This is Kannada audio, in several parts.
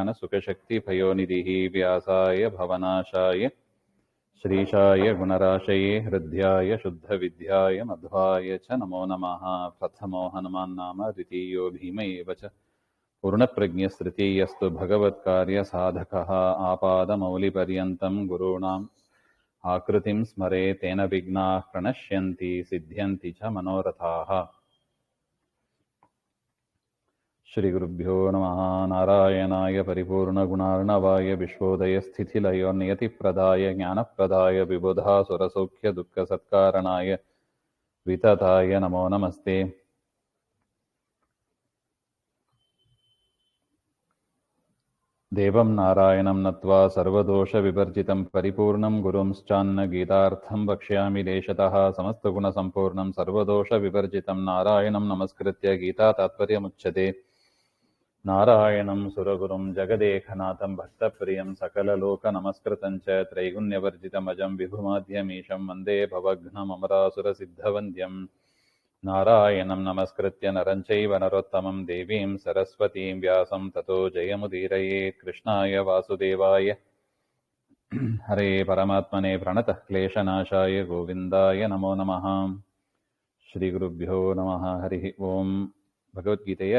ज्ञानसुखशक्तिभयोनिधिः व्यासाय भवनाशाय श्रीशाय गुणराशये हृद्याय शुद्धविद्याय मध्वाय च नमो नमः। प्रथमो हनुमान्नाम द्वितीयो भीम एव च पूर्णप्रज्ञस्तृतीयस्तु भगवत्कार्यसाधकः आपादमौलिपर्यन्तं गुरूणाम् आकृतिं स्मरे तेन विघ्नाः प्रणश्यन्ति सिद्ध्यन्ति च मनोरथाः। श्रीगुरुभ्यो नमः। नारायणाय परिपूर्णगुणार्णवाय विश्वोदयस्थितिलयोर्नियतिप्रदाय ज्ञानप्रदाय विबुधासुरसौख्यदुःखसत्कारणाय वितताय नमो नमस्ते। देवं नारायणं नत्वा सर्वदोषविवर्जितं परिपूर्णं गुरुंश्चान्न गीतार्थं वक्ष्यामि लेशतः। समस्तगुणसम्पूर्णं सर्वदोषविवर्जितं नारायणं नमस्कृत्य गीतातात्पर्यमुच्यते। नारायणं सुरगुरुं जगदेकनाथं भक्तप्रियं सकललोकनमस्कृतं च त्रैगुण्यवर्जितमजं विभुमाद्यमीशं वन्दे भवघ्नममरासुरसिद्धवन्द्यं। नारायणं नमस्कृत्य नरं चैव नरोत्तमं देवीं सरस्वतीं व्यासं ततो जयमुदीरये। कृष्णाय वासुदेवाय हरे परमात्मने प्रणतः क्लेशनाशाय गोविन्दाय नमो नमः। श्रीगुरुभ्यो नमः। हरिः ओम्। भगवद्गीತೆಯ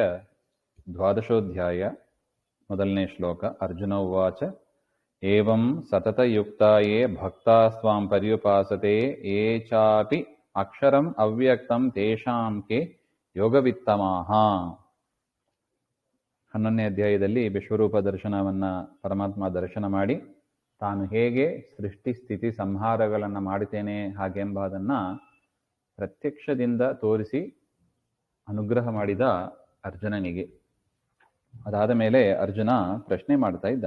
ದ್ವಾದಶೋಧ್ಯಾಯ ಮೊದಲನೇ ಶ್ಲೋಕ. ಅರ್ಜುನ ಉವಾಚ ಏವಂ ಸತತಯುಕ್ತಾಯೇ ಭಕ್ತಾಸ್ತ್ವಾಂ ಪರ್ಯುಪಾಸತೆ ಯೇ ಚಾಪಿ ಅಕ್ಷರಂ ಅವ್ಯಕ್ತಂ ತೇಷಾಂ ಕೆ ಯೋಗವಿತ್ತಮಾಹ. 11ನೇ ಅಧ್ಯಾಯದಲ್ಲಿ ವಿಶ್ವರೂಪ ದರ್ಶನವನ್ನ ಪರಮಾತ್ಮ ದರ್ಶನ ಮಾಡಿ ತಾನು ಹೇಗೆ ಸೃಷ್ಟಿ ಸ್ಥಿತಿ ಸಂಹಾರಗಳನ್ನು ಮಾಡುತ್ತೇನೆ ಹಾಗೆಂಬುದನ್ನ ಪ್ರತ್ಯಕ್ಷದಿಂದ ತೋರಿಸಿ ಅನುಗ್ರಹ ಮಾಡಿದ ಅರ್ಜುನನಿಗೆ. ಅದಾದ ಮೇಲೆ ಅರ್ಜುನ ಪ್ರಶ್ನೆ ಮಾಡ್ತಾ ಇದ್ದ.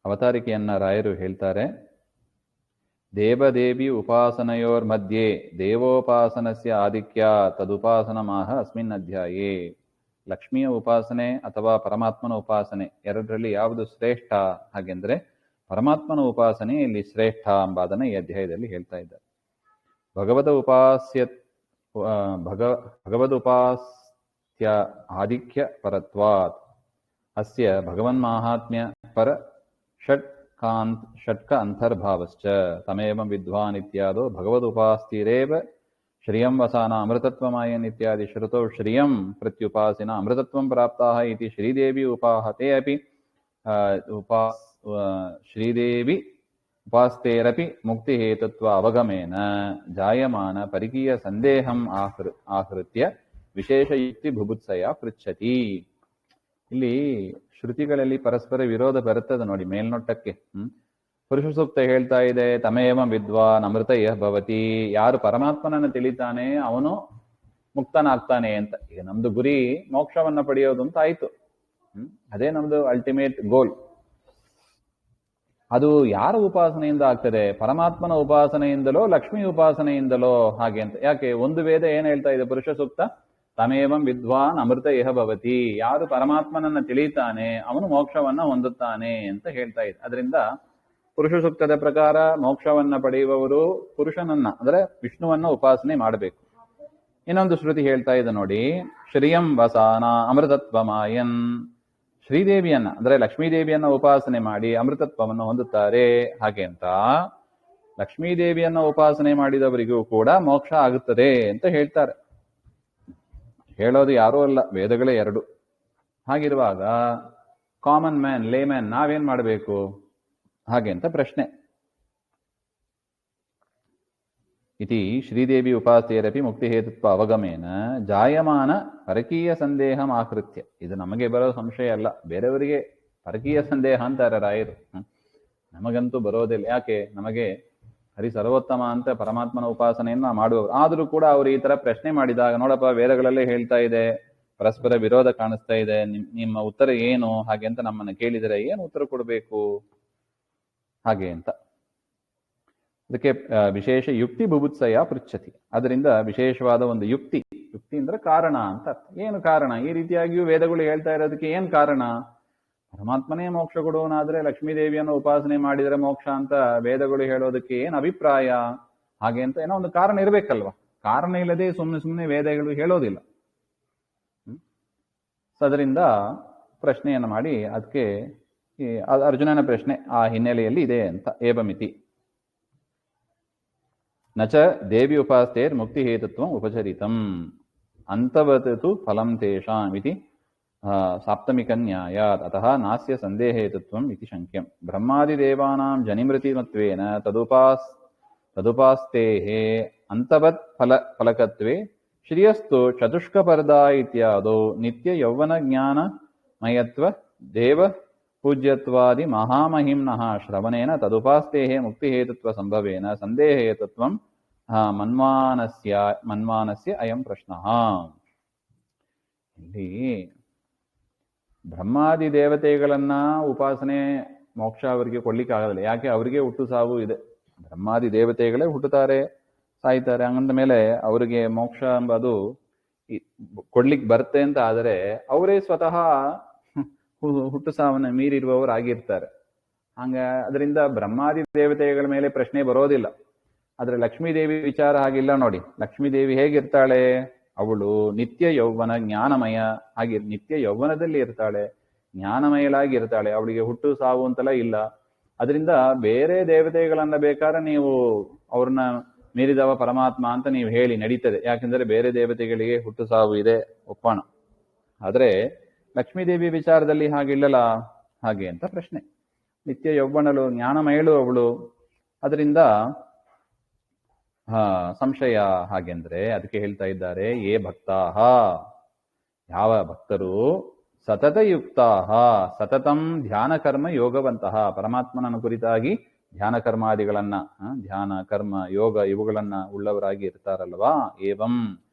ಅವತಾರಿಕೆಯನ್ನ ರಾಯರು ಹೇಳ್ತಾರೆ, ದೇವದೇವಿ ಉಪಾಸನೆಯೋರ್ ಮಧ್ಯೆ ದೇವೋಪಾಸನಸ್ಯ ಆಧಿಕ್ಯ ತದುಪಾಸನಮಾಹ ಅಸ್ಮಿನ್ ಅಧ್ಯಾಯೇ. ಲಕ್ಷ್ಮಿಯ ಉಪಾಸನೆ ಅಥವಾ ಪರಮಾತ್ಮನ ಉಪಾಸನೆ ಎರಡರಲ್ಲಿ ಯಾವುದು ಶ್ರೇಷ್ಠ ಹಾಗೆಂದ್ರೆ ಪರಮಾತ್ಮನ ಉಪಾಸನೆ ಇಲ್ಲಿ ಶ್ರೇಷ್ಠ ಎಂಬುದನ್ನು ಈ ಅಧ್ಯಾಯದಲ್ಲಿ ಹೇಳ್ತಾ ಇದ್ದಾರೆ. ಭಗವದುಪಾಸ್ಯ ಆಧಿಕ್ಯ ಪರತ್ವಾತ್ ಅಸ್ಯ ಭಗವನ್ಮಾಹಾತ್ಮ್ಯ ಪರ ಷಟ್ಕ ಅಂತರ್ಭಾವಶ್ಚ ತಮೇವಂ ವಿದ್ವಾನ್ ಇತ್ಯಾದೋ ಭಗವದುಪಾಸ್ತಿರೇವ ಶ್ರಿಯಂ ವಸಾನ ಅಮೃತತ್ವಮಾಯನ್ ಇತ್ಯಾದಿ ಶ್ರುತೌ ಶ್ರಿಯಂ ಪ್ರತ್ಯುಪಾಸಿನ ಅಮೃತತ್ವಂ ಪ್ರಾಪ್ತಾಃ ಇತಿ ಶ್ರೀದೇವಿ ಉಪಾಹತೆ ಅಪಿ ಶ್ರೀದೇವಿ ಉಪಾಸ್ತೇರಪಿ ಮುಕ್ತಿಹೇತುತ್ವ ಅವಗಮೇನ ಜಾಯಮಾನ ಪರಿಕೀಯ ಸಂದೇಹಂ ಆಹೃತ್ಯ ವಿಶೇಷ ಯುಕ್ತಿ ಬುಭುತ್ಸಯ ಪೃಚ್ಛತಿ. ಇಲ್ಲಿ ಶ್ರುತಿಗಳಲ್ಲಿ ಪರಸ್ಪರ ವಿರೋಧ ಬರುತ್ತದೆ ನೋಡಿ ಮೇಲ್ನೋಟಕ್ಕೆ. ಪುರುಷ ಸೂಕ್ತ ಹೇಳ್ತಾ ಇದೆ ತಮೇವಂ ವಿದ್ವಾನ್ ಅಮೃತ ಯಃ ಭವತಿ, ಯಾರು ಪರಮಾತ್ಮನನ್ನು ತಿಳಿತಾನೆ ಅವನು ಮುಕ್ತನಾಗ್ತಾನೆ ಅಂತ. ಈಗ ನಮ್ದು ಗುರಿ ಮೋಕ್ಷವನ್ನ ಪಡೆಯೋದು ಅಂತ ಆಯ್ತು. ಅದೇ ನಮ್ದು ಅಲ್ಟಿಮೇಟ್ ಗೋಲ್. ಅದು ಯಾರ ಉಪಾಸನೆಯಿಂದ ಆಗ್ತದೆ? ಪರಮಾತ್ಮನ ಉಪಾಸನೆಯಿಂದಲೋ ಲಕ್ಷ್ಮೀ ಉಪಾಸನೆಯಿಂದಲೋ ಹಾಗೆ ಅಂತ. ಯಾಕೆ? ಒಂದು ವೇದ ಏನ್ ಹೇಳ್ತಾ ಇದೆ ಪುರುಷ ಸೂಕ್ತ, ತಮೇವಂ ವಿದ್ವಾನ್ ಅಮೃತ ಯಹ ಭವತಿ, ಯಾರು ಪರಮಾತ್ಮನನ್ನ ತಿಳಿತಾನೆ ಅವನು ಮೋಕ್ಷವನ್ನ ಹೊಂದುತ್ತಾನೆ ಅಂತ ಹೇಳ್ತಾ ಇದೆ. ಅದರಿಂದ ಪುರುಷ ಸೂಕ್ತದ ಪ್ರಕಾರ ಮೋಕ್ಷವನ್ನ ಪಡೆಯುವವರು ಪುರುಷನನ್ನ ಅಂದ್ರೆ ವಿಷ್ಣುವನ್ನ ಉಪಾಸನೆ ಮಾಡಬೇಕು. ಇನ್ನೊಂದು ಶ್ರುತಿ ಹೇಳ್ತಾ ಇದೆ ನೋಡಿ, ಶ್ರಿಯಂ ವಸಾನ ಅಮೃತತ್ವಮಾಯನ್, ಶ್ರೀದೇವಿಯನ್ನ ಅಂದ್ರೆ ಲಕ್ಷ್ಮೀದೇವಿಯನ್ನ ಉಪಾಸನೆ ಮಾಡಿ ಅಮೃತತ್ವವನ್ನು ಹೊಂದುತ್ತಾರೆ ಹಾಗೆ ಅಂತ. ಲಕ್ಷ್ಮೀದೇವಿಯನ್ನ ಉಪಾಸನೆ ಮಾಡಿದವರಿಗೂ ಕೂಡ ಮೋಕ್ಷ ಆಗುತ್ತದೆ ಅಂತ ಹೇಳ್ತಾರೆ. ಹೇಳೋದು ಯಾರೂ ಅಲ್ಲ, ವೇದಗಳೇ ಎರಡು. ಹಾಗಿರುವಾಗ ಕಾಮನ್ ಮ್ಯಾನ್, ಲೇಮ್ಯಾನ್ ನಾವೇನ್ ಮಾಡಬೇಕು ಹಾಗೆ ಅಂತ ಪ್ರಶ್ನೆ. ಇತಿ ಶ್ರೀದೇವಿ ಉಪಾಸೆಯರಪಿ ಮುಕ್ತಿಹೇತುತ್ವ ಅವಗಮೇನ ಜಾಯಮಾನ ಪರಕೀಯ ಸಂದೇಹಂ ಆಕೃತ್ಯ. ಇದು ನಮಗೆ ಬರೋ ಸಂಶಯ ಅಲ್ಲ, ಬೇರೆಯವರಿಗೆ ಪರಕೀಯ ಸಂದೇಹ ಅಂತಾರೆ ರಾಯರು. ನಮಗಂತೂ ಬರೋದಿಲ್ಲ. ಯಾಕೆ? ನಮಗೆ ಹರಿ ಸರ್ವೋತ್ತಮ ಅಂತ ಪರಮಾತ್ಮನ ಉಪಾಸನೆಯನ್ನ ಮಾಡುವವರು. ಆದರೂ ಕೂಡ ಅವರು ಈ ತರ ಪ್ರಶ್ನೆ ಮಾಡಿದಾಗ, ನೋಡಪ್ಪ ವೇದಗಳಲ್ಲೇ ಹೇಳ್ತಾ ಇದೆ, ಪರಸ್ಪರ ವಿರೋಧ ಕಾಣಿಸ್ತಾ ಇದೆ, ನಿಮ್ಮ ಉತ್ತರ ಏನು ಹಾಗೆ ಅಂತ ನಮ್ಮನ್ನು ಕೇಳಿದರೆ ಏನು ಉತ್ತರ ಕೊಡಬೇಕು ಹಾಗೆ ಅಂತ. ಅದಕ್ಕೆ ವಿಶೇಷ ಯುಕ್ತಿ ಬುಭುತ್ಸಯ ಪೃಚ್ಛತಿ. ಅದರಿಂದ ವಿಶೇಷವಾದ ಒಂದು ಯುಕ್ತಿ ಅಂದ್ರೆ ಕಾರಣ ಅಂತ. ಏನು ಕಾರಣ? ಈ ರೀತಿಯಾಗಿಯೂ ವೇದಗಳು ಹೇಳ್ತಾ ಇರೋದಕ್ಕೆ ಏನ್ ಕಾರಣ? ಪರಮಾತ್ಮನೇ ಮೋಕ್ಷ ಕೊಡುವನಾದ್ರೆ ಲಕ್ಷ್ಮೀದೇವಿಯನ್ನು ಉಪಾಸನೆ ಮಾಡಿದರೆ ಮೋಕ್ಷ ಅಂತ ವೇದಗಳು ಹೇಳೋದಕ್ಕೆ ಏನ್ ಅಭಿಪ್ರಾಯ ಹಾಗೆ ಅಂತ ಏನೋ ಒಂದು ಕಾರಣ ಇರಬೇಕಲ್ವಾ. ಕಾರಣ ಇಲ್ಲದೆ ಸುಮ್ಮನೆ ವೇದಗಳು ಹೇಳೋದಿಲ್ಲ. ಅದರಿಂದ ಪ್ರಶ್ನೆಯನ್ನು ಮಾಡಿ ಅದಕ್ಕೆ ಅರ್ಜುನನ ಪ್ರಶ್ನೆ ಆ ಹಿನ್ನೆಲೆಯಲ್ಲಿ ಇದೆ ಅಂತ. ಏವಮಿತಿ ನಚ ದೇವಿ ಉಪಾಸ್ತೇರ್ ಮುಕ್ತಿ ಹೇತುತ್ವಂ ಉಪಚರಿತಂ ಅಂತವತ್ ತು ಫಲಂ ತೇಷಾಂ ಇತಿ ಸಾಪ್ತಮಿಕನ್ಯಾಯಾತ್ ಅತಃ ನಾಸ್ಯ ಸಂದೇಹೇತುತ್ವಂ ಇತಿ ಶಂಕ್ಯಂ. ಬ್ರಹ್ಮಾದಿದೇವಾನಾಂ ಜನಿಮೃತಿಮತ್ವೇನ ತದುಪಾಸ್ತೇಃ ಅಂತವತ್ ಫಲಕತ್ವೇ ಶ್ರಿಯಸ್ತು ಚತುಷ್ಕಪರ್ದಾ ಇತ್ಯಾದೋ ನಿತ್ಯ ಯೌವನ ಜ್ಞಾನ ಮಯತ್ವ ದೇವ ಪೂಜ್ಯತ್ವಾದಿ ಮಹಾಮಹಿಮ್ನಃ ಶ್ರವಣೇನ ತದುಪಾಸ್ತೇಃ ಮುಕ್ತಿಹೇತುತ್ವ ಸಂಭವೇನ ಸಂದೇಹೇತುತ್ವಂ ಮನ್ಮಾನಸ್ಯ ಅಯಂ ಪ್ರಶ್ನಃ. ಇಲ್ಲಿ ಬ್ರಹ್ಮಾದಿ ದೇವತೆಗಳನ್ನ ಉಪಾಸನೆ ಮೋಕ್ಷ ಅವರಿಗೆ ಕೊಡ್ಲಿಕ್ಕೆ ಆಗೋದಿಲ್ಲ. ಯಾಕೆ? ಅವರಿಗೆ ಹುಟ್ಟು ಸಾವು ಇದೆ. ಬ್ರಹ್ಮಾದಿ ದೇವತೆಗಳೇ ಹುಟ್ಟುತ್ತಾರೆ, ಸಾಯ್ತಾರೆ. ಹಂಗಂದ ಮೇಲೆ ಅವರಿಗೆ ಮೋಕ್ಷ ಎಂಬುದು ಕೊಡ್ಲಿಕ್ಕೆ ಬರುತ್ತೆ ಅಂತ ಆದರೆ ಅವರೇ ಸ್ವತಃ ಹುಟ್ಟು ಸಾವನ್ನ ಮೀರಿರುವವರಾಗಿರ್ತಾರೆ. ಅದರಿಂದ ಬ್ರಹ್ಮಾದಿ ದೇವತೆಗಳ ಮೇಲೆ ಪ್ರಶ್ನೆ ಬರೋದಿಲ್ಲ. ಆದ್ರೆ ಲಕ್ಷ್ಮೀದೇವಿ ವಿಚಾರ ಹಾಗಿಲ್ಲ ನೋಡಿ. ಲಕ್ಷ್ಮೀದೇವಿ ಹೇಗಿರ್ತಾಳೆ? ಅವಳು ನಿತ್ಯ ಯೌವನ ಜ್ಞಾನಮಯ ಹಾಗೆ ನಿತ್ಯ ಯೌವನದಲ್ಲಿ ಇರ್ತಾಳೆ, ಜ್ಞಾನಮಯಲಾಗಿ ಇರ್ತಾಳೆ. ಅವಳಿಗೆ ಹುಟ್ಟು ಸಾವು ಅಂತೆಲ್ಲ ಇಲ್ಲ. ಅದರಿಂದ ಬೇರೆ ದೇವತೆಗಳನ್ನ ಬೇಕಾದ್ರೆ ನೀವು ಅವ್ರನ್ನ ಮೀರಿದವ ಪರಮಾತ್ಮ ಅಂತ ನೀವು ಹೇಳಿ ನಡೀತದೆ. ಯಾಕೆಂದ್ರೆ ಬೇರೆ ದೇವತೆಗಳಿಗೆ ಹುಟ್ಟು ಸಾವು ಇದೆ, ಒಪ್ಪೋಣ. ಆದ್ರೆ ಲಕ್ಷ್ಮೀದೇವಿ ವಿಚಾರದಲ್ಲಿ ಹಾಗಿಲ್ಲಲ್ಲ, ಹಾಗೆ ಅಂತ ಪ್ರಶ್ನೆ. ನಿತ್ಯ ಯೌವನಳು, ಜ್ಞಾನಮಯಳು ಅವಳು. ಅದರಿಂದ ಸಂಶಯ ಹಾಗೆಂದ್ರೆ ಅದಕ್ಕೆ ಹೇಳ್ತಾ ಇದ್ದಾರೆ, ಯೇ ಭಕ್ತಾಹ, ಯಾವ ಭಕ್ತರು ಸತತಯುಕ್ತಾಹ ಸತತಂ ಧ್ಯಾನ ಕರ್ಮ ಯೋಗವಂತಹ, ಪರಮಾತ್ಮನನ್ನು ಕುರಿತಾಗಿ ಧ್ಯಾನ ಕರ್ಮಾದಿಗಳನ್ನ, ಧ್ಯಾನ ಕರ್ಮ ಯೋಗ ಇವುಗಳನ್ನ ಉಳ್ಳವರಾಗಿ ಇರ್ತಾರಲ್ವಾ. ಏವಂ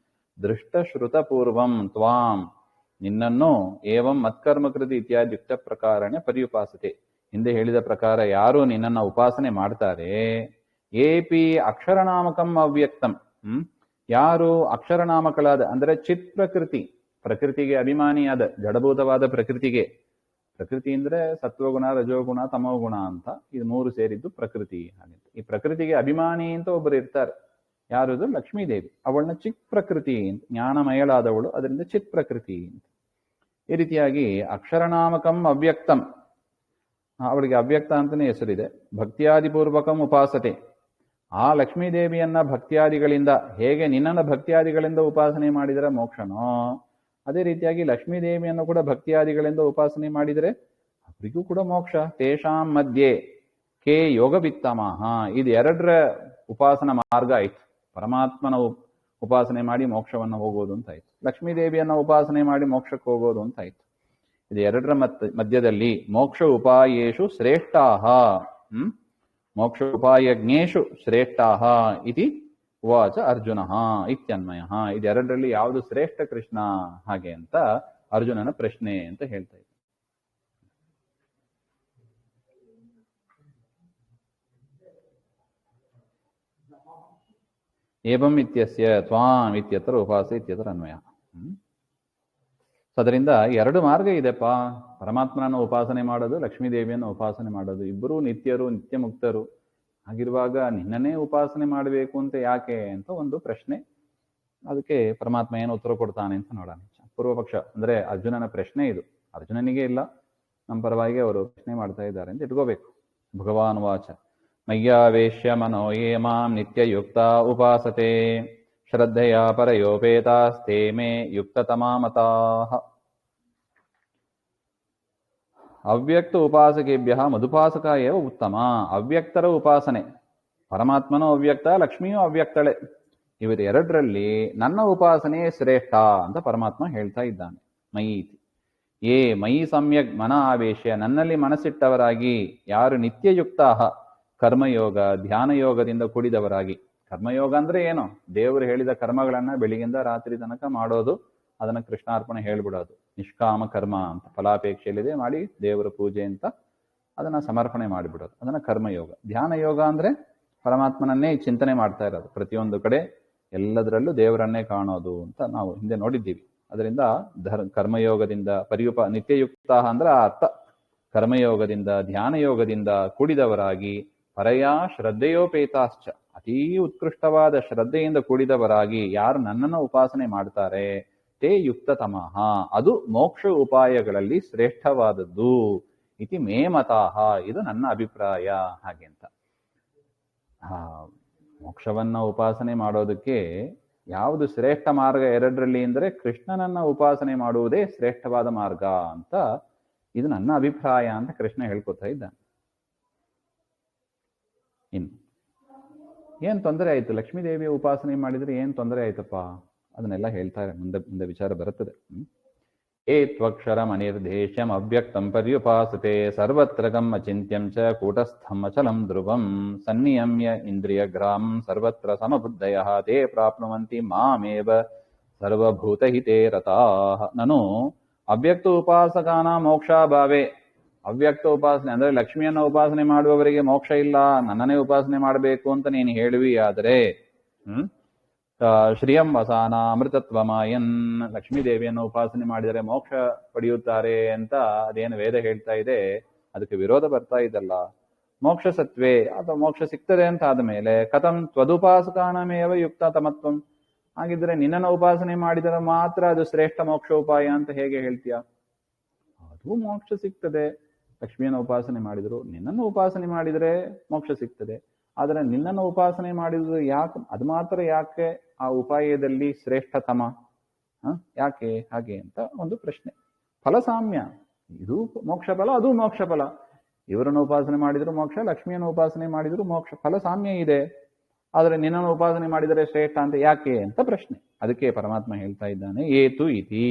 ದೃಷ್ಟ ಶ್ರುತ ಪೂರ್ವಂ ತ್ವಾಂ, ನಿನ್ನನ್ನು ಏವಂ ಮತ್ಕರ್ಮ ಕೃತಿ ಇತ್ಯಾದಿ ಯುಕ್ತ ಪ್ರಕಾರಣ ಪರ್ಯುಪಾಸತೆ, ಹಿಂದೆ ಹೇಳಿದ ಪ್ರಕಾರ ಯಾರು ನಿನ್ನನ್ನು ಉಪಾಸನೆ ಮಾಡ್ತಾರೆ, ಏಪಿ ಅಕ್ಷರನಾಮಕಂ ಅವ್ಯಕ್ತಂ, ಯಾರು ಅಕ್ಷರನಾಮಕಳಾದ ಅಂದ್ರೆ ಚಿತ್ ಪ್ರಕೃತಿ, ಪ್ರಕೃತಿಗೆ ಅಭಿಮಾನಿಯಾದ ಜಡಭೂತವಾದ ಪ್ರಕೃತಿಗೆ, ಪ್ರಕೃತಿ ಅಂದ್ರೆ ಸತ್ವಗುಣ ರಜೋಗುಣ ತಮೋಗುಣ ಅಂತ ಇದು ಮೂರು ಸೇರಿದ್ದು ಪ್ರಕೃತಿ. ಹಾಗೆ ಈ ಪ್ರಕೃತಿಗೆ ಅಭಿಮಾನಿ ಅಂತ ಒಬ್ಬರು ಇರ್ತಾರೆ. ಯಾರದು? ಲಕ್ಷ್ಮೀದೇವಿ. ಅವಳನ್ನ ಚಿತ್ ಪ್ರಕೃತಿ, ಜ್ಞಾನಮಯಳಾದವಳು, ಅದರಿಂದ ಚಿತ್ ಪ್ರಕೃತಿ ಅಂತ. ಈ ರೀತಿಯಾಗಿ ಅಕ್ಷರನಾಮಕಂ ಅವ್ಯಕ್ತಂ, ಅವಳಿಗೆ ಅವ್ಯಕ್ತ ಅಂತಾನೆ ಹೆಸರಿದೆ. ಭಕ್ತಿಯಾದಿಪೂರ್ವಕಂ ಉಪಾಸತೆ, ಆ ಲಕ್ಷ್ಮೀದೇವಿಯನ್ನ ಭಕ್ತಿಯಾದಿಗಳಿಂದ, ಹೇಗೆ ನಿನ್ನನ್ನು ಭಕ್ತಿಯಾದಿಗಳಿಂದ ಉಪಾಸನೆ ಮಾಡಿದರೆ ಮೋಕ್ಷನೋ, ಅದೇ ರೀತಿಯಾಗಿ ಲಕ್ಷ್ಮೀದೇವಿಯನ್ನು ಕೂಡ ಭಕ್ತಿಯಾದಿಗಳಿಂದ ಉಪಾಸನೆ ಮಾಡಿದರೆ ಅವರಿಗೂ ಕೂಡ ಮೋಕ್ಷ. ತೇಷಾಂ ಮಧ್ಯೆ ಕೇ ಯೋಗವಿತ್ತಮಃ, ಇದು ಎರಡರ ಉಪಾಸನ ಮಾರ್ಗ ಆಯ್ತು. ಪರಮಾತ್ಮನ ಉಪಾಸನೆ ಮಾಡಿ ಮೋಕ್ಷವನ್ನು ಹೋಗೋದು ಅಂತ ಆಯ್ತು, ಲಕ್ಷ್ಮೀದೇವಿಯನ್ನ ಉಪಾಸನೆ ಮಾಡಿ ಮೋಕ್ಷಕ್ಕೆ ಹೋಗೋದು ಅಂತ ಆಯ್ತು. ಇದು ಎರಡರ ಮಧ್ಯದಲ್ಲಿ ಮೋಕ್ಷ ಉಪಾಯೇಷು ಶ್ರೇಷ್ಠಾಹ, ಮೋಕ್ಷ ಉಪಾಯಜ್ಞೇಷು ಶ್ರೇಷ್ಠಾಹ ಇತಿ ಉವಾಚ ಅರ್ಜುನ ಇತ್ಯನ್ಮಯ. ಇದೆರಡರಲ್ಲಿ ಯಾವುದು ಶ್ರೇಷ್ಠ ಕೃಷ್ಣ ಹಾಗೆ ಅಂತ ಅರ್ಜುನನ ಪ್ರಶ್ನೆ ಅಂತ ಹೇಳ್ತಾ ಇದ್ದ. ಏವಂ ಇತ್ಯಸ್ಯ ತ್ವಾಂ ಇತ್ಯತ್ರ ಉಪಾಸ ಇತ್ಯತ್ರ ಅನ್ವಯ. ಅದರಿಂದ ಎರಡು ಮಾರ್ಗ ಇದೆಪ್ಪ, ಪರಮಾತ್ಮನನ್ನು ಉಪಾಸನೆ ಮಾಡೋದು, ಲಕ್ಷ್ಮೀದೇವಿಯನ್ನು ಉಪಾಸನೆ ಮಾಡೋದು. ಇಬ್ಬರೂ ನಿತ್ಯರು, ನಿತ್ಯ ಮುಕ್ತರು ಆಗಿರುವಾಗ ನಿನ್ನನ್ನೇ ಉಪಾಸನೆ ಮಾಡಬೇಕು ಅಂತ ಯಾಕೆ ಅಂತ ಒಂದು ಪ್ರಶ್ನೆ. ಅದಕ್ಕೆ ಪರಮಾತ್ಮ ಏನು ಉತ್ತರ ಕೊಡ್ತಾನೆ ಅಂತ ನೋಡೋಣ. ಪೂರ್ವ ಪಕ್ಷ ಅಂದ್ರೆ ಅರ್ಜುನನ ಪ್ರಶ್ನೆ ಇದು. ಅರ್ಜುನನಿಗೆ ಇಲ್ಲ, ನಮ್ಮ ಪರವಾಗಿ ಅವರು ಪ್ರಶ್ನೆ ಮಾಡ್ತಾ ಇದ್ದಾರೆ ಅಂತ ಇಟ್ಕೋಬೇಕು. ಭಗವಾನ್ ವಾಚ ಮಯ್ಯಾವೇಶ್ಯ ಮನೋ ಯೇ ಮಾಂ ನಿತ್ಯಯುಕ್ತ ಉಪಾಸತೆ ಶ್ರದ್ಧೆಯ ಪರಯೋಪೇತಾಸ್ತೆ ಮೇ ಯುಕ್ತತಮಾ ಮತಾಃ. ಅವ್ಯಕ್ತ ಉಪಾಸಕೇಭ್ಯ ಮಧುಪಾಸಕ ಏವ ಉತ್ತಮ. ಅವ್ಯಕ್ತರ ಉಪಾಸನೆ, ಪರಮಾತ್ಮನೂ ಅವ್ಯಕ್ತ, ಲಕ್ಷ್ಮಿಯೂ ಅವ್ಯಕ್ತಳೆ, ಇವರು ಎರಡರಲ್ಲಿ ನನ್ನ ಉಪಾಸನೆ ಶ್ರೇಷ್ಠ ಅಂತ ಪರಮಾತ್ಮ ಹೇಳ್ತಾ ಇದ್ದಾನೆ. ಮಯೀತಿ ಏ ಮಯಿ ಸಮ್ಯಕ್ ಮನ ಆವೇಶ್ಯ, ನನ್ನಲ್ಲಿ ಮನಸ್ಸಿಟ್ಟವರಾಗಿ ಯಾರು ನಿತ್ಯಯುಕ್ತ ಕರ್ಮಯೋಗ ಧ್ಯಾನ ಯೋಗದಿಂದ ಕೂಡಿದವರಾಗಿ. ಕರ್ಮಯೋಗ ಅಂದ್ರೆ ಏನು? ದೇವರು ಹೇಳಿದ ಕರ್ಮಗಳನ್ನ ಬೆಳಿಗ್ಗಿಂದ ರಾತ್ರಿ ತನಕ ಮಾಡೋದು, ಅದನ್ನ ಕೃಷ್ಣಾರ್ಪಣೆ ಹೇಳ್ಬಿಡೋದು. ನಿಷ್ಕಾಮ ಕರ್ಮ ಅಂತ ಫಲಾಪೇಕ್ಷೆಯಲ್ಲಿದೆ ಮಾಡಿ ದೇವರ ಪೂಜೆ ಅಂತ ಅದನ್ನ ಸಮರ್ಪಣೆ ಮಾಡಿಬಿಡೋದು, ಅದನ್ನ ಕರ್ಮಯೋಗ. ಧ್ಯಾನ ಯೋಗ ಅಂದ್ರೆ ಪರಮಾತ್ಮನನ್ನೇ ಚಿಂತನೆ ಮಾಡ್ತಾ ಇರೋದು, ಪ್ರತಿಯೊಂದು ಕಡೆ ಎಲ್ಲದರಲ್ಲೂ ದೇವರನ್ನೇ ಕಾಣೋದು ಅಂತ ನಾವು ಹಿಂದೆ ನೋಡಿದ್ದೀವಿ. ಅದರಿಂದ ಕರ್ಮಯೋಗದಿಂದ ನಿತ್ಯಯುಕ್ತ ಅಂದ್ರೆ ಆ ಅರ್ಥ. ಕರ್ಮಯೋಗದಿಂದ ಧ್ಯಾನ ಯೋಗದಿಂದ ಕೂಡಿದವರಾಗಿ ಪರಯ ಶ್ರದ್ಧೆಯೋಪೇತಾಶ್ಚ, ಅತೀ ಉತ್ಕೃಷ್ಟವಾದ ಶ್ರದ್ಧೆಯಿಂದ ಕೂಡಿದವರಾಗಿ ಯಾರು ನನ್ನನ್ನು ಉಪಾಸನೆ ಮಾಡ್ತಾರೆ, ತೇ ಯುಕ್ತತಮಃ, ಅದು ಮೋಕ್ಷ ಉಪಾಯಗಳಲ್ಲಿ ಶ್ರೇಷ್ಠವಾದದ್ದು. ಇತಿ ಮೇ ಮತಾಹ, ಇದು ನನ್ನ ಅಭಿಪ್ರಾಯ. ಹಾಗೆ ಅಂತ ಮೋಕ್ಷವನ್ನ ಉಪಾಸನೆ ಮಾಡೋದಕ್ಕೆ ಯಾವುದು ಶ್ರೇಷ್ಠ ಮಾರ್ಗ ಎರಡರಲ್ಲಿ ಅಂದರೆ ಕೃಷ್ಣನನ್ನ ಉಪಾಸನೆ ಮಾಡುವುದೇ ಶ್ರೇಷ್ಠವಾದ ಮಾರ್ಗ ಅಂತ, ಇದು ನನ್ನ ಅಭಿಪ್ರಾಯ ಅಂತ ಕೃಷ್ಣ ಹೇಳ್ಕೊತಾ ಇದ್ದಾನೆ. ಇನ್ನು ಏನ್ ತೊಂದರೆ ಆಯ್ತು, ಲಕ್ಷ್ಮೀದೇವಿಯ ಉಪಾಸನೆ ಮಾಡಿದ್ರೆ ಏನ್ ತೊಂದರೆ ಆಯ್ತಪ್ಪ, ಅದನ್ನೆಲ್ಲ ಹೇಳ್ತಾರೆ, ಮುಂದೆ ವಿಚಾರ ಬರುತ್ತದೆ. ಏತ್ವಕ್ಷರಂ ಅನಿರ್ದೇಶ್ಯಂ ಅವ್ಯಕ್ತಂ ಪರ್ಯುಪಾಸತೆ ಸರ್ವತ್ರ ಗಮ್ ಅಚಿಂತ್ಯಂ ಚ ಕೂಟಸ್ಥಂ ಅಚಲಂ ಧ್ರುವಂ ಸನ್ನಿಯಮ್ಯ ಇಂದ್ರಿಯ ಗ್ರಾಮಂ ಸರ್ವತ್ರ ಸಮಬುದ್ಧಯಃ ತೇ ಪ್ರಾಪ್ನುವಂತಿ ಮಾಮೇವ ಸರ್ವಭೂತಹಿತೇ ರತಾಃ. ನಾನು ಅವ್ಯಕ್ತ ಉಪಾಸಕಾನ ಮೋಕ್ಷಾಭಾವೆ, ಅವ್ಯಕ್ತ ಉಪಾಸನೆ ಅಂದ್ರೆ ಲಕ್ಷ್ಮಿಯನ್ನ ಉಪಾಸನೆ ಮಾಡುವವರಿಗೆ ಮೋಕ್ಷ ಇಲ್ಲ, ನನ್ನನ್ನೇ ಉಪಾಸನೆ ಮಾಡಬೇಕು ಅಂತ ನೀನು ಹೇಳುವಿ. ಆದರೆ ಶ್ರಿಯಂ ವಸಾನ ಅಮೃತತ್ವಮಾಯನ್, ಲಕ್ಷ್ಮೀದೇವಿಯನ್ನು ಉಪಾಸನೆ ಮಾಡಿದರೆ ಮೋಕ್ಷ ಪಡೆಯುತ್ತಾರೆ ಅಂತ ಅದೇನು ವೇದ ಹೇಳ್ತಾ ಇದೆ, ಅದಕ್ಕೆ ವಿರೋಧ ಬರ್ತಾ ಇದಲ್ಲ. ಮೋಕ್ಷ ಸತ್ವೇ, ಅಥವಾ ಮೋಕ್ಷ ಸಿಗ್ತದೆ ಅಂತ ಆದ್ಮೇಲೆ ಕಥಂ ತ್ವದುಪಾಸಕಾನಮೇವ ಯುಕ್ತ ತಮತ್ವಂ, ಹಾಗಿದ್ರೆ ನಿನ್ನನ್ನು ಉಪಾಸನೆ ಮಾಡಿದರೆ ಮಾತ್ರ ಅದು ಶ್ರೇಷ್ಠ ಮೋಕ್ಷ ಉಪಾಯ ಅಂತ ಹೇಗೆ ಹೇಳ್ತೀಯ? ಅದು ಮೋಕ್ಷ ಸಿಗ್ತದೆ, ಲಕ್ಷ್ಮಿಯನ್ನು ಉಪಾಸನೆ ಮಾಡಿದ್ರು, ನಿನ್ನನ್ನು ಉಪಾಸನೆ ಮಾಡಿದರೆ ಮೋಕ್ಷ ಸಿಗ್ತದೆ. ಆದರೆ ನಿನ್ನನ್ನು ಉಪಾಸನೆ ಮಾಡಿದ್ರು ಯಾಕೆ, ಅದು ಮಾತ್ರ ಯಾಕೆ ಆ ಉಪಾಯದಲ್ಲಿ ಶ್ರೇಷ್ಠತಮ, ಯಾಕೆ ಹಾಗೆ ಅಂತ ಒಂದು ಪ್ರಶ್ನೆ. ಫಲಸಾಮ್ಯ, ಇದು ಮೋಕ್ಷ ಫಲ, ಅದು ಮೋಕ್ಷ ಫಲ. ಇವರನ್ನು ಉಪಾಸನೆ ಮಾಡಿದ್ರು ಮೋಕ್ಷ, ಲಕ್ಷ್ಮಿಯನ್ನು ಉಪಾಸನೆ ಮಾಡಿದ್ರು ಮೋಕ್ಷ, ಫಲ ಸಾಮ್ಯ ಇದೆ. ಆದರೆ ನಿನ್ನನ್ನು ಉಪಾಸನೆ ಮಾಡಿದರೆ ಶ್ರೇಷ್ಠ ಅಂತ ಯಾಕೆ ಅಂತ ಪ್ರಶ್ನೆ. ಅದಕ್ಕೆ ಪರಮಾತ್ಮ ಹೇಳ್ತಾ ಇದ್ದಾನೆ, ಏತು ಇತಿ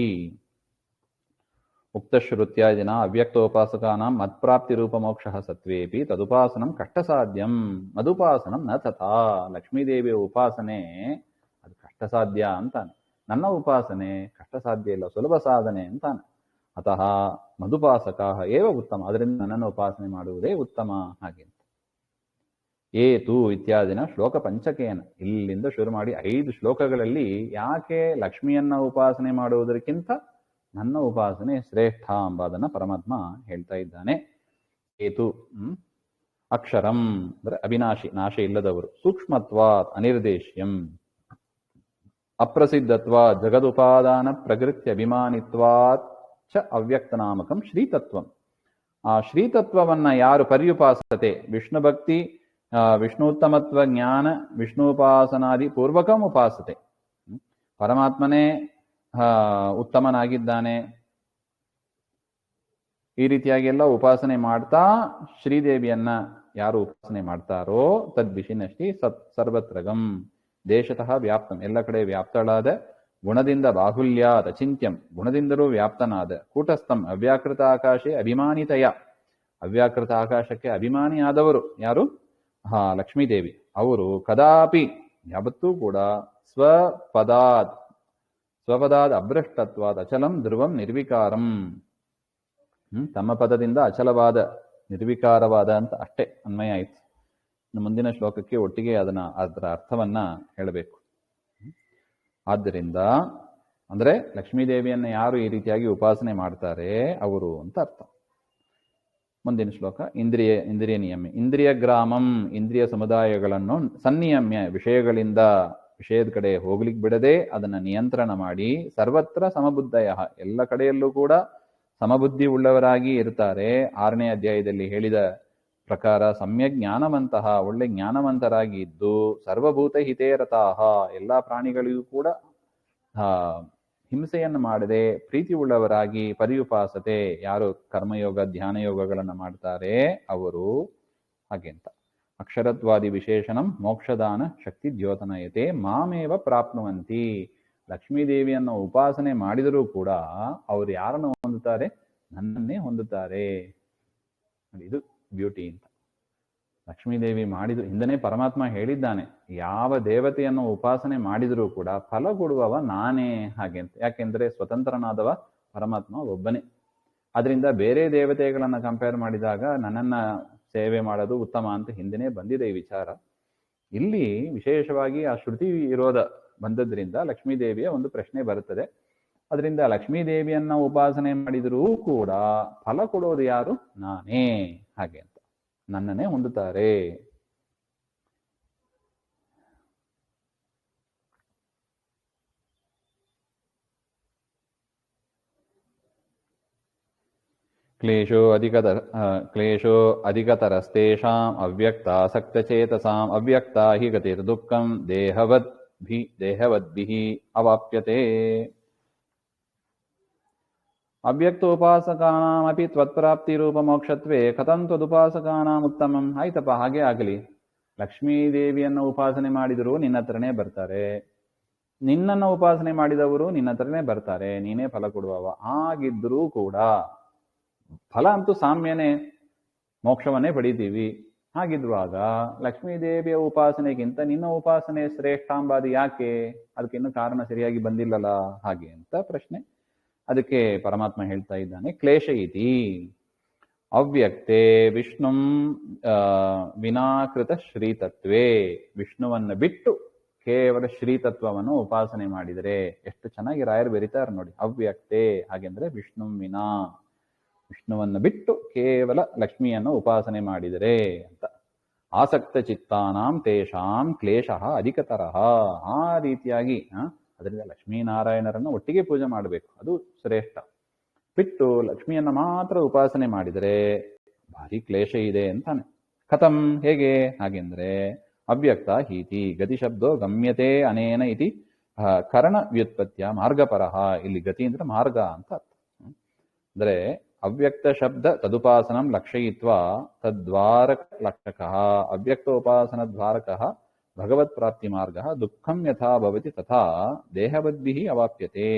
ಉಕ್ತಶ್ರುತ್ಯಾದಿನ ಅವ್ಯಕ್ತೋಪಾಸಕಾನಾಂ ಮತ್ಪ್ರಾಪ್ತಿ ರೂಪ ಮೋಕ್ಷ ಸತ್ವೇಪಿ ತದುಪಾಸನಂ ಕಷ್ಟಸಾಧ್ಯಂ ಮದುಪಾಸನಂ ನ ತಥಾ. ಲಕ್ಷ್ಮೀದೇವಿಯ ಉಪಾಸನೆ ಅದು ಕಷ್ಟಸಾಧ್ಯ ಅಂತಾನೆ, ನನ್ನ ಉಪಾಸನೆ ಕಷ್ಟಸಾಧ್ಯ ಇಲ್ಲ, ಸುಲಭ ಸಾಧನೆ ಅಂತಾನೆ. ಅತಃ ಮಧುಪಾಸಕಾಃ ಏವ ಉತ್ತಮ, ಅದರಿಂದ ನನ್ನನ್ನು ಉಪಾಸನೆ ಮಾಡುವುದೇ ಉತ್ತಮ. ಹಾಗೆ ಏತು ಇತ್ಯಾದಿನ ಶ್ಲೋಕ ಪಂಚಕೇನ, ಇಲ್ಲಿಂದ ಶುರು ಮಾಡಿ 5 ಶ್ಲೋಕಗಳಲ್ಲಿ ಯಾಕೆ ಲಕ್ಷ್ಮಿಯನ್ನ ಉಪಾಸನೆ ಮಾಡುವುದಕ್ಕಿಂತ ನನ್ನ ಉಪಾಸನೆ ಶ್ರೇಷ್ಠ ಎಂಬುದನ್ನು ಪರಮಾತ್ಮ ಹೇಳ್ತಾ ಇದ್ದಾನೆ. ಏತು ಅಕ್ಷರಂ ಅಂದ್ರೆ ಅವಿನಾಶಿ, ನಾಶ ಇಲ್ಲದವರು. ಸೂಕ್ಷ್ಮತ್ವಾತ್ ಅನಿರ್ದೇಶ್ಯಂ, ಅಪ್ರಸಿದ್ಧತ್ವ ಜಗದುಪಾದಾನ ಪ್ರಕೃತ್ಯ ಅಭಿಮಾನಿತ್ವಾತ್ ಚ ಅವ್ಯಕ್ತನಾಮಕಂ ಶ್ರೀತತ್ವಂ. ಆ ಶ್ರೀತತ್ವವನ್ನ ಯಾರು ಪರ್ಯುಪಾಸತೆ, ವಿಷ್ಣು ಭಕ್ತಿ ವಿಷ್ಣುತ್ತಮತ್ವ ಜ್ಞಾನ ವಿಷ್ಣುಪಾಸನಾದಿ ಪೂರ್ವಕಂ ಉಪಾಸತೆ, ಪರಮಾತ್ಮನೇ ಉತ್ತಮನಾಗಿದ್ದಾನೆ, ಈ ರೀತಿಯಾಗಿ ಎಲ್ಲ ಉಪಾಸನೆ ಮಾಡ್ತಾ ಶ್ರೀದೇವಿಯನ್ನ ಯಾರು ಉಪಾಸನೆ ಮಾಡ್ತಾರೋ ತದ್ವಿಷಿನಷ್ಟಿ ಸರ್ವತ್ರಗಂ ದೇಶತಃ ವ್ಯಾಪ್ತಂ, ಎಲ್ಲ ಕಡೆ ವ್ಯಾಪ್ತಳಾದ, ಗುಣದಿಂದ ಬಾಹುಲ್ಯಾದ ಅಚಿಂತ್ಯಂ, ಗುಣದಿಂದಲೂ ವ್ಯಾಪ್ತನಾದ, ಕೂಟಸ್ಥಂ ಅವ್ಯಾಕೃತ ಆಕಾಶೆ ಅಭಿಮಾನಿತಯ, ಅವ್ಯಾಕೃತ ಆಕಾಶಕ್ಕೆ ಅಭಿಮಾನಿಯಾದವರು ಯಾರು? ಲಕ್ಷ್ಮೀದೇವಿ. ಅವರು ಕದಾಪಿ ಯಾವತ್ತೂ ಕೂಡ ಸ್ವಪದಾದ್ ಅಭ್ರಷ್ಟತ್ವಾದ ಅಚಲಂ ಧ್ರುವಂ ನಿರ್ವಿಕಾರಂ, ತಮ್ಮ ಪದದಿಂದ ಅಚಲವಾದ ನಿರ್ವಿಕಾರವಾದ ಅಂತ ಅಷ್ಟೇ ಅನ್ವಯ ಆಯ್ತು. ಮುಂದಿನ ಶ್ಲೋಕಕ್ಕೆ ಒಟ್ಟಿಗೆ ಅದರ ಅರ್ಥವನ್ನ ಹೇಳಬೇಕು. ಆದ್ದರಿಂದ ಅಂದ್ರೆ ಲಕ್ಷ್ಮೀದೇವಿಯನ್ನ ಯಾರು ಈ ರೀತಿಯಾಗಿ ಉಪಾಸನೆ ಮಾಡ್ತಾರೆ ಅವರು ಅಂತ ಅರ್ಥ. ಮುಂದಿನ ಶ್ಲೋಕ ಇಂದ್ರಿಯ ನಿಯಮ್ಯ, ಇಂದ್ರಿಯ ಗ್ರಾಮಂ, ಇಂದ್ರಿಯ ಸಮುದಾಯಗಳನ್ನು ಸನ್ನಿಯಮ್ಯ, ವಿಷಯದ ಕಡೆ ಹೋಗ್ಲಿಕ್ಕೆ ಬಿಡದೆ ಅದನ್ನ ನಿಯಂತ್ರಣ ಮಾಡಿ, ಸರ್ವತ್ರ ಸಮಬುದ್ಧಯ, ಎಲ್ಲ ಕಡೆಯಲ್ಲೂ ಕೂಡ ಸಮಬುದ್ಧಿ ಉಳ್ಳವರಾಗಿ ಇರ್ತಾರೆ. 6ನೇ ಅಧ್ಯಾಯದಲ್ಲಿ ಹೇಳಿದ ಪ್ರಕಾರ ಸಮ್ಯಕ್ ಜ್ಞಾನವಂತಹ, ಒಳ್ಳೆ ಜ್ಞಾನವಂತರಾಗಿ ಇದ್ದು, ಸರ್ವಭೂತ ಹಿತೇ ರತಾಹ, ಎಲ್ಲ ಪ್ರಾಣಿಗಳಿಗೂ ಕೂಡ ಹಿಂಸೆಯನ್ನು ಮಾಡದೆ ಪ್ರೀತಿ ಉಳ್ಳವರಾಗಿ ಪರ್ಯುಪಾಸತೆ, ಯಾರು ಕರ್ಮಯೋಗ ಧ್ಯಾನ ಯೋಗಗಳನ್ನು ಮಾಡ್ತಾರೆ ಅವರು. ಹಾಗೆಂತ ಅಕ್ಷರತ್ವಾದಿ ವಿಶೇಷಣಂ ಮೋಕ್ಷದಾನ ಶಕ್ತಿ ದ್ಯೋತನಯತೆ ಮಾಮೇವ ಪ್ರಾಪ್ನುವಂತಿ. ಲಕ್ಷ್ಮೀದೇವಿಯನ್ನು ಉಪಾಸನೆ ಮಾಡಿದರೂ ಕೂಡ ಅವರು ಯಾರನ್ನು ಹೊಂದುತ್ತಾರೆ? ನನ್ನನ್ನೇ ಹೊಂದುತ್ತಾರೆ. ಇದು ಬ್ಯೂಟಿ ಅಂತ. ಲಕ್ಷ್ಮೀದೇವಿ ಮಾಡಿದ್ರು, ಹಿಂದನೇ ಪರಮಾತ್ಮ ಹೇಳಿದ್ದಾನೆ, ಯಾವ ದೇವತೆಯನ್ನು ಉಪಾಸನೆ ಮಾಡಿದರೂ ಕೂಡ ಫಲ ಕೊಡುವವ ನಾನೇ. ಹಾಗೆ ಅಂತ. ಯಾಕೆಂದ್ರೆ ಸ್ವತಂತ್ರನಾದವ ಪರಮಾತ್ಮ ಒಬ್ಬನೇ. ಅದರಿಂದ ಬೇರೆ ದೇವತೆಗಳನ್ನ ಕಂಪೇರ್ ಮಾಡಿದಾಗ ನನ್ನನ್ನ ಸೇವೆ ಮಾಡೋದು ಉತ್ತಮ ಅಂತ ಹಿಂದೆನೇ ಬಂದಿದೆ ಈ ವಿಚಾರ. ಇಲ್ಲಿ ವಿಶೇಷವಾಗಿ ಆ ಶ್ರುತಿ ವಿರೋಧ ಬಂದದ್ರಿಂದ ಲಕ್ಷ್ಮೀದೇವಿಯ ಒಂದು ಪ್ರಶ್ನೆ ಬರುತ್ತದೆ. ಅದರಿಂದ ಲಕ್ಷ್ಮೀದೇವಿಯನ್ನ ಉಪಾಸನೆ ಮಾಡಿದರೂ ಕೂಡ ಫಲ ಕೊಡೋದು ಯಾರು? ನಾನೇ. ಹಾಗೆ ಅಂತ ನನ್ನನ್ನೇ ಹೊಂದುತ್ತಾರೆ. ಕ್ಲೇಶೋ ಅಧಿಕತರಸ್ತೇಷಾಂ ಅವ್ಯಕ್ತಾಸಕ್ತಚೇತಸಾಂ ಅವ್ಯಕ್ತಾ ಹಿ ಗತಿರ್ದುಃಖಂ ದೇಹವದ್ಭಿಃ ಅವಾಪ್ಯತೆ. ಅವ್ಯಕ್ತೋಪಾಸಕಾನಾಮಪಿ ತ್ವತ್ಪ್ರಾಪ್ತಿರೂಪಮೋಕ್ಷತ್ವೇ ಕಥಂ ತ್ವದುಪಾಸಕಾನಾಂ ಉತ್ತಮಂ. ಆಯ್ತಪ್ಪ, ಹಾಗೆ ಆಗಲಿ. ಲಕ್ಷ್ಮೀದೇವಿಯನ್ನು ಉಪಾಸನೆ ಮಾಡಿದರೂ ನಿನ್ನ ಹತ್ರನೇ ಬರ್ತಾರೆ, ನಿನ್ನನ್ನು ಉಪಾಸನೆ ಮಾಡಿದವರು ನಿನ್ನ ಹತ್ರನೇ ಬರ್ತಾರೆ, ನೀನೇ ಫಲ ಕೊಡುವವ. ಹಾಗಿದ್ರೂ ಕೂಡ ಫಲ ಅಂತೂ ಸಾಮ್ಯನೇ, ಮೋಕ್ಷವನ್ನೇ ಪಡಿತೀವಿ. ಹಾಗಿದ್ರುವಾಗ ಲಕ್ಷ್ಮೀದೇವಿಯ ಉಪಾಸನೆಗಿಂತ ನಿನ್ನ ಉಪಾಸನೆ ಶ್ರೇಷ್ಠಾಂಬಾದಿ ಯಾಕೆ? ಅದಕ್ಕಿನ್ನೂ ಕಾರಣ ಸರಿಯಾಗಿ ಬಂದಿಲ್ಲಲ್ಲ ಹಾಗೆ ಅಂತ ಪ್ರಶ್ನೆ. ಅದಕ್ಕೆ ಪರಮಾತ್ಮ ಹೇಳ್ತಾ ಇದ್ದಾನೆ, ಕ್ಲೇಶ ಇತಿ ಅವ್ಯಕ್ತೆ ವಿಷ್ಣುಂ ವಿನಾಕೃತ ಶ್ರೀತತ್ವೇ. ವಿಷ್ಣುವನ್ನು ಬಿಟ್ಟು ಕೇವಲ ಶ್ರೀತತ್ವವನ್ನು ಉಪಾಸನೆ ಮಾಡಿದರೆ, ಎಷ್ಟು ಚೆನ್ನಾಗಿ ರಾಯರು ಬೆರೀತಾರೆ ನೋಡಿ. ಅವ್ಯಕ್ತೆ ಹಾಗೆಂದ್ರೆ ವಿಷ್ಣುಂ ವಿನಾ, ವಿಷ್ಣುವನ್ನು ಬಿಟ್ಟು ಕೇವಲ ಲಕ್ಷ್ಮಿಯನ್ನು ಉಪಾಸನೆ ಮಾಡಿದರೆ ಅಂತ. ಆಸಕ್ತ ಚಿತ್ತಾನಾಂ ತೇಷಾಂ ಕ್ಲೇಶಃ ಅಧಿಕತರಃ. ಆ ರೀತಿಯಾಗಿ ಅದರಿಂದ ಲಕ್ಷ್ಮೀನಾರಾಯಣರನ್ನು ಒಟ್ಟಿಗೆ ಪೂಜೆ ಮಾಡಬೇಕು, ಅದು ಶ್ರೇಷ್ಠ. ಬಿಟ್ಟು ಲಕ್ಷ್ಮಿಯನ್ನ ಮಾತ್ರ ಉಪಾಸನೆ ಮಾಡಿದರೆ ಭಾರಿ ಕ್ಲೇಶ ಇದೆ ಅಂತಾನೆ. ಕಥಂ, ಹೇಗೆ? ಹಾಗೆಂದ್ರೆ ಅವ್ಯಕ್ತ ಹೀತಿ ಗತಿ ಶಬ್ದೋ ಗಮ್ಯತೆ ಅನೇನ ಇತಿ ಕರಣ ವ್ಯುತ್ಪತ್ತಿಯ ಮಾರ್ಗಪರಃ. ಇಲ್ಲಿ ಗತಿ ಅಂದ್ರೆ ಮಾರ್ಗ ಅಂತ ಅರ್ಥ. ಅಂದ್ರೆ ಅವ್ಯಕ್ತ ಶಬ್ದ ತದುಪಾಸನಂ ಲಕ್ಷಯಿತ್ವಾ ತದ್ವಾರಕ ಲಕ್ಷಕಃ. ಅವ್ಯಕ್ತೋಪಾಸನ ದ್ವಾರಕಃ ಭಗವತ್ ಪ್ರಾಪ್ತಿ ಮಾರ್ಗ. ದುಃಖಂ ಯಥಾ ಭವತಿ ತಥಾ ದೇಹವದ್ಭಿಃ ಅವಾಪ್ಯತೆ.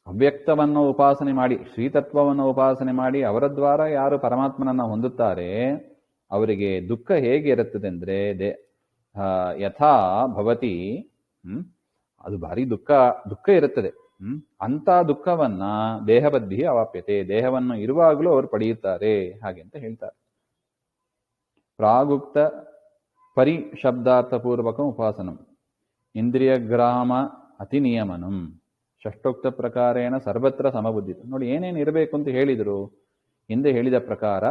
ಅವ್ಯಕ್ತವನ್ನು ಉಪಾಸನೆ ಮಾಡಿ, ಶ್ರೀತತ್ವವನ್ನು ಉಪಾಸನೆ ಮಾಡಿ ಅವರ ದ್ವಾರ ಯಾರು ಪರಮಾತ್ಮನನ್ನ ಹೊಂದುತ್ತಾರೆ ಅವರಿಗೆ ದುಃಖ ಹೇಗೆ ಇರುತ್ತದೆ ಅಂದ್ರೆ ಯಥಾ ಭವತಿ, ಅದು ಭಾರಿ ದುಃಖ ಇರುತ್ತದೆ. ಅಂತ ದುಃಖವನ್ನ ದೇಹಬದ್ಧಿ ಅವಾಪ್ಯತೆ, ದೇಹವನ್ನು ಇರುವಾಗಲೂ ಅವರು ಪಡೆಯುತ್ತಾರೆ ಹಾಗೆ ಅಂತ ಹೇಳ್ತಾರೆ. ಪ್ರಾಗುಕ್ತ ಪರಿಶಬ್ದಾರ್ಥಪೂರ್ವಕ ಉಪಾಸನಂ ಇಂದ್ರಿಯಗ್ರಾಮ ಅತಿನಿಯಮನಂ ಷಷ್ಟೋಕ್ತ ಪ್ರಕಾರೇಣ ಸರ್ವತ್ರ ಸಮಬುದ್ಧಿ. ನೋಡಿ ಏನೇನು ಇರಬೇಕು ಅಂತ ಹೇಳಿದರು. ಹಿಂದೆ ಹೇಳಿದ ಪ್ರಕಾರ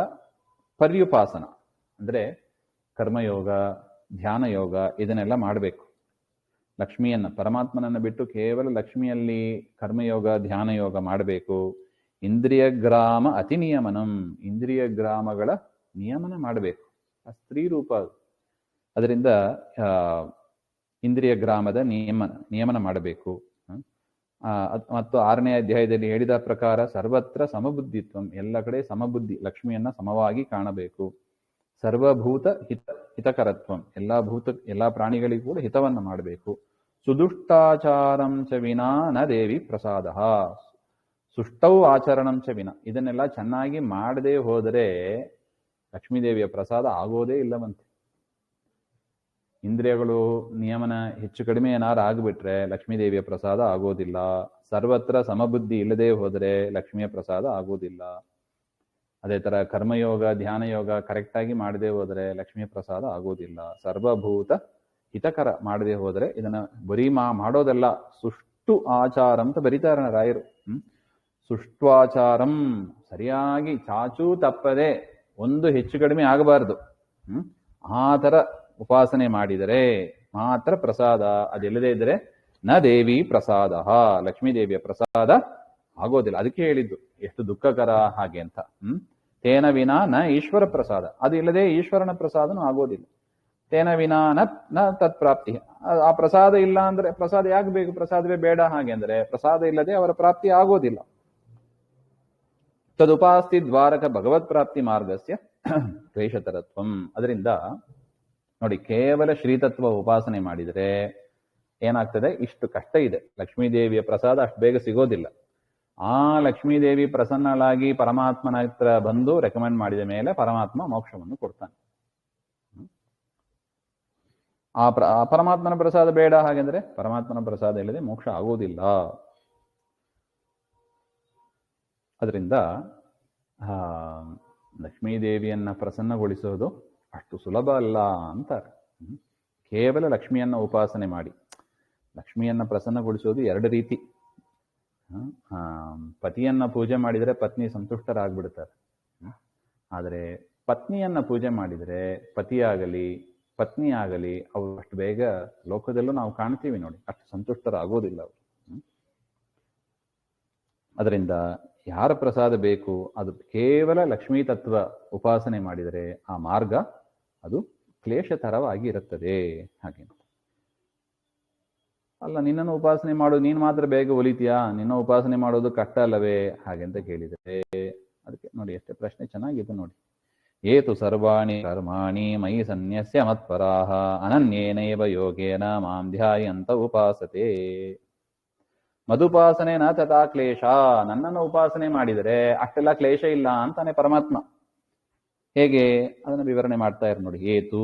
ಪರ್ಯುಪಾಸನ ಅಂದ್ರೆ ಕರ್ಮಯೋಗ, ಧ್ಯಾನ ಯೋಗ ಇದನ್ನೆಲ್ಲ ಮಾಡಬೇಕು. ಲಕ್ಷ್ಮಿಯನ್ನ, ಪರಮಾತ್ಮನನ್ನ ಬಿಟ್ಟು ಕೇವಲ ಲಕ್ಷ್ಮಿಯಲ್ಲಿ ಕರ್ಮಯೋಗ ಧ್ಯಾನ ಯೋಗ ಮಾಡಬೇಕು. ಇಂದ್ರಿಯ ಗ್ರಾಮ ಅತಿನಿಯಮನಂ, ಇಂದ್ರಿಯ ಗ್ರಾಮಗಳ ನಿಯಮನ ಮಾಡಬೇಕು. ಆ ಸ್ತ್ರೀ ರೂಪ, ಅದರಿಂದ ಇಂದ್ರಿಯ ಗ್ರಾಮದ ನಿಯಮನ ಮಾಡಬೇಕು. ಮತ್ತು 6ನೇ ಅಧ್ಯಾಯದಲ್ಲಿ ಹೇಳಿದ ಪ್ರಕಾರ ಸರ್ವತ್ರ ಸಮಬುದ್ಧಿತ್ವಂ, ಎಲ್ಲ ಕಡೆ ಸಮಬುದ್ಧಿ, ಲಕ್ಷ್ಮಿಯನ್ನ ಸಮವಾಗಿ ಕಾಣಬೇಕು. ಸರ್ವಭೂತ ಹಿತಕರತ್ವಂ, ಎಲ್ಲಾ ಪ್ರಾಣಿಗಳಿಗೂ ಕೂಡ ಹಿತವನ್ನು ಮಾಡಬೇಕು. ಸುದುಷ್ಟಾಚಾರಂ ಚ ವಿನಾ ನ ದೇವಿ ಪ್ರಸಾದ. ಸುಷ್ಟೌ ಆಚರಣಂ ಚ ವಿನ, ಇದನ್ನೆಲ್ಲ ಚೆನ್ನಾಗಿ ಮಾಡದೆ ಹೋದರೆ ಲಕ್ಷ್ಮೀದೇವಿಯ ಪ್ರಸಾದ ಆಗೋದೇ ಇಲ್ಲವಂತೆ. ಇಂದ್ರಿಯಗಳು ನಿಯಮನ ಹೆಚ್ಚು ಕಡಿಮೆ ಏನಾರು ಆಗಿಬಿಟ್ರೆ ಲಕ್ಷ್ಮೀದೇವಿಯ ಪ್ರಸಾದ ಆಗೋದಿಲ್ಲ. ಸರ್ವತ್ರ ಸಮಬುದ್ಧಿ ಇಲ್ಲದೆ ಹೋದರೆ ಲಕ್ಷ್ಮಿಯ ಪ್ರಸಾದ ಆಗೋದಿಲ್ಲ. ಅದೇ ತರ ಕರ್ಮಯೋಗ ಧ್ಯಾನ ಯೋಗ ಕರೆಕ್ಟಾಗಿ ಮಾಡದೆ ಹೋದರೆ ಲಕ್ಷ್ಮಿಯ ಪ್ರಸಾದ ಆಗೋದಿಲ್ಲ. ಸರ್ವಭೂತ ಹಿತಕರ ಮಾಡದೆ ಹೋದರೆ, ಇದನ್ನ ಬರೀ ಮಾಡೋದಲ್ಲ, ಸುಷ್ಟು ಆಚಾರ ಅಂತ ಬರೀತಾರೆ ರಾಯರು. ಸುಷ್ಟ್ವಾಚಾರಂ, ಸರಿಯಾಗಿ ಚಾಚೂ ತಪ್ಪದೆ, ಒಂದು ಹೆಚ್ಚು ಕಡಿಮೆ ಆಗಬಾರ್ದು. ಆ ತರ ಉಪಾಸನೆ ಮಾಡಿದರೆ ಮಾತ್ರ ಪ್ರಸಾದ. ಅದೆಲ್ಲದೇ ಇದ್ರೆ ನ ದೇವಿ ಪ್ರಸಾದ, ಲಕ್ಷ್ಮೀ ದೇವಿಯ ಪ್ರಸಾದ ಆಗೋದಿಲ್ಲ. ಅದಕ್ಕೆ ಹೇಳಿದ್ದು ಎಷ್ಟು ದುಃಖಕರ ಹಾಗೆ ಅಂತ. ತೇನ ವಿನಾ ನ ಈಶ್ವರ ಪ್ರಸಾದ, ಅದು ಇಲ್ಲದೆ ಈಶ್ವರನ ಪ್ರಸಾದನೂ ಆಗೋದಿಲ್ಲ. ತೇನ ವಿನಾ ನ ತತ್ಪ್ರಾಪ್ತಿ, ಆ ಪ್ರಸಾದ ಇಲ್ಲ ಅಂದ್ರೆ, ಪ್ರಸಾದ ಯಾಕೆ ಬೇಕು, ಪ್ರಸಾದವೇ ಬೇಡ ಹಾಗೆ ಅಂದ್ರೆ ಪ್ರಸಾದ ಇಲ್ಲದೆ ಅವರ ಪ್ರಾಪ್ತಿ ಆಗೋದಿಲ್ಲ. ತದುಪಾಸ್ತಿ ದ್ವಾರಕ ಭಗವತ್ ಪ್ರಾಪ್ತಿ ಮಾರ್ಗಸ್ಯ ಕ್ಲೇಶತರತ್ವಂ. ಅದರಿಂದ ನೋಡಿ, ಕೇವಲ ಶ್ರೀತತ್ವ ಉಪಾಸನೆ ಮಾಡಿದರೆ ಏನಾಗ್ತದೆ, ಇಷ್ಟು ಕಷ್ಟ ಇದೆ, ಲಕ್ಷ್ಮೀದೇವಿಯ ಪ್ರಸಾದ ಅಷ್ಟು ಬೇಗ ಸಿಗೋದಿಲ್ಲ. ಆ ಲಕ್ಷ್ಮೀದೇವಿ ಪ್ರಸನ್ನಳಾಗಿ ಪರಮಾತ್ಮನ ಹತ್ರ ಬಂದು ರೆಕಮೆಂಡ್ ಮಾಡಿದ ಮೇಲೆ ಪರಮಾತ್ಮ ಮೋಕ್ಷವನ್ನು ಕೊಡ್ತಾನೆ. ಆ ಪರಮಾತ್ಮನ ಪ್ರಸಾದ ಬೇಡ ಹಾಗೆಂದ್ರೆ ಪರಮಾತ್ಮನ ಪ್ರಸಾದ ಇಲ್ಲದೆ ಮೋಕ್ಷ ಆಗೋದಿಲ್ಲ. ಅದರಿಂದ ಲಕ್ಷ್ಮೀದೇವಿಯನ್ನ ಪ್ರಸನ್ನಗೊಳಿಸೋದು ಅಷ್ಟು ಸುಲಭ ಅಲ್ಲ ಅಂತಾರೆ. ಕೇವಲ ಲಕ್ಷ್ಮಿಯನ್ನ ಉಪಾಸನೆ ಮಾಡಿ ಲಕ್ಷ್ಮಿಯನ್ನ ಪ್ರಸನ್ನಗೊಳಿಸೋದು ಎರಡು ರೀತಿ. ಪತಿಯನ್ನ ಪೂಜೆ ಮಾಡಿದರೆ ಪತ್ನಿ ಸಂತುಷ್ಟರಾಗ್ಬಿಡ್ತಾರೆ. ಆದರೆ ಪತ್ನಿಯನ್ನ ಪೂಜೆ ಮಾಡಿದರೆ ಪತಿಯಾಗಲಿ ಪತ್ನಿ ಆಗಲಿ ಅವರು ಅಷ್ಟು ಬೇಗ ಲೋಕದಲ್ಲೂ ನಾವು ಕಾಣ್ತೀವಿ ನೋಡಿ, ಅಷ್ಟು ಸಂತುಷ್ಟರಾಗೋದಿಲ್ಲ ಅವರು. ಅದರಿಂದ ಯಾರ ಪ್ರಸಾದ ಬೇಕು ಅದು ಕೇವಲ ಲಕ್ಷ್ಮೀ ತತ್ವ ಉಪಾಸನೆ ಮಾಡಿದರೆ ಆ ಮಾರ್ಗ ಅದು ಕ್ಲೇಶತರವಾಗಿ ಇರುತ್ತದೆ. ಹಾಗೆ ಅಲ್ಲ, ನಿನ್ನನ್ನು ಉಪಾಸನೆ ಮಾಡು, ನೀನು ಮಾತ್ರ ಬೇಗ ಒಲಿತೀಯಾ, ನಿನ್ನ ಉಪಾಸನೆ ಮಾಡೋದು ಕಷ್ಟ ಅಲ್ಲವೇ ಹಾಗೆ ಅಂತ ಕೇಳಿದರೆ ಅದಕ್ಕೆ ನೋಡಿ ಎಷ್ಟೇ ಪ್ರಶ್ನೆ ಚೆನ್ನಾಗಿದೆ ನೋಡಿ. ಏತು ಸರ್ವಾಣಿ ಕರ್ಮಾಣಿ ಮಯಿ ಸನ್ಯಸ್ಯ ಮತ್ಪರಾಹ ಅನನ್ಯೇನೈವ ಯೋಗೇನ ಮಾಂ ಧ್ಯಾಯಂತ ಉಪಾಸತೆ. ಮದುಪಾಸನೆ ನ ತಥಾ ಕ್ಲೇಶ, ನನ್ನನ್ನು ಉಪಾಸನೆ ಮಾಡಿದರೆ ಅಷ್ಟೆಲ್ಲ ಕ್ಲೇಶ ಇಲ್ಲ ಅಂತಾನೆ ಪರಮಾತ್ಮ. ಹೇಗೆ ಅದನ್ನು ವಿವರಣೆ ಮಾಡ್ತಾ ಇರು ನೋಡಿ. ಏತು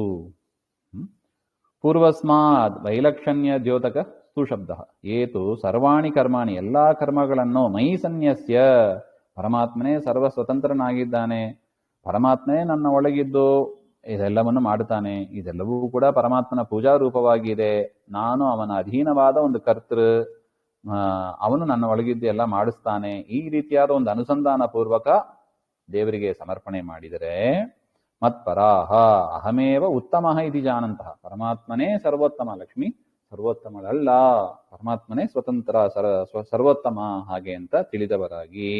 ಪೂರ್ವಸ್ಮಾತ್ ವೈಲಕ್ಷಣ್ಯ ದ್ಯೋತಕ ಸುಶಬ್ದ. ಏತು ಸರ್ವಾಣಿ ಕರ್ಮಾಣಿ, ಎಲ್ಲಾ ಕರ್ಮಗಳನ್ನು ಮೈ ಸನ್ಯಸ್ಯ, ಪರಮಾತ್ಮನೇ ಸರ್ವ ಸ್ವತಂತ್ರನಾಗಿದ್ದಾನೆ, ಪರಮಾತ್ಮನೇ ನನ್ನ ಒಳಗಿದ್ದು ಇದೆಲ್ಲವನ್ನು ಮಾಡುತ್ತಾನೆ, ಇದೆಲ್ಲವೂ ಕೂಡ ಪರಮಾತ್ಮನ ಪೂಜಾ ರೂಪವಾಗಿದೆ, ನಾನು ಅವನ ಅಧೀನವಾದ ಒಂದು ಕರ್ತೃ, ಅವನು ನನ್ನ ಒಳಗಿದ್ದು ಎಲ್ಲ ಮಾಡಿಸ್ತಾನೆ. ಈ ರೀತಿಯಾದ ಒಂದು ಅನುಸಂಧಾನ ಪೂರ್ವಕ ದೇವರಿಗೆ ಸಮರ್ಪಣೆ ಮಾಡಿದರೆ ಮತ್ಪರಾಹ ಅಹಮೇವ ಉತ್ತಮ ಇತಿ ಜಾನಂತಹ, ಪರಮಾತ್ಮನೇ ಸರ್ವೋತ್ತಮ, ಲಕ್ಷ್ಮಿ ಸರ್ವೋತ್ತಮಳಲ್ಲ, ಪರಮಾತ್ಮನೇ ಸ್ವತಂತ್ರ ಸರ್ವೋತ್ತಮ ಹಾಗೆ ಅಂತ ತಿಳಿದವರಾಗಿ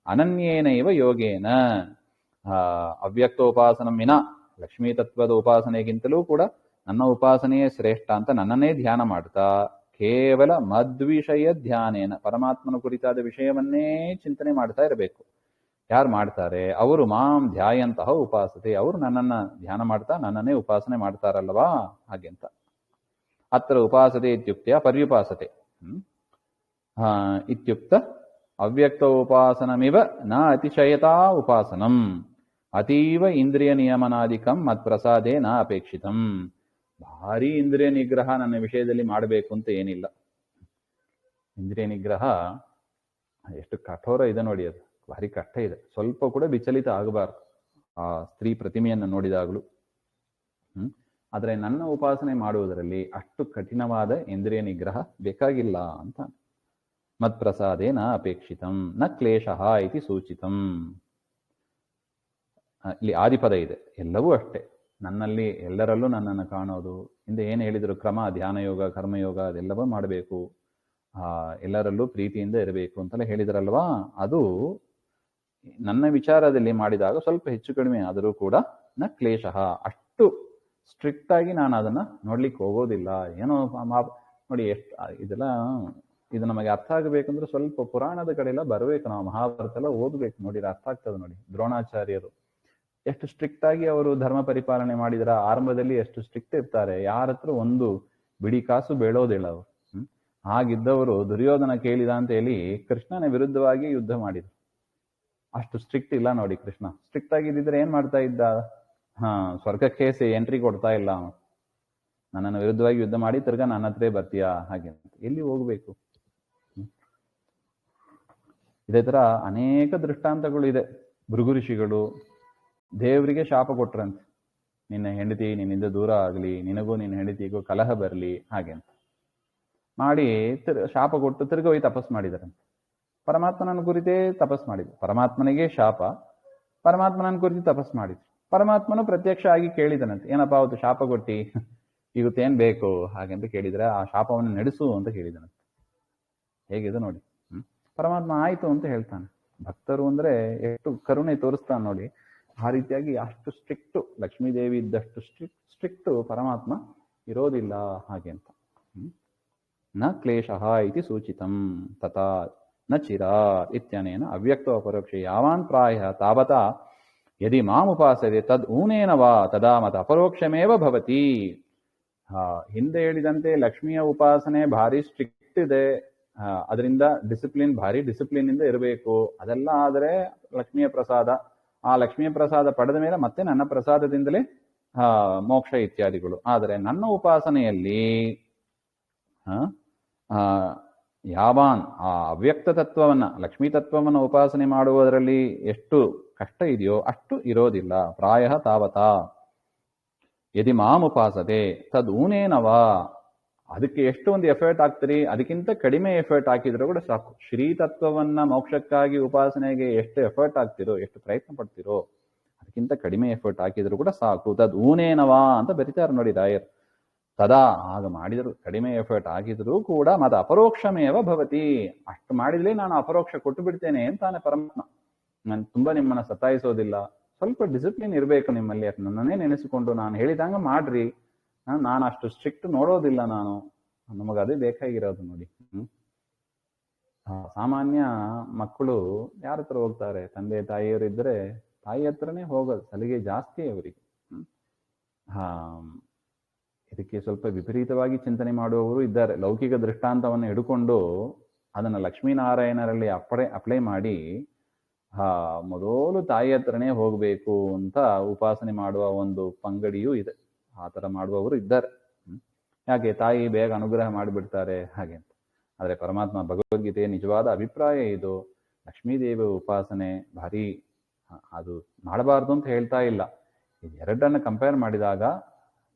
ಅನನ್ಯೇನೈವ ಯೋಗೇನ, ಅವ್ಯಕ್ತೋಪಾಸನ ವಿನ ಲಕ್ಷ್ಮೀ ತತ್ವದ ಉಪಾಸನೆಗಿಂತಲೂ ಕೂಡ ನನ್ನ ಉಪಾಸನೆಯೇ ಶ್ರೇಷ್ಠ ಅಂತ ನನ್ನನ್ನೇ ಧ್ಯಾನ ಮಾಡ್ತಾ ಕೇವಲ ಮದ್ವಿಷಯ ಧ್ಯಾನೇನ, ಪರಮಾತ್ಮನ ಕುರಿತಾದ ವಿಷಯವನ್ನೇ ಚಿಂತನೆ ಮಾಡ್ತಾ ಇರಬೇಕು. ಯಾರು ಮಾಡ್ತಾರೆ ಅವರು ಮಾಂ ಧ್ಯಾಯಂತಹ ಉಪಾಸತೆ, ಅವರು ನನ್ನನ್ನ ಧ್ಯಾನ ಮಾಡ್ತಾ ನನ್ನನ್ನೇ ಉಪಾಸನೆ ಮಾಡ್ತಾರಲ್ವಾ ಹಾಗೆ ಅಂತ. ಅತ್ರ ಉಪಾಸತೆ ಇತ್ಯುಕ್ತ ಪರ್ಯುಪಾಸತೆ ಇತ್ಯುಕ್ತ ಅವ್ಯಕ್ತ ಉಪಾಸನಮಿವ ನ ಅತಿಶಯತಾ ಉಪಾಸನಂ ಅತೀವ ಇಂದ್ರಿಯ ನಿಯಮನಾದಿಕಂ ಮತ್ಪ್ರಸಾದೇ ನ ಅಪೇಕ್ಷಿತಂ. ಭಾರಿ ಇಂದ್ರಿಯ ನಿಗ್ರಹ ನನ್ನ ವಿಷಯದಲ್ಲಿ ಮಾಡಬೇಕು ಅಂತ ಏನಿಲ್ಲ. ಇಂದ್ರಿಯ ನಿಗ್ರಹ ಎಷ್ಟು ಕಠೋರ ಇದೆ ನೋಡಿ, ಅದು ಭಾರಿ ಕಷ್ಟ ಇದೆ. ಸ್ವಲ್ಪ ಕೂಡ ವಿಚಲಿತ ಆಗಬಾರ್ದು ಆ ಸ್ತ್ರೀ ಪ್ರತಿಮೆಯನ್ನು ನೋಡಿದಾಗಲೂ. ಆದರೆ ನನ್ನ ಉಪಾಸನೆ ಮಾಡುವುದರಲ್ಲಿ ಅಷ್ಟು ಕಠಿಣವಾದ ಇಂದ್ರಿಯ ನಿಗ್ರಹ ಬೇಕಾಗಿಲ್ಲ ಅಂತ. ಮತ್ಪ್ರಸಾದೇ ನ ಅಪೇಕ್ಷಿತಂ ನ ಕ್ಲೇಶಃ ಇತಿ ಸೂಚಿತಂ. ಇಲ್ಲಿ ಆದಿಪದ ಇದೆ. ಎಲ್ಲವೂ ಅಷ್ಟೇ, ನನ್ನಲ್ಲಿ ಎಲ್ಲರಲ್ಲೂ ನನ್ನನ್ನು ಕಾಣೋದು. ಹಿಂದೆ ಏನು ಹೇಳಿದ್ರು, ಕ್ರಮ, ಧ್ಯಾನ ಯೋಗ, ಕರ್ಮಯೋಗ ಅದೆಲ್ಲವೂ ಮಾಡಬೇಕು, ಎಲ್ಲರಲ್ಲೂ ಪ್ರೀತಿಯಿಂದ ಇರಬೇಕು ಅಂತೆಲ್ಲ ಹೇಳಿದ್ರಲ್ವಾ. ಅದು ನನ್ನ ವಿಚಾರದಲ್ಲಿ ಮಾಡಿದಾಗ ಸ್ವಲ್ಪ ಹೆಚ್ಚು ಕಡಿಮೆ ಆದರೂ ಕೂಡ ನ ಕ್ಲೇಶಃ, ಅಷ್ಟು ಸ್ಟ್ರಿಕ್ಟ್ ಆಗಿ ನಾನು ಅದನ್ನ ನೋಡ್ಲಿಕ್ಕೆ ಹೋಗೋದಿಲ್ಲ. ಏನೋ ನೋಡಿ ಎಷ್ಟು ಇದೆಲ್ಲ, ಇದು ನಮಗೆ ಅರ್ಥ ಆಗಬೇಕಂದ್ರೆ ಸ್ವಲ್ಪ ಪುರಾಣದ ಕಡೆ ಎಲ್ಲ ಬರಬೇಕು, ನಾವು ಮಹಾಭಾರತ ಎಲ್ಲ ಓದ್ಬೇಕು, ನೋಡಿ ಅರ್ಥ ಆಗ್ತದೆ. ನೋಡಿ ದ್ರೋಣಾಚಾರ್ಯರು ಎಷ್ಟು ಸ್ಟ್ರಿಕ್ಟ್ ಆಗಿ ಅವರು ಧರ್ಮ ಪರಿಪಾಲನೆ ಮಾಡಿದ್ರ. ಆರಂಭದಲ್ಲಿ ಎಷ್ಟು ಸ್ಟ್ರಿಕ್ಟ್ ಇರ್ತಾರೆ, ಯಾರ ಹತ್ರ ಒಂದು ಬಿಡಿ ಕಾಸು ಬೇಡೋದಿಲ್ಲ ಅವರು. ಹಾಗಿದ್ದವರು ದುರ್ಯೋಧನ ಕೇಳಿದ ಅಂತ ಹೇಳಿ ಕೃಷ್ಣನ ವಿರುದ್ಧವಾಗಿ ಯುದ್ಧ ಮಾಡಿದ್ರು. ಅಷ್ಟು ಸ್ಟ್ರಿಕ್ಟ್ ಇಲ್ಲ ನೋಡಿ ಕೃಷ್ಣ. ಸ್ಟ್ರಿಕ್ಟ್ ಆಗಿದ್ದಿದ್ರೆ ಏನ್ ಮಾಡ್ತಾ ಇದ್ದ, ಸ್ವರ್ಗಕ್ಕೆ ಎಂಟ್ರಿ ಕೊಡ್ತಾ ಇಲ್ಲ. ನನ್ನನ್ನು ವಿರುದ್ಧವಾಗಿ ಯುದ್ಧ ಮಾಡಿ ತಿರ್ಗಾ ನನ್ನ ಹತ್ರೇ ಬರ್ತೀಯಾ ಹಾಗೆ ಅಂತ. ಎಲ್ಲಿ ಹೋಗ್ಬೇಕು? ಇದೇ ತರ ಅನೇಕ ದೃಷ್ಟಾಂತಗಳು ಇದೆ. ಭೃಗು ಋಷಿಗಳು ದೇವರಿಗೆ ಶಾಪ ಕೊಟ್ರಂತೆ, ನಿನ್ನ ಹೆಂಡತಿ ನಿನ್ನಿಂದ ದೂರ ಆಗಲಿ, ನಿನಗೂ ನಿನ್ನ ಹೆಂಡತಿಗೂ ಕಲಹ ಬರಲಿ ಹಾಗೆ ಅಂತ ಮಾಡಿ ಶಾಪ ಕೊಟ್ಟು ತಿರ್ಗ ಹೋಗಿ ತಪಸ್ ಮಾಡಿದಾರಂತೆ. ಪರಮಾತ್ಮನ ಕುರಿತೇ ತಪಸ್ ಮಾಡಿದ್ರು. ಪರಮಾತ್ಮನಿಗೆ ಶಾಪ, ಪರಮಾತ್ಮನ ಕುರಿತು ತಪಸ್ ಮಾಡಿದ್ರು. ಪರಮಾತ್ಮನು ಪ್ರತ್ಯಕ್ಷ ಆಗಿ ಕೇಳಿದನಂತೆ, ಏನಪ್ಪ ಅವತ್ತು ಶಾಪ ಕೊಟ್ಟಿ, ಇವತ್ತೇನ್ ಬೇಕು ಹಾಗೆಂತ ಕೇಳಿದ್ರೆ ಆ ಶಾಪವನ್ನು ನಡೆಸು ಅಂತ ಕೇಳಿದನಂತೆ. ಹೇಗಿದೆ ನೋಡಿ. ಪರಮಾತ್ಮ ಆಯ್ತು ಅಂತ ಹೇಳ್ತಾನೆ. ಭಕ್ತರು ಅಂದ್ರೆ ಎಷ್ಟು ಕರುಣೆ ತೋರಿಸ್ತಾನೆ ನೋಡಿ. ಆ ರೀತಿಯಾಗಿ ಅಷ್ಟು ಸ್ಟ್ರಿಕ್ಟು ಲಕ್ಷ್ಮೀದೇವಿ ಇದ್ದಷ್ಟು ಸ್ಟ್ರಿಕ್ಟು ಪರಮಾತ್ಮ ಇರೋದಿಲ್ಲ ಹಾಗೆ ಅಂತ. ನ ಕ್ಲೇಶಃ ಇತಿ ಸೂಚಿತಂ ತಥಾ ನ ಚಿರಾತ್ ಇತ್ಯನೇನ ಅವ್ಯಕ್ತ ಅಪರೋಕ್ಷ ಯಾವಾನ್ ಪ್ರಾಯ ತಾವತಾ ಯದಿ ಮಾಮುಪಾಸತೆ ತದ್ ಊನೇನ ವಾ ತದಾ ಮತ ಅಪರೋಕ್ಷಮೇವ ಭವತಿ. ಹಿಂದೆ ಹೇಳಿದಂತೆ ಲಕ್ಷ್ಮಿಯ ಉಪಾಸನೆ ಭಾರಿ ಸ್ಟ್ರಿಕ್ಟ್ ಇದೆ, ಅದರಿಂದ ಡಿಸಿಪ್ಲಿನ್, ಭಾರಿ ಡಿಸಿಪ್ಲಿನ್ ಇಂದ ಇರಬೇಕು. ಅದೆಲ್ಲ ಆದರೆ ಲಕ್ಷ್ಮಿಯ ಪ್ರಸಾದ, ಆ ಲಕ್ಷ್ಮಿಯ ಪ್ರಸಾದ ಪಡೆದ ಮೇಲೆ ಮತ್ತೆ ನನ್ನ ಪ್ರಸಾದದಿಂದಲೇ ಮೋಕ್ಷ ಇತ್ಯಾದಿಗಳು. ಆದರೆ ನನ್ನ ಉಪಾಸನೆಯಲ್ಲಿ ಯಾವಾನ್ ಆ ಅವ್ಯಕ್ತ ತತ್ವವನ್ನ, ಲಕ್ಷ್ಮೀ ತತ್ವವನ್ನ ಉಪಾಸನೆ ಮಾಡುವುದರಲ್ಲಿ ಎಷ್ಟು ಕಷ್ಟ ಇದೆಯೋ ಅಷ್ಟು ಇರೋದಿಲ್ಲ. ಪ್ರಾಯ ತಾವತಾ ಯದಿ ಮಾಂ ಉಪಾಸತೆ ತದ್ ಊನೇನವಾ, ಅದಕ್ಕೆ ಎಷ್ಟು ಒಂದು ಎಫರ್ಟ್ ಹಾಕ್ತೀರಿ, ಅದಕ್ಕಿಂತ ಕಡಿಮೆ ಎಫರ್ಟ್ ಹಾಕಿದ್ರು ಕೂಡ ಸಾಕು. ಶ್ರೀತತ್ವವನ್ನ ಮೋಕ್ಷಕ್ಕಾಗಿ ಉಪಾಸನೆಗೆ ಎಷ್ಟು ಎಫರ್ಟ್ ಹಾಕ್ತಿರೋ, ಎಷ್ಟು ಪ್ರಯತ್ನ ಪಡ್ತಿರೋ, ಅದಕ್ಕಿಂತ ಕಡಿಮೆ ಎಫರ್ಟ್ ಹಾಕಿದ್ರು ಕೂಡ ಸಾಕು. ತದ್ ಊನೇನವಾ ಅಂತ ಬರೀತಾರೆ ನೋಡಿ ರಾಯರ್. ತದಾ ಆಗ ಮಾಡಿದರೂ ಕಡಿಮೆ ಎಫರ್ಟ್ ಆಗಿದ್ರೂ ಕೂಡ ಮತ ಅಪರೋಕ್ಷಮೇವ ಭವತಿ. ಅಷ್ಟು ಮಾಡಿದ್ಲೇ ನಾನು ಅಪರೋಕ್ಷ ಕೊಟ್ಟು ಬಿಡ್ತೇನೆ ಅಂತಾನೆ ಪರಮಾತ್ಮ. ನಾನು ತುಂಬಾ ನಿಮ್ಮನ್ನ ಸತಾಯಿಸೋದಿಲ್ಲ, ಸ್ವಲ್ಪ ಡಿಸಿಪ್ಲಿನ್ ಇರಬೇಕು ನಿಮ್ಮಲ್ಲಿ, ನನ್ನನ್ನೇ ನೆನೆಸಿಕೊಂಡು ನಾನು ಹೇಳಿದಂಗ ಮಾಡ್ರಿ, ನಾನು ಅಷ್ಟು ಸ್ಟ್ರಿಕ್ಟ್ ನೋಡೋದಿಲ್ಲ ನಾನು. ನಮಗದೇ ಬೇಕಾಗಿರೋದು ನೋಡಿ. ಸಾಮಾನ್ಯ ಮಕ್ಕಳು ಯಾರ ಹತ್ರ ಹೋಗ್ತಾರೆ? ತಂದೆ ತಾಯಿಯವರಿದ್ರೆ ತಾಯಿ ಹತ್ರನೇ ಹೋಗೋದು, ಸಲಿಗೆ ಜಾಸ್ತಿ ಅವರಿಗೆ. ಇದಕ್ಕೆ ಸ್ವಲ್ಪ ವಿಪರೀತವಾಗಿ ಚಿಂತನೆ ಮಾಡುವವರು ಇದ್ದಾರೆ. ಲೌಕಿಕ ದೃಷ್ಟಾಂತವನ್ನು ಹಿಡ್ಕೊಂಡು ಅದನ್ನು ಲಕ್ಷ್ಮೀನಾರಾಯಣರಲ್ಲಿ ಅಪ್ಲೈ ಮಾಡಿ ಮೊದಲು ತಾಯಿ ಹತ್ರನೇ ಹೋಗಬೇಕು ಅಂತ ಉಪಾಸನೆ ಮಾಡುವ ಒಂದು ಪಂಗಡಿಯೂ ಇದೆ. ಆ ಥರ ಮಾಡುವವರು ಇದ್ದಾರೆ. ಯಾಕೆ? ತಾಯಿ ಬೇಗ ಅನುಗ್ರಹ ಮಾಡಿಬಿಡ್ತಾರೆ ಹಾಗೆ ಅಂತ. ಆದರೆ ಪರಮಾತ್ಮ ಭಗವದ್ಗೀತೆಯ ನಿಜವಾದ ಅಭಿಪ್ರಾಯ ಇದು. ಲಕ್ಷ್ಮೀದೇವಿ ಉಪಾಸನೆ ಭಾರಿ ಅದು ಮಾಡಬಾರ್ದು ಅಂತ ಹೇಳ್ತಾ ಇಲ್ಲ. ಇದೆರಡನ್ನು ಕಂಪೇರ್ ಮಾಡಿದಾಗ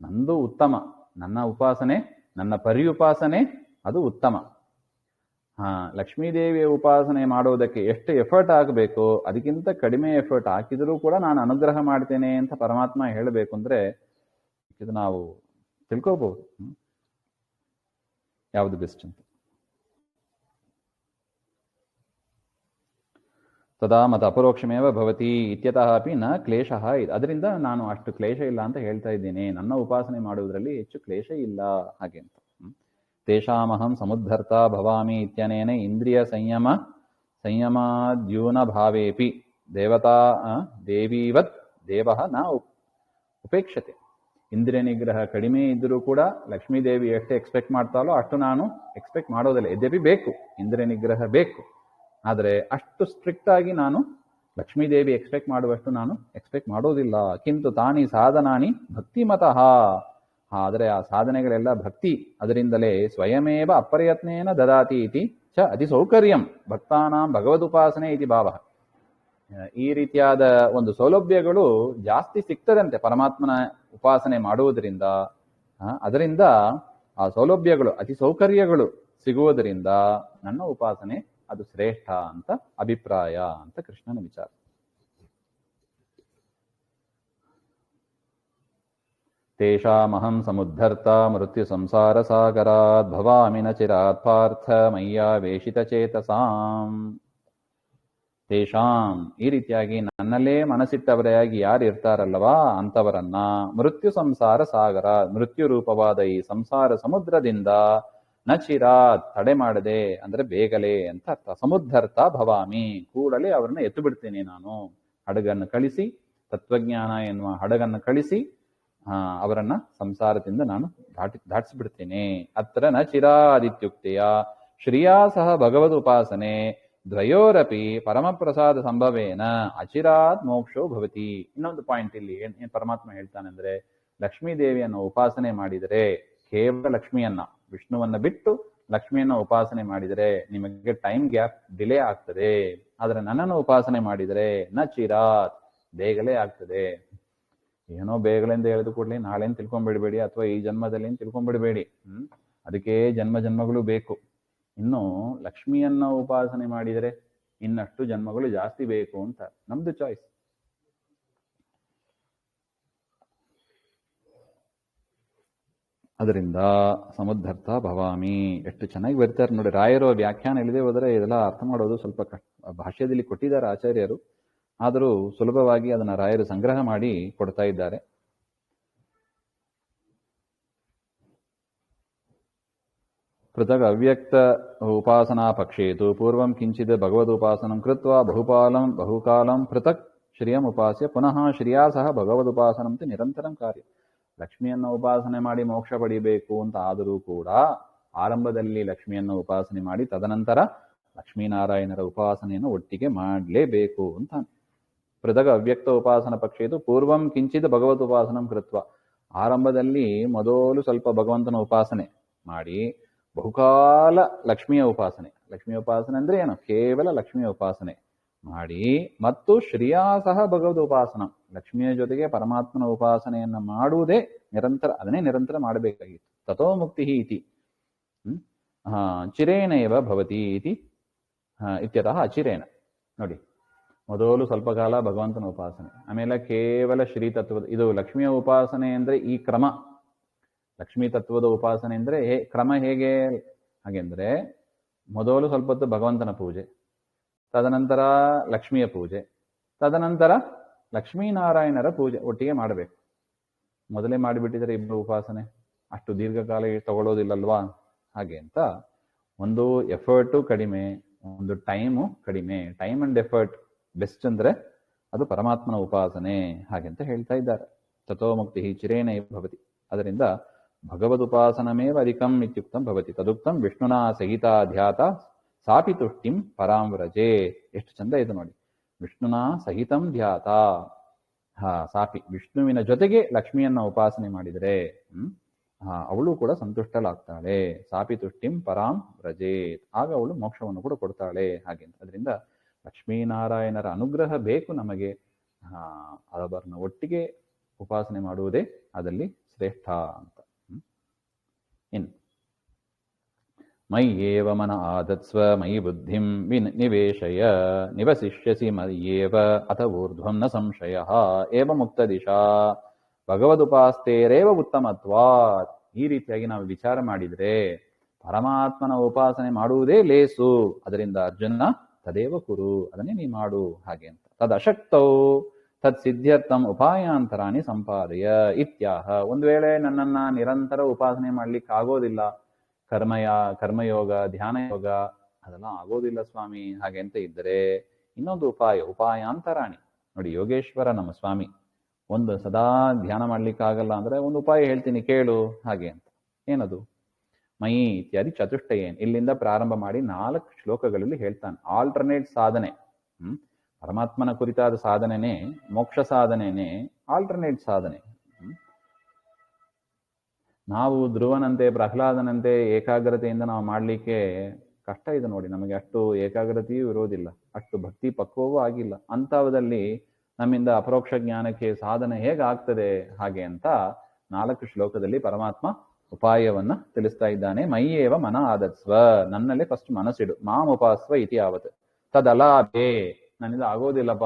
ನಂದು ಉತ್ತಮ, ನನ್ನ ಉಪಾಸನೆ, ನನ್ನ ಉಪಾಸನೆ ಅದು ಉತ್ತಮ. ಲಕ್ಷ್ಮೀದೇವಿಯ ಉಪಾಸನೆ ಮಾಡೋದಕ್ಕೆ ಎಷ್ಟು ಎಫರ್ಟ್ ಆಗಬೇಕು, ಅದಕ್ಕಿಂತ ಕಡಿಮೆ ಎಫರ್ಟ್ ಹಾಕಿದರೂ ಕೂಡ ನಾನು ಅನುಗ್ರಹ ಮಾಡ್ತೇನೆ ಅಂತ ಪರಮಾತ್ಮ ಹೇಳಬೇಕು ಅಂದ್ರೆ ಇದು ನಾವು ತಿಳ್ಕೋಬಹುದು ಯಾವುದು ಬೆಸ್ಟ್ ಅಂತ. ತದಾ ಮತ ಅಪರೋಕ್ಷಮೇವ ಭವತಿ ಇತ್ಯತಃ ಅಪಿ ನ ಕ್ಲೇಶಃ. ಅದರಿಂದ ನಾನು ಅಷ್ಟು ಕ್ಲೇಶ ಇಲ್ಲ ಅಂತ ಹೇಳ್ತಾ ಇದ್ದೇನೆ, ನನ್ನ ಉಪಾಸನೆ ಮಾಡುವುದರಲ್ಲಿ ಹೆಚ್ಚು ಕ್ಲೇಶ ಇಲ್ಲ ಹಾಗೆ ಅಂತ. ತೇಷಾಮಹಂ ಸಮುದ್ಧರ್ತ ಭವಾಮಿ ಇತ್ಯನೇನ ಇಂದ್ರಿಯ ಸಂಯಮಾದ್ಯೂನ ಭಾವೇಪಿ ದೇವತಾ ದೇವೀವತ್ ದೇವಃ ನ ಉಪೇಕ್ಷತೆ. ಇಂದ್ರಿಯ ನಿಗ್ರಹ ಕಡಿಮೆ ಇದ್ದರೂ ಕೂಡ ಲಕ್ಷ್ಮೀದೇವಿ ಎಷ್ಟು ಎಕ್ಸ್ಪೆಕ್ಟ್ ಮಾಡ್ತಾಳೋ ಅಷ್ಟು ನಾನು ಎಕ್ಸ್ಪೆಕ್ಟ್ ಮಾಡೋದಿಲ್ಲ. ಯದ್ಯಪಿ ಬೇಕು, ಇಂದ್ರಿಯ ನಿಗ್ರಹ ಬೇಕು, ಆದರೆ ಅಷ್ಟು ಸ್ಟ್ರಿಕ್ಟ್ ಆಗಿ ನಾನು ಲಕ್ಷ್ಮೀದೇವಿ ಎಕ್ಸ್ಪೆಕ್ಟ್ ಮಾಡುವಷ್ಟು ನಾನು ಎಕ್ಸ್ಪೆಕ್ಟ್ ಮಾಡೋದಿಲ್ಲ. ಕಿಂತು ತಾನಿ ಸಾಧನಾನಿ ಭಕ್ತಿಮತಃ. ಆದರೆ ಆ ಸಾಧನೆಗಳೆಲ್ಲ ಭಕ್ತಿ, ಅದರಿಂದಲೇ ಸ್ವಯಮೇವ ಅಪ್ರಯತ್ನೇನ ದದಾತಿ ಇತಿ ಚ ಅತಿ ಸೌಕರ್ಯಂ ಭಕ್ತಾನಾಂ ಭಗವದುಪಾಸನೆ ಇತಿ ಭಾವ. ಈ ರೀತಿಯಾದ ಒಂದು ಸೌಲಭ್ಯಗಳು ಜಾಸ್ತಿ ಸಿಗ್ತದಂತೆ ಪರಮಾತ್ಮನ ಉಪಾಸನೆ ಮಾಡುವುದರಿಂದ. ಅದರಿಂದ ಆ ಸೌಲಭ್ಯಗಳು, ಅತಿ ಸೌಕರ್ಯಗಳು ಸಿಗುವುದರಿಂದ ನನ್ನ ಉಪಾಸನೆ ಅದು ಶ್ರೇಷ್ಠ ಅಂತ ಅಭಿಪ್ರಾಯ ಅಂತ ಕೃಷ್ಣನ ವಿಚಾರ. ತೇಷಾಮಹಂ ಸಮುದ್ಧರ್ತ ಮೃತ್ಯು ಸಂಸಾರ ಸಾಗರಾತ್ ಭವಾಮಿ ನ ಚಿರಾತ್ ಪಾರ್ಥ ಮಯ್ಯಾವೇಶಿತ ಚೇತಸಾಂ. ತೇಷಾಂ, ಈ ರೀತಿಯಾಗಿ ನನ್ನಲ್ಲೇ ಮನಸ್ಸಿಟ್ಟವರಾಗಿ ಯಾರು ಇರ್ತಾರಲ್ಲವಾ ಅಂತವರನ್ನ ಮೃತ್ಯು ಸಂಸಾರ ಸಾಗರ, ಮೃತ್ಯು ರೂಪವಾದ ಈ ಸಂಸಾರ ಸಮುದ್ರದಿಂದ ನ ಚಿರಾತ್, ತಡೆ ಮಾಡದೆ ಅಂದ್ರೆ ಬೇಗಲೆ ಅಂತ ಅರ್ಥ. ಸಮುದ್ಧರ್ತ ಭವಾಮಿ, ಕೂಡಲೇ ಅವರನ್ನ ಎತ್ತು ಬಿಡ್ತೇನೆ ನಾನು. ಹಡಗನ್ನು ಕಳಿಸಿ, ತತ್ವಜ್ಞಾನ ಎನ್ನುವ ಹಡಗನ್ನು ಕಳಿಸಿ ಅವರನ್ನ ಸಂಸಾರದಿಂದ ನಾನು ದಾಟಿಸಿಬಿಡ್ತೇನೆ. ಅತ್ರ ನ ಚಿರಾದಿತ್ಯುಕ್ತೆಯ ಶ್ರಿಯಾ ಸಹ ಭಗವದ್ ಉಪಾಸನೆ ದ್ವಯೋರಪಿ ಪರಮಪ್ರಸಾದ ಸಂಭವೇನ ಅಚಿರಾತ್ ಮೋಕ್ಷೋ ಭವತಿ. ಇನ್ನೊಂದು ಪಾಯಿಂಟ್ ಇಲ್ಲಿ ಏನ್ ಪರಮಾತ್ಮ ಹೇಳ್ತಾನೆ ಅಂದ್ರೆ, ಲಕ್ಷ್ಮೀ ದೇವಿಯನ್ನು ಉಪಾಸನೆ ಮಾಡಿದರೆ, ಕೇವಲ ಲಕ್ಷ್ಮಿಯನ್ನ, ವಿಷ್ಣುವನ್ನ ಬಿಟ್ಟು ಲಕ್ಷ್ಮಿಯನ್ನ ಉಪಾಸನೆ ಮಾಡಿದರೆ ನಿಮಗೆ ಟೈಮ್ ಗ್ಯಾಪ್ ಡಿಲೇ ಆಗ್ತದೆ. ಆದ್ರೆ ನನ್ನನ್ನು ಉಪಾಸನೆ ಮಾಡಿದರೆ ನ ಚಿರಾತ್, ಬೇಗಲೇ ಆಗ್ತದೆ. ಏನೋ ಬೇಗಲೆಂದು ಹೇಳಿದ ಕೂಡಲೇ ನಾಳೆನ್ ತಿಳ್ಕೊಂಡ್ಬಿಡ್ಬೇಡಿ, ಅಥವಾ ಈ ಜನ್ಮದಲ್ಲಿ ತಿಳ್ಕೊಂಡ್ಬಿಡ್ಬೇಡಿ. ಅದಕ್ಕೆ ಜನ್ಮ ಜನ್ಮಗಳು ಬೇಕು. ಇನ್ನು ಲಕ್ಷ್ಮಿಯನ್ನ ಉಪಾಸನೆ ಮಾಡಿದರೆ ಇನ್ನಷ್ಟು ಜನ್ಮಗಳು ಜಾಸ್ತಿ ಬೇಕು ಅಂತ ನಮ್ದು ಚಾಯ್ಸ್. ಅದರಿಂದ ಸಮುದ್ಧರ್ಥ ಭವಾಮಿ ಎಷ್ಟು ಚೆನ್ನಾಗಿ ಬರ್ತಾರೆ ನೋಡಿ. ರಾಯರು ವ್ಯಾಖ್ಯಾನ ಇಲ್ಲದೆ ಹೋದರೆ ಇದೆಲ್ಲ ಅರ್ಥ ಮಾಡೋದು ಸ್ವಲ್ಪ ಭಾಷ್ಯದಲ್ಲಿ ಕೊಟ್ಟಿದ್ದಾರೆ ಆಚಾರ್ಯರು, ಆದರೂ ಸುಲಭವಾಗಿ ಅದನ್ನ ರಾಯರು ಸಂಗ್ರಹ ಮಾಡಿ ಕೊಡ್ತಾ ಇದ್ದಾರೆ. ಪೃಥಗ್ ಅವ್ಯಕ್ತ ಉಪಾಸನಾ ಪಕ್ಷೇತು ಪೂರ್ವಂ ಕಿಂಚಿತ್ ಭಗವದುಪಾಸನಂ ಕೃತ್ವಾ ಬಹುಕಾಲಂ ಪೃಥಕ್ ಶ್ರಿಯಂ ಉಪಾಸ್ಯ ಪುನಃ ಶ್ರಿಯಾ ಸಹ ಭಗವದುಪಾಸನಂತೆ ನಿರಂತರಂ ಕಾರ್ಯ. ಲಕ್ಷ್ಮಿಯನ್ನು ಉಪಾಸನೆ ಮಾಡಿ ಮೋಕ್ಷ ಪಡಿಬೇಕು ಅಂತ ಆದರೂ ಕೂಡ ಆರಂಭದಲ್ಲಿ ಲಕ್ಷ್ಮಿಯನ್ನು ಉಪಾಸನೆ ಮಾಡಿ ತದನಂತರ ಲಕ್ಷ್ಮೀನಾರಾಯಣರ ಉಪಾಸನೆಯನ್ನು ಒಟ್ಟಿಗೆ ಮಾಡಲೇಬೇಕು ಅಂತ. ಪೃಥಗ್ ಅವ್ಯಕ್ತ ಉಪಾಸನ ಪಕ್ಷೇತು ಪೂರ್ವಂ ಕಿಂಚಿತ್ ಭಗವದ್ ಉಪಾಸನಂ ಕೃತ್ವ, ಆರಂಭದಲ್ಲಿ ಮೊದಲು ಸ್ವಲ್ಪ ಭಗವಂತನ ಉಪಾಸನೆ ಮಾಡಿ ಬಹುಕಾಲ ಲಕ್ಷ್ಮಿಯ ಉಪಾಸನೆ. ಲಕ್ಷ್ಮಿಯ ಉಪಾಸನೆ ಅಂದ್ರೆ ಏನು? ಕೇವಲ ಲಕ್ಷ್ಮಿಯ ಉಪಾಸನೆ ಮಾಡಿ ಮತ್ತು ಶ್ರಿಯಾ ಸಹ ಭಗವದ್ ಉಪಾಸನ, ಲಕ್ಷ್ಮಿಯ ಜೊತೆಗೆ ಪರಮಾತ್ಮನ ಉಪಾಸನೆಯನ್ನ ಮಾಡುವುದೇ ನಿರಂತರ, ಅದನ್ನೇ ನಿರಂತರ ಮಾಡಬೇಕಾಗಿತ್ತು. ತಥೋ ಮುಕ್ತಿ ಇತಿ ಚಿರೇಣೇವ ಭವತಿ ಇತಿ ಇತ್ಯತಃ ಅಚಿರೇಣ. ನೋಡಿ, ಮೊದಲು ಸ್ವಲ್ಪ ಕಾಲ ಭಗವಂತನ ಉಪಾಸನೆ, ಆಮೇಲೆ ಕೇವಲ ಶ್ರೀತತ್ವದ, ಇದು ಲಕ್ಷ್ಮಿಯ ಉಪಾಸನೆ ಅಂದ್ರೆ ಈ ಕ್ರಮ. ಲಕ್ಷ್ಮೀ ತತ್ವದ ಉಪಾಸನೆ ಅಂದರೆ ಕ್ರಮ ಹೇಗೆ ಹಾಗೆಂದರೆ ಮೊದಲು ಸ್ವಲ್ಪ ಹೊತ್ತು ಭಗವಂತನ ಪೂಜೆ, ತದನಂತರ ಲಕ್ಷ್ಮಿಯ ಪೂಜೆ, ತದನಂತರ ಲಕ್ಷ್ಮೀನಾರಾಯಣರ ಪೂಜೆ ಒಟ್ಟಿಗೆ ಮಾಡಬೇಕು. ಮೊದಲೇ ಮಾಡಿಬಿಟ್ಟಿದ್ರೆ ಇಬ್ಬರು ಉಪಾಸನೆ ಅಷ್ಟು ದೀರ್ಘಕಾಲ ತಗೊಳ್ಳೋದಿಲ್ಲಲ್ವಾ? ಹಾಗೆ ಅಂತ ಒಂದು ಎಫರ್ಟು ಕಡಿಮೆ, ಒಂದು ಟೈಮು ಕಡಿಮೆ. ಟೈಮ್ ಅಂಡ್ ಎಫರ್ಟ್ ಬೆಸ್ಟ್ ಅಂದರೆ ಅದು ಪರಮಾತ್ಮನ ಉಪಾಸನೆ ಹಾಗೆಂತ ಹೇಳ್ತಾ ಇದ್ದಾರೆ. ತಥೋ ಮುಕ್ತಿ ಚಿರೇಣ ಭವತಿ. ಅದರಿಂದ ಭಗವದುಪಾಸನಮೇವ ಅಧಿಕಂ ಇತ್ಯುಕ್ತಂ ಭವತಿ. ತದುಕ್ತಂ ವಿಷ್ಣುನಾ ಸಹಿತ ಧ್ಯಾತ ಸಾಪಿ ತುಷ್ಟಿಂ ಪರಾಂ ವ್ರಜೆ. ಎಷ್ಟು ಚಂದ ಇದು ನೋಡಿ. ವಿಷ್ಣುನಾ ಸಹಿತಂ ಧ್ಯಾತ, ಸಾಪಿ ವಿಷ್ಣುವಿನ ಜೊತೆಗೆ ಲಕ್ಷ್ಮಿಯನ್ನ ಉಪಾಸನೆ ಮಾಡಿದರೆ ಅವಳು ಕೂಡ ಸಂತುಷ್ಟಳಾಗ್ತಾಳೆ. ಸಾಪಿ ತುಷ್ಟಿಂ ಪರಾಂ ವ್ರಜೇತ್, ಆಗ ಅವಳು ಮೋಕ್ಷವನ್ನು ಕೂಡ ಕೊಡ್ತಾಳೆ ಹಾಗೆ. ಅದರಿಂದ ಲಕ್ಷ್ಮೀನಾರಾಯಣರ ಅನುಗ್ರಹ ಬೇಕು ನಮಗೆ. ಅವರನ್ನ ಒಟ್ಟಿಗೆ ಉಪಾಸನೆ ಮಾಡುವುದೇ ಅದಲ್ಲಿ ಶ್ರೇಷ್ಠ ಅಂತ. ಇನ್ನು ಮಯ್ಯೇವ ಮನ ಆದತ್ಸ್ವ ಮಯಿ ಬುದ್ಧಿಂ ನಿವೇಶಯ ನಿವಸಿಷ್ಯಸಿ ಮಯ್ಯೇವ ಅಥ ಊರ್ಧ್ವಂ ನ ಸಂಶಯ ಏವ ಮುಕ್ತ ದಿಶಾ ಭಗವದುಪಾಸ್ತೇರೇವ ಉತ್ತಮತ್ವಾತ್. ಈ ರೀತಿಯಾಗಿ ನಾವು ವಿಚಾರ ಮಾಡಿದರೆ ಪರಮಾತ್ಮನ ಉಪಾಸನೆ ಮಾಡುವುದೇ ಲೇಸು. ಅದರಿಂದ ಅರ್ಜುನ ತದೇವ ಕುರು, ಅದನ್ನೇ ನೀ ಮಾಡು ಹಾಗೆ ಅಂತ. ತದಶಕ್ತೌ ತತ್ ಸಿದ್ಧ್ಯರ್ಥಂ ಉಪಾಯಾಂತರಾಣಿ ಸಂಪಾದಯ ಇತ್ಯಾಹ. ಒಂದು ವೇಳೆ ನನ್ನನ್ನ ನಿರಂತರ ಉಪಾಸನೆ ಮಾಡ್ಲಿಕ್ಕೆ ಆಗೋದಿಲ್ಲ, ಕರ್ಮಯೋಗ ಧ್ಯಾನ ಯೋಗ ಅದೆಲ್ಲ ಆಗೋದಿಲ್ಲ ಸ್ವಾಮಿ ಹಾಗೆ ಅಂತ ಇದ್ದರೆ ಇನ್ನೊಂದು ಉಪಾಯಾಂತರಾಣಿ ನೋಡಿ. ಯೋಗೇಶ್ವರ ನಮ್ಮ ಸ್ವಾಮಿ ಒಂದು ಸದಾ ಧ್ಯಾನ ಮಾಡ್ಲಿಕ್ಕಾಗಲ್ಲ ಅಂದ್ರೆ ಒಂದು ಉಪಾಯ ಹೇಳ್ತೀನಿ ಕೇಳು ಹಾಗೆ ಅಂತ. ಏನದು? ಮಯಿ ಇತ್ಯಾದಿ ಚತುಷ್ಟಯೇನ್, ಇಲ್ಲಿಂದ ಪ್ರಾರಂಭ ಮಾಡಿ 4 ಶ್ಲೋಕಗಳಲ್ಲಿ ಹೇಳ್ತಾನೆ. ಆಲ್ಟರ್ನೇಟ್ ಸಾಧನೆ, ಪರಮಾತ್ಮನ ಕುರಿತಾದ ಸಾಧನೆನೇ ಮೋಕ್ಷ ಸಾಧನೆನೇ ಆಲ್ಟರ್ನೇಟ್ ಸಾಧನೆ. ನಾವು ಧ್ರುವನಂತೆ ಪ್ರಹ್ಲಾದನಂತೆ ಏಕಾಗ್ರತೆಯಿಂದ ನಾವು ಮಾಡಲಿಕ್ಕೆ ಕಷ್ಟ ಇದೆ ನೋಡಿ. ನಮಗೆ ಅಷ್ಟು ಏಕಾಗ್ರತೆಯೂ ಇರೋದಿಲ್ಲ, ಅಷ್ಟು ಭಕ್ತಿ ಪಕ್ವವೂ ಆಗಿಲ್ಲ. ಅಂಥವದಲ್ಲಿ ನಮ್ಮಿಂದ ಅಪರೋಕ್ಷ ಜ್ಞಾನಕ್ಕೆ ಸಾಧನೆ ಹೇಗಾಗ್ತದೆ ಹಾಗೆ ಅಂತ 4 ಶ್ಲೋಕದಲ್ಲಿ ಪರಮಾತ್ಮ ಉಪಾಯವನ್ನ ತಿಳಿಸ್ತಾ ಇದ್ದಾನೆ. ಮೈಯೇವ ಮನ ಆದತ್ಸ್ವ, ನನ್ನಲ್ಲೇ ಫಸ್ಟ್ ಮನಸ್ಸಿಡು. ಮಾಂ ಉಪಾಸ್ವ ಇತಿ ಯಾವತ್ ತದಲಾಭೆ, ನನ್ನಿಂದ ಆಗೋದಿಲ್ಲಪ್ಪ,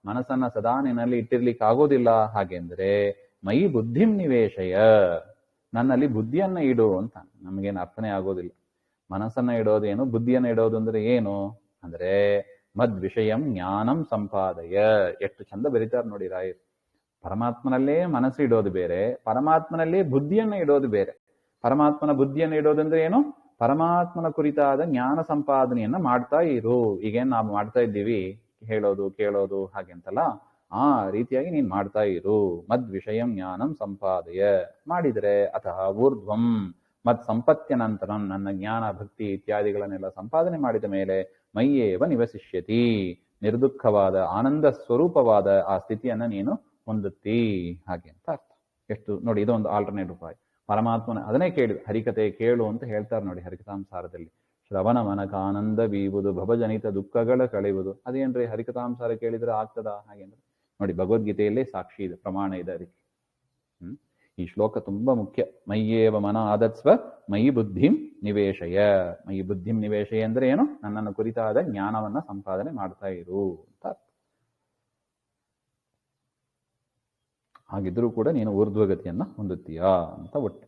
ಮನಸ್ಸನ್ನ ಸದಾ ನಿನ್ನಲ್ಲಿ ಇಟ್ಟಿರ್ಲಿಕ್ಕೆ ಆಗೋದಿಲ್ಲ ಹಾಗೆ ಅಂದ್ರೆ ಮೈ ಬುದ್ಧಿಂ ನಿವೇಶಯ, ನನ್ನಲ್ಲಿ ಬುದ್ಧಿಯನ್ನ ಇಡು ಅಂತ. ನಮಗೇನು ಅರ್ಥನೇ ಆಗೋದಿಲ್ಲ. ಮನಸ್ಸನ್ನ ಇಡೋದೇನು, ಬುದ್ಧಿಯನ್ನ ಇಡೋದು ಅಂದ್ರೆ ಏನು ಅಂದ್ರೆ ಮದ್ ವಿಷಯಂ ಜ್ಞಾನಂ ಸಂಪಾದಯ. ಎಷ್ಟು ಚಂದ ಬರೀತಾರೆ ನೋಡಿ ರಾಯರು. ಪರಮಾತ್ಮನಲ್ಲೇ ಮನಸ್ಸು ಇಡೋದು ಬೇರೆ, ಪರಮಾತ್ಮನಲ್ಲೇ ಬುದ್ಧಿಯನ್ನ ಇಡೋದು ಬೇರೆ. ಪರಮಾತ್ಮನ ಬುದ್ಧಿಯನ್ನು ಇಡೋದಂದ್ರೆ ಏನು? ಪರಮಾತ್ಮನ ಕುರಿತಾದ ಜ್ಞಾನ ಸಂಪಾದನೆಯನ್ನ ಮಾಡ್ತಾ ಇರು. ಈಗೇನ್ ನಾವು ಮಾಡ್ತಾ ಇದ್ದೀವಿ, ಹೇಳೋದು ಕೇಳೋದು ಹಾಗೆಂತಲ್ಲ, ಆ ರೀತಿಯಾಗಿ ನೀನ್ ಮಾಡ್ತಾ ಇರು. ಮದ್ ವಿಷಯಂ ಜ್ಞಾನಂ ಸಂಪಾದಯ ಮಾಡಿದರೆ ಅಥವಾ ಊರ್ಧ್ವಂ ಮತ್ ಸಂಪತ್ಯ ನಂತರಂ, ನನ್ನ ಜ್ಞಾನ ಭಕ್ತಿ ಇತ್ಯಾದಿಗಳನ್ನೆಲ್ಲ ಸಂಪಾದನೆ ಮಾಡಿದ ಮೇಲೆ ಮೈಯೇವ ನಿವಸಿಷ್ಯತಿ, ನಿರ್ದುಃಖವಾದ ಆನಂದ ಸ್ವರೂಪವಾದ ಆ ಸ್ಥಿತಿಯನ್ನ ನೀನು ಹೊಂದುತ್ತಿ ಹಾಗೆ ಅಂತ ಅರ್ಥ. ಎಷ್ಟು ನೋಡಿ, ಇದೊಂದು ಆಲ್ಟರ್ನೇಟ್ ಉಪಾಯ. ಪರಮಾತ್ಮನ ಅದನ್ನೇ ಕೇಳಿ ಹರಿಕತೆ ಕೇಳು ಅಂತ ಹೇಳ್ತಾರೆ ನೋಡಿ ಹರಿಕಥಾಂಸಾರದಲ್ಲಿ. ಶ್ರವಣ ಮನಕ ಆನಂದ ಬೀವುದು ಭವಜನಿತ ದುಃಖಗಳ ಕಳೆಯುವುದು. ಅದೇನ್ರಿ ಹರಿಕಥಾಂಸಾರ ಕೇಳಿದ್ರೆ ಆಗ್ತದ ಹಾಗೆ ಅಂದ್ರೆ ನೋಡಿ, ಭಗವದ್ಗೀತೆಯಲ್ಲೇ ಸಾಕ್ಷಿ ಇದೆ, ಪ್ರಮಾಣ ಇದೆ ಅದಕ್ಕೆ. ಈ ಶ್ಲೋಕ ತುಂಬಾ ಮುಖ್ಯ. ಮಯ್ಯೇವ ಮನ ಆದತ್ಸ್ವ ಮಯಿ ಬುದ್ಧಿಂ ನಿವೇಶಯ. ಮಯಿ ಬುದ್ಧಿಂ ನಿವೇಶಯ ಅಂದ್ರೆ ಏನು? ನನ್ನನ್ನು ಕುರಿತಾದ ಜ್ಞಾನವನ್ನ ಸಂಪಾದನೆ ಮಾಡ್ತಾ ಇರು ಅಂತ. ಹಾಗಿದ್ರೂ ಕೂಡ ನೀನು ಊರ್ಧ್ವಗತಿಯನ್ನ ಹೊಂದುತ್ತೀಯಾ ಅಂತ ಒಟ್ಟು.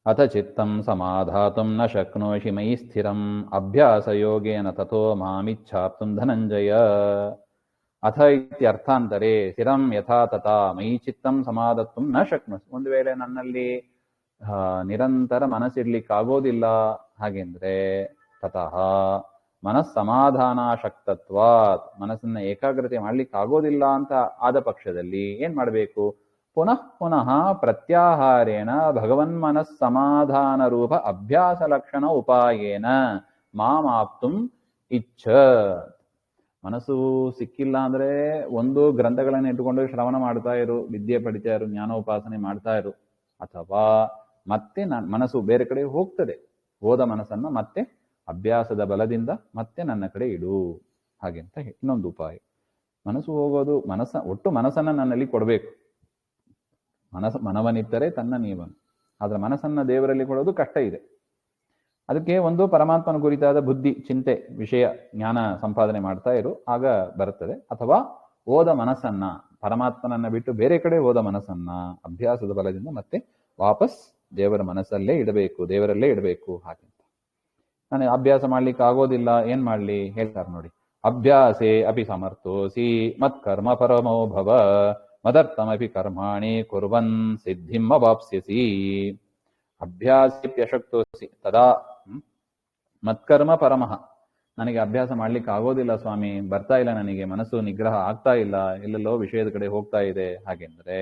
ಅಥ ಚಿತ್ತಂ ಸಮಾಧಾತುಂ ನ ಶಕ್ನೋಷಿ ಮಯಿ ಸ್ಥಿರಂ ಅಭ್ಯಾಸ ಯೋಗೇನ ತಥೋ ಮಾಮಿಚ್ಛಾಪ್ತುಂ ಧನಂಜಯ. ಅಥ ಇತ್ಯರ್ಥಾಂತರೇ ಸ್ಥಿರಂ ಯಥಾ ತಥಾ ಮಯಿ ಚಿತ್ತಂ ಸಮಾಧತ್ತುಂ ನ ಶಕ್ನೋಷಿ. ಒಂದು ವೇಳೆ ನನ್ನಲ್ಲಿ ನಿರಂತರ ಮನಸ್ಸಿಡ್ಲಿಕ್ಕಾಗೋದಿಲ್ಲ ಹಾಗೆಂದ್ರೆ ತತಃ ಮನಸ್ಸಮಾಧಾನ ಶಕ್ತತ್ವಾತ್, ಮನಸ್ಸನ್ನ ಏಕಾಗ್ರತೆ ಮಾಡ್ಲಿಕ್ಕೆ ಆಗೋದಿಲ್ಲ ಅಂತ ಆದ ಪಕ್ಷದಲ್ಲಿ ಏನ್ ಮಾಡಬೇಕು? ಪುನಃ ಪುನಃ ಪ್ರತ್ಯಾಹಾರೇಣ ಭಗವನ್ ಮನಸ್ಸಮಾಧಾನ ರೂಪ ಅಭ್ಯಾಸ ಲಕ್ಷಣ ಉಪಾಯೇನ ಮಾಮಾಪ್ತುಂ ಇಚ್ಛ. ಮನಸ್ಸು ಸಿಕ್ಕಿಲ್ಲ ಅಂದ್ರೆ ಒಂದು ಗ್ರಂಥಗಳನ್ನ ಇಟ್ಟುಕೊಂಡು ಶ್ರವಣ ಮಾಡ್ತಾ ಇರು, ವಿದ್ಯೆ ಪಡಿತಾ ಇರು, ಜ್ಞಾನೋಪಾಸನೆ ಮಾಡ್ತಾ ಇರು. ಅಥವಾ ಮತ್ತೆ ಮನಸ್ಸು ಬೇರೆ ಕಡೆ ಹೋಗ್ತದೆ, ಹೋದ ಮನಸ್ಸನ್ನ ಮತ್ತೆ ಅಭ್ಯಾಸದ ಬಲದಿಂದ ಮತ್ತೆ ನನ್ನ ಕಡೆ ಇಡು ಹಾಗೆ ಅಂತ ಇನ್ನೊಂದು ಉಪಾಯ. ಮನಸ್ಸು ಹೋಗೋದು, ಒಟ್ಟು ಮನಸ್ಸನ್ನ ನನ್ನಲ್ಲಿ ಕೊಡಬೇಕು. ಮನವನಿತ್ತರೆ ತನ್ನ ನೀವನು. ಆದ್ರೆ ಮನಸ್ಸನ್ನ ದೇವರಲ್ಲಿ ಕೊಡೋದು ಕಷ್ಟ ಇದೆ. ಅದಕ್ಕೆ ಒಂದು ಪರಮಾತ್ಮನ ಕುರಿತಾದ ಬುದ್ಧಿ, ಚಿಂತೆ, ವಿಷಯ, ಜ್ಞಾನ ಸಂಪಾದನೆ ಮಾಡ್ತಾ ಇರು, ಆಗ ಬರುತ್ತದೆ. ಅಥವಾ ಓದ ಮನಸ್ಸನ್ನ, ಪರಮಾತ್ಮನನ್ನ ಬಿಟ್ಟು ಬೇರೆ ಕಡೆ ಹೋದ ಮನಸ್ಸನ್ನ ಅಭ್ಯಾಸದ ಬಲದಿಂದ ಮತ್ತೆ ವಾಪಸ್ ದೇವರ ಮನಸ್ಸಲ್ಲೇ ಇಡಬೇಕು, ದೇವರಲ್ಲೇ ಇಡಬೇಕು. ಹಾಗೆ ನನಗೆ ಅಭ್ಯಾಸ ಮಾಡ್ಲಿಕ್ಕೆ ಆಗೋದಿಲ್ಲ, ಏನ್ ಮಾಡ್ಲಿ ಹೇಳ್ತಾರೆ ನೋಡಿ. ಅಭ್ಯಾಸೇ ಅಪಿ ಸಮರ್ಥೋಸಿ ಮತ್ಕರ್ಮ ಪರಮೋ ಭವ ಮದರ್ಥಮಪಿ ಕರ್ಮಾಣಿ ಕುರ್ವನ್ ಸಿದ್ಧಿಂ ಅವಾಪ್ಸ್ಯಸಿ. ಅಭ್ಯಾಸೇಪ್ಯಶಕ್ತೋಸಿ ತದಾ ಮತ್ಕರ್ಮ ಪರಮಃ. ನನಗೆ ಅಭ್ಯಾಸ ಮಾಡ್ಲಿಕ್ಕೆ ಆಗೋದಿಲ್ಲ ಸ್ವಾಮಿ, ಬರ್ತಾ ಇಲ್ಲ, ನನಗೆ ಮನಸ್ಸು ನಿಗ್ರಹ ಆಗ್ತಾ ಇಲ್ಲ, ಎಲ್ಲೆಲ್ಲೋ ವಿಷಯದ ಕಡೆ ಹೋಗ್ತಾ ಇದೆ. ಹಾಗೆಂದ್ರೆ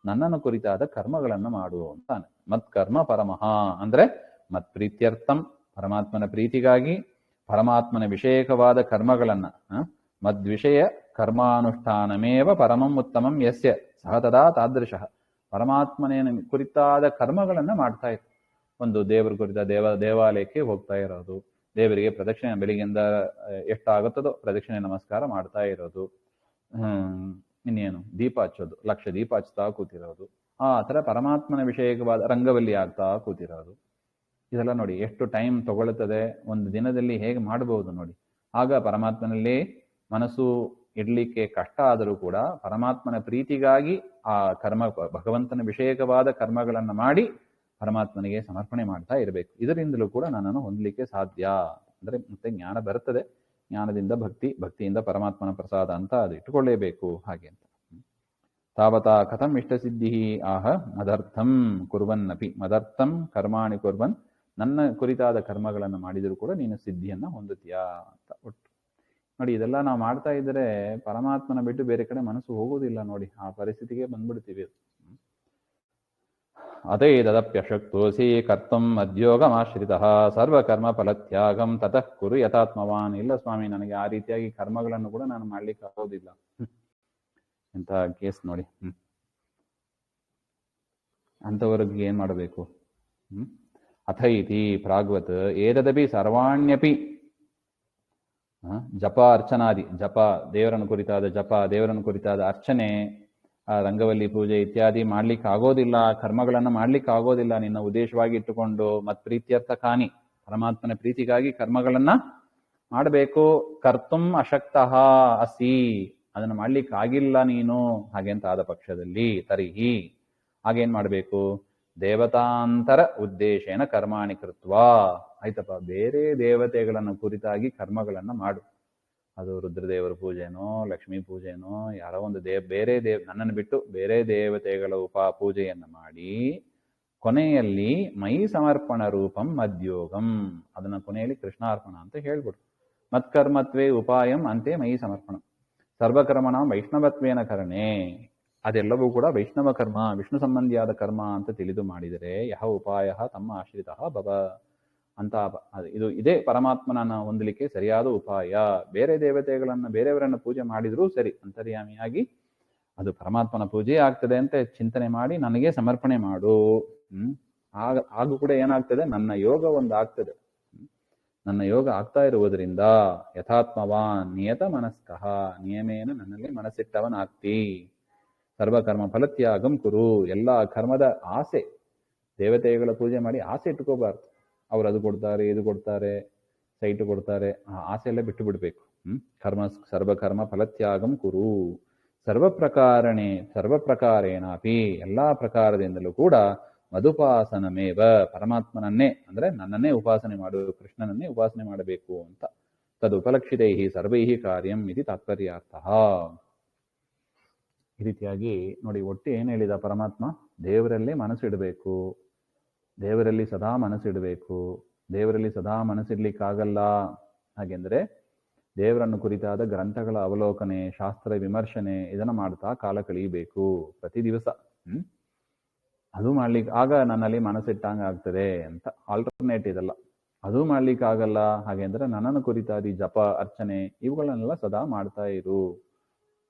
ನನ್ನನ್ನು ಕುರಿತಾದ ಕರ್ಮಗಳನ್ನು ಮಾಡು ಅಂತಾನೆ. ಮತ್ಕರ್ಮ ಪರಮಃ ಅಂದ್ರೆ ಮತ್ಪ್ರೀತ್ಯರ್ಥಂ, ಪರಮಾತ್ಮನ ಪ್ರೀತಿಗಾಗಿ ಪರಮಾತ್ಮನ ವಿಷಯಕವಾದ ಕರ್ಮಗಳನ್ನ, ಮದ್ವಿಷಯ ಕರ್ಮಾನುಷ್ಠಾನಮೇವ ಪರಮಂ ಉತ್ತಮಂ ಯಸ್ಯ ಸಹ ತದಾ ತಾದೃಶಃ. ಪರಮಾತ್ಮನ ಕುರಿತಾದ ಕರ್ಮಗಳನ್ನ ಮಾಡ್ತಾ ಇತ್ತು. ಒಂದು ದೇವರ ಕುರಿತ ದೇವಾಲಯಕ್ಕೆ ಹೋಗ್ತಾ ಇರೋದು, ದೇವರಿಗೆ ಪ್ರದಕ್ಷಿಣೆ ಬೆಳಿಗ್ಗೆಯಿಂದ ಎಷ್ಟಾಗುತ್ತದೋ ಪ್ರದಕ್ಷಿಣೆ ನಮಸ್ಕಾರ ಮಾಡ್ತಾ ಇರೋದು, ಇನ್ನೇನು ದೀಪ ಹಚ್ಚೋದು, ಲಕ್ಷ ದೀಪ ಹಚ್ತಾ ಕೂತಿರೋದು, ಆ ಥರ ಪರಮಾತ್ಮನ ವಿಷಯಕವಾದ ರಂಗವಲ್ಲಿ ಆಗ್ತಾ ಕೂತಿರೋದು. ಇದೆಲ್ಲ ನೋಡಿ ಎಷ್ಟು ಟೈಮ್ ತಗೊಳ್ಳುತ್ತದೆ, ಒಂದು ದಿನದಲ್ಲಿ ಹೇಗೆ ಮಾಡಬಹುದು ನೋಡಿ. ಆಗ ಪರಮಾತ್ಮನಲ್ಲಿ ಮನಸ್ಸು ಇಡ್ಲಿಕ್ಕೆ ಕಷ್ಟ ಆದರೂ ಕೂಡ ಪರಮಾತ್ಮನ ಪ್ರೀತಿಗಾಗಿ ಆ ಕರ್ಮ, ಭಗವಂತನ ವಿಷಯಕವಾದ ಕರ್ಮಗಳನ್ನ ಮಾಡಿ ಪರಮಾತ್ಮನಿಗೆ ಸಮರ್ಪಣೆ ಮಾಡ್ತಾ ಇರಬೇಕು. ಇದರಿಂದಲೂ ಕೂಡ ನನ್ನನ್ನು ಹೊಂದಲಿಕ್ಕೆ ಸಾಧ್ಯ. ಅಂದ್ರೆ ಮತ್ತೆ ಜ್ಞಾನ ಬರುತ್ತದೆ, ಜ್ಞಾನದಿಂದ ಭಕ್ತಿ, ಭಕ್ತಿಯಿಂದ ಪರಮಾತ್ಮನ ಪ್ರಸಾದ ಅಂತ ಅದು ಇಟ್ಟುಕೊಳ್ಳೇಬೇಕು. ಹಾಗೆ ಅಂತ ತಾವತಾ ಕಥಂ ಇಷ್ಟಸಿದ್ಧಿ ಆಹ ಮದರ್ಥಂ ಕುರ್ವನ್ನಪಿ. ಮದರ್ಥಂ ಕರ್ಮಾಣಿ ಕುರ್ವನ್, ನನ್ನ ಕುರಿತಾದ ಕರ್ಮಗಳನ್ನು ಮಾಡಿದರೂ ಕೂಡ ನೀನು ಸಿದ್ಧಿಯನ್ನ ಹೊಂದುತ್ತೀಯಾ ಅಂತ. ಒಟ್ಟು ನೋಡಿ, ಇದೆಲ್ಲ ನಾವು ಮಾಡ್ತಾ ಇದ್ರೆ ಪರಮಾತ್ಮನ ಬಿಟ್ಟು ಬೇರೆ ಕಡೆ ಮನಸ್ಸು ಹೋಗೋದಿಲ್ಲ ನೋಡಿ. ಆ ಪರಿಸ್ಥಿತಿಗೆ ಬಂದ್ಬಿಡ್ತೀವಿ. ಅತೈದಪ್ಯಶಕ್ತೋಸಿ ಕರ್ತಂ ಮದ್ಯೋಗಮಾಶ್ರಿತಃ ಸರ್ವಕರ್ಮ ಫಲತ್ಯಾಗಂ ತತಃ ಕುರು ಯಥಾತ್ಮವಾನ್. ಇಲ್ಲ ಸ್ವಾಮಿ, ನನಗೆ ಆ ರೀತಿಯಾಗಿ ಕರ್ಮಗಳನ್ನು ಕೂಡ ನಾನು ಮಾಡ್ಲಿಕ್ಕೆ ಆಗೋದಿಲ್ಲ. ಎಂತ ಕೇಸ್ ನೋಡಿ. ಅಂಥವ್ರಿಗೆ ಏನ್ ಮಾಡಬೇಕು? ಅಥ ಇತಿ ಪ್ರಾಗ್ವತ್ ಏತದಪಿ ಸರ್ವಾಣ್ಯಪಿ ಜಪ ಅರ್ಚನಾದಿ, ಜಪ ದೇವರನ್ನು ಕುರಿತಾದ ಜಪ, ದೇವರನ್ನು ಕುರಿತಾದ ಅರ್ಚನೆ, ರಂಗವಲ್ಲಿ ಪೂಜೆ ಇತ್ಯಾದಿ ಮಾಡ್ಲಿಕ್ಕೆ ಆಗೋದಿಲ್ಲ, ಕರ್ಮಗಳನ್ನು ಮಾಡ್ಲಿಕ್ಕೆ ಆಗೋದಿಲ್ಲ ನಿನ್ನ ಉದ್ದೇಶವಾಗಿ ಇಟ್ಟುಕೊಂಡು. ಮತ್ ಪ್ರೀತ್ಯರ್ಥಕಾನಿ, ಪರಮಾತ್ಮನ ಪ್ರೀತಿಗಾಗಿ ಕರ್ಮಗಳನ್ನ ಮಾಡಬೇಕು. ಕರ್ತುಂ ಅಶಕ್ತಃ ಅಸಿ, ಅದನ್ನು ಮಾಡ್ಲಿಕ್ಕೆ ಆಗಿಲ್ಲ ನೀನು, ಹಾಗೆಂತ ಆದ ಪಕ್ಷದಲ್ಲಿ ತರಿಹಿ ಹಾಗೇನ್ ಮಾಡಬೇಕು? ದೇವತಾಂತರ ಉದ್ದೇಶೇನ ಕರ್ಮಾಣಿ ಕೃತ್ವ. ಆಯ್ತಪ್ಪ, ಬೇರೆ ದೇವತೆಗಳನ್ನು ಕುರಿತಾಗಿ ಕರ್ಮಗಳನ್ನ ಮಾಡು. ಅದು ರುದ್ರದೇವರ ಪೂಜೆನೋ, ಲಕ್ಷ್ಮೀ ಪೂಜೆನೋ, ಯಾರೋ ಒಂದು ಬೇರೆ ನನ್ನನ್ನು ಬಿಟ್ಟು ಬೇರೆ ದೇವತೆಗಳ ಪೂಜೆಯನ್ನು ಮಾಡಿ ಕೊನೆಯಲ್ಲಿ ಮೈ ಸಮರ್ಪಣ ರೂಪಂ ಮದ್ಯೋಗಂ, ಅದನ್ನ ಕೊನೆಯಲ್ಲಿ ಕೃಷ್ಣಾರ್ಪಣ ಅಂತ ಹೇಳ್ಬಿಡು. ಮತ್ಕರ್ಮತ್ವೇ ಉಪಾಯಂ ಅಂತೆ ಮೈ ಸಮರ್ಪಣ ಸರ್ವಕರ್ಮಣ ವೈಷ್ಣವತ್ವೇನ ಕರಣೆ. ಅದೆಲ್ಲವೂ ಕೂಡ ವೈಷ್ಣವ ಕರ್ಮ, ವಿಷ್ಣು ಸಂಬಂಧಿಯಾದ ಕರ್ಮ ಅಂತ ತಿಳಿದು ಮಾಡಿದರೆ ಯಹ ಉಪಾಯ ತಮ್ಮ ಆಶ್ರಿತ ಭವ ಅಂತ. ಇದೇ ಪರಮಾತ್ಮನನ್ನ ಹೊಂದಲಿಕ್ಕೆ ಸರಿಯಾದ ಉಪಾಯ. ಬೇರೆ ದೇವತೆಗಳನ್ನ, ಬೇರೆಯವರನ್ನ ಪೂಜೆ ಮಾಡಿದ್ರೂ ಸರಿ, ಅಂತರ್ಯಾಮಿಯಾಗಿ ಅದು ಪರಮಾತ್ಮನ ಪೂಜೆ ಆಗ್ತದೆ ಅಂತ ಚಿಂತನೆ ಮಾಡಿ ನನಗೆ ಸಮರ್ಪಣೆ ಮಾಡು. ಆಗ ಕೂಡ ಏನಾಗ್ತದೆ? ನನ್ನ ಯೋಗ ಒಂದು ಆಗ್ತದೆ. ನನ್ನ ಯೋಗ ಆಗ್ತಾ ಇರುವುದರಿಂದ ಯಥಾತ್ಮವಾನ್ ನಿಯತ ಮನಸ್ಕಃ, ನಿಯಮೇನ ನನ್ನಲ್ಲಿ ಮನಸ್ಸಿಟ್ಟವನಾಗ್ತಿ. ಸರ್ವಕರ್ಮ ಫಲತ್ಯಾಗಂ ಕುರು. ಎಲ್ಲ ಕರ್ಮದ ಆಸೆ, ದೇವತೆಗಳ ಪೂಜೆ ಮಾಡಿ ಆಸೆ ಇಟ್ಕೋಬಾರ್ದು. ಅವ್ರು ಅದು ಕೊಡ್ತಾರೆ, ಇದು ಕೊಡ್ತಾರೆ, ಸೈಟ್ ಕೊಡ್ತಾರೆ, ಆ ಆಸೆ ಎಲ್ಲ ಬಿಟ್ಟು ಬಿಡ್ಬೇಕು. ಸರ್ವಕರ್ಮ ಫಲತ್ಯಾಗಂ ಕುರು. ಸರ್ವಪ್ರಕಾರೇಣಾಪಿ, ಎಲ್ಲಾ ಪ್ರಕಾರದಿಂದಲೂ ಕೂಡ ಮದುಪಾಸನಮೇವ, ಪರಮಾತ್ಮನನ್ನೇ ಅಂದ್ರೆ ನನ್ನನ್ನೇ ಉಪಾಸನೆ ಮಾಡು, ಕೃಷ್ಣನನ್ನೇ ಉಪಾಸನೆ ಮಾಡಬೇಕು ಅಂತ. ತದುಪಲಕ್ಷಿತೈ ಸರ್ವೈ ಕಾರ್ಯಂ ಇದು ತಾತ್ಪರ್ಯಾರ್ಥ. ಈ ರೀತಿಯಾಗಿ ನೋಡಿ, ಒಟ್ಟು ಏನ್ ಹೇಳಿದ ಪರಮಾತ್ಮ? ದೇವರಲ್ಲೇ ಮನಸ್ಸಿಡಬೇಕು, ದೇವರಲ್ಲಿ ಸದಾ ಮನಸ್ಸಿಡಬೇಕು. ದೇವರಲ್ಲಿ ಸದಾ ಮನಸ್ಸಿಡ್ಲಿಕ್ಕಾಗಲ್ಲ. ಹಾಗೆಂದ್ರೆ ದೇವರನ್ನು ಕುರಿತಾದ ಗ್ರಂಥಗಳ ಅವಲೋಕನೆ, ಶಾಸ್ತ್ರ ವಿಮರ್ಶನೆ, ಇದನ್ನ ಮಾಡ್ತಾ ಕಾಲ ಕಳೀಬೇಕು ಪ್ರತಿ ದಿವಸ. ಅದು ಮಾಡ್ಲಿಕ್ಕೆ ಆಗ ನನ್ನಲ್ಲಿ ಮನಸ್ಸಿಟ್ಟಂಗ ಆಗ್ತದೆ ಅಂತ. ಆಲ್ಟರ್ನೇಟ್ ಇದಲ್ಲ, ಅದು ಮಾಡ್ಲಿಕ್ಕಾಗಲ್ಲ. ಹಾಗೆಂದ್ರೆ ನನ್ನನ್ನು ಕುರಿತಾದ ಜಪ, ಅರ್ಚನೆ ಇವುಗಳನ್ನೆಲ್ಲ ಸದಾ ಮಾಡ್ತಾ ಇರು.